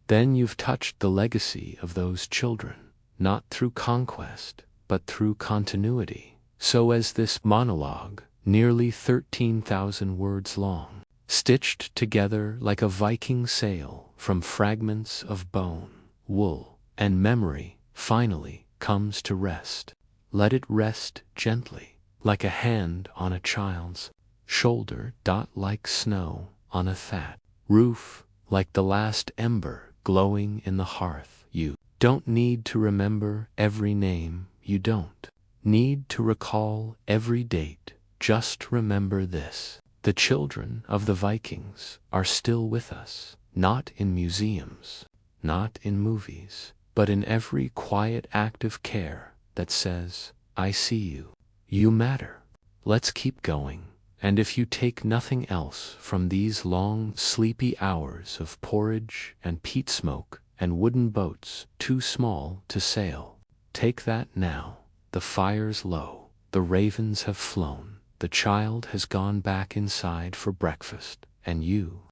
then you've touched the legacy of those children, not through conquest, but through continuity. So as this monologue, nearly 13,000 words long, stitched together like a Viking sail from fragments of bone, wool, and memory, finally comes to rest, let it rest gently, like a hand on a child's shoulder. Like snow on a thatched roof, like the last ember glowing in the hearth. You don't need to remember every name, you don't need to recall every date, just remember this: the children of the Vikings are still with us, not in museums, not in movies, but in every quiet act of care that says, I see you, you matter, let's keep going. And if you take nothing else from these long, sleepy hours of porridge and peat smoke and wooden boats too small to sail, take that now. The fire's low, the ravens have flown, the child has gone back inside for breakfast, and you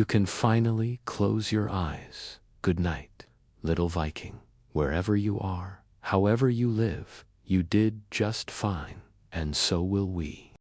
can finally close your eyes. Good night, little Viking. Wherever you are, however you live, you did just fine, and so will we.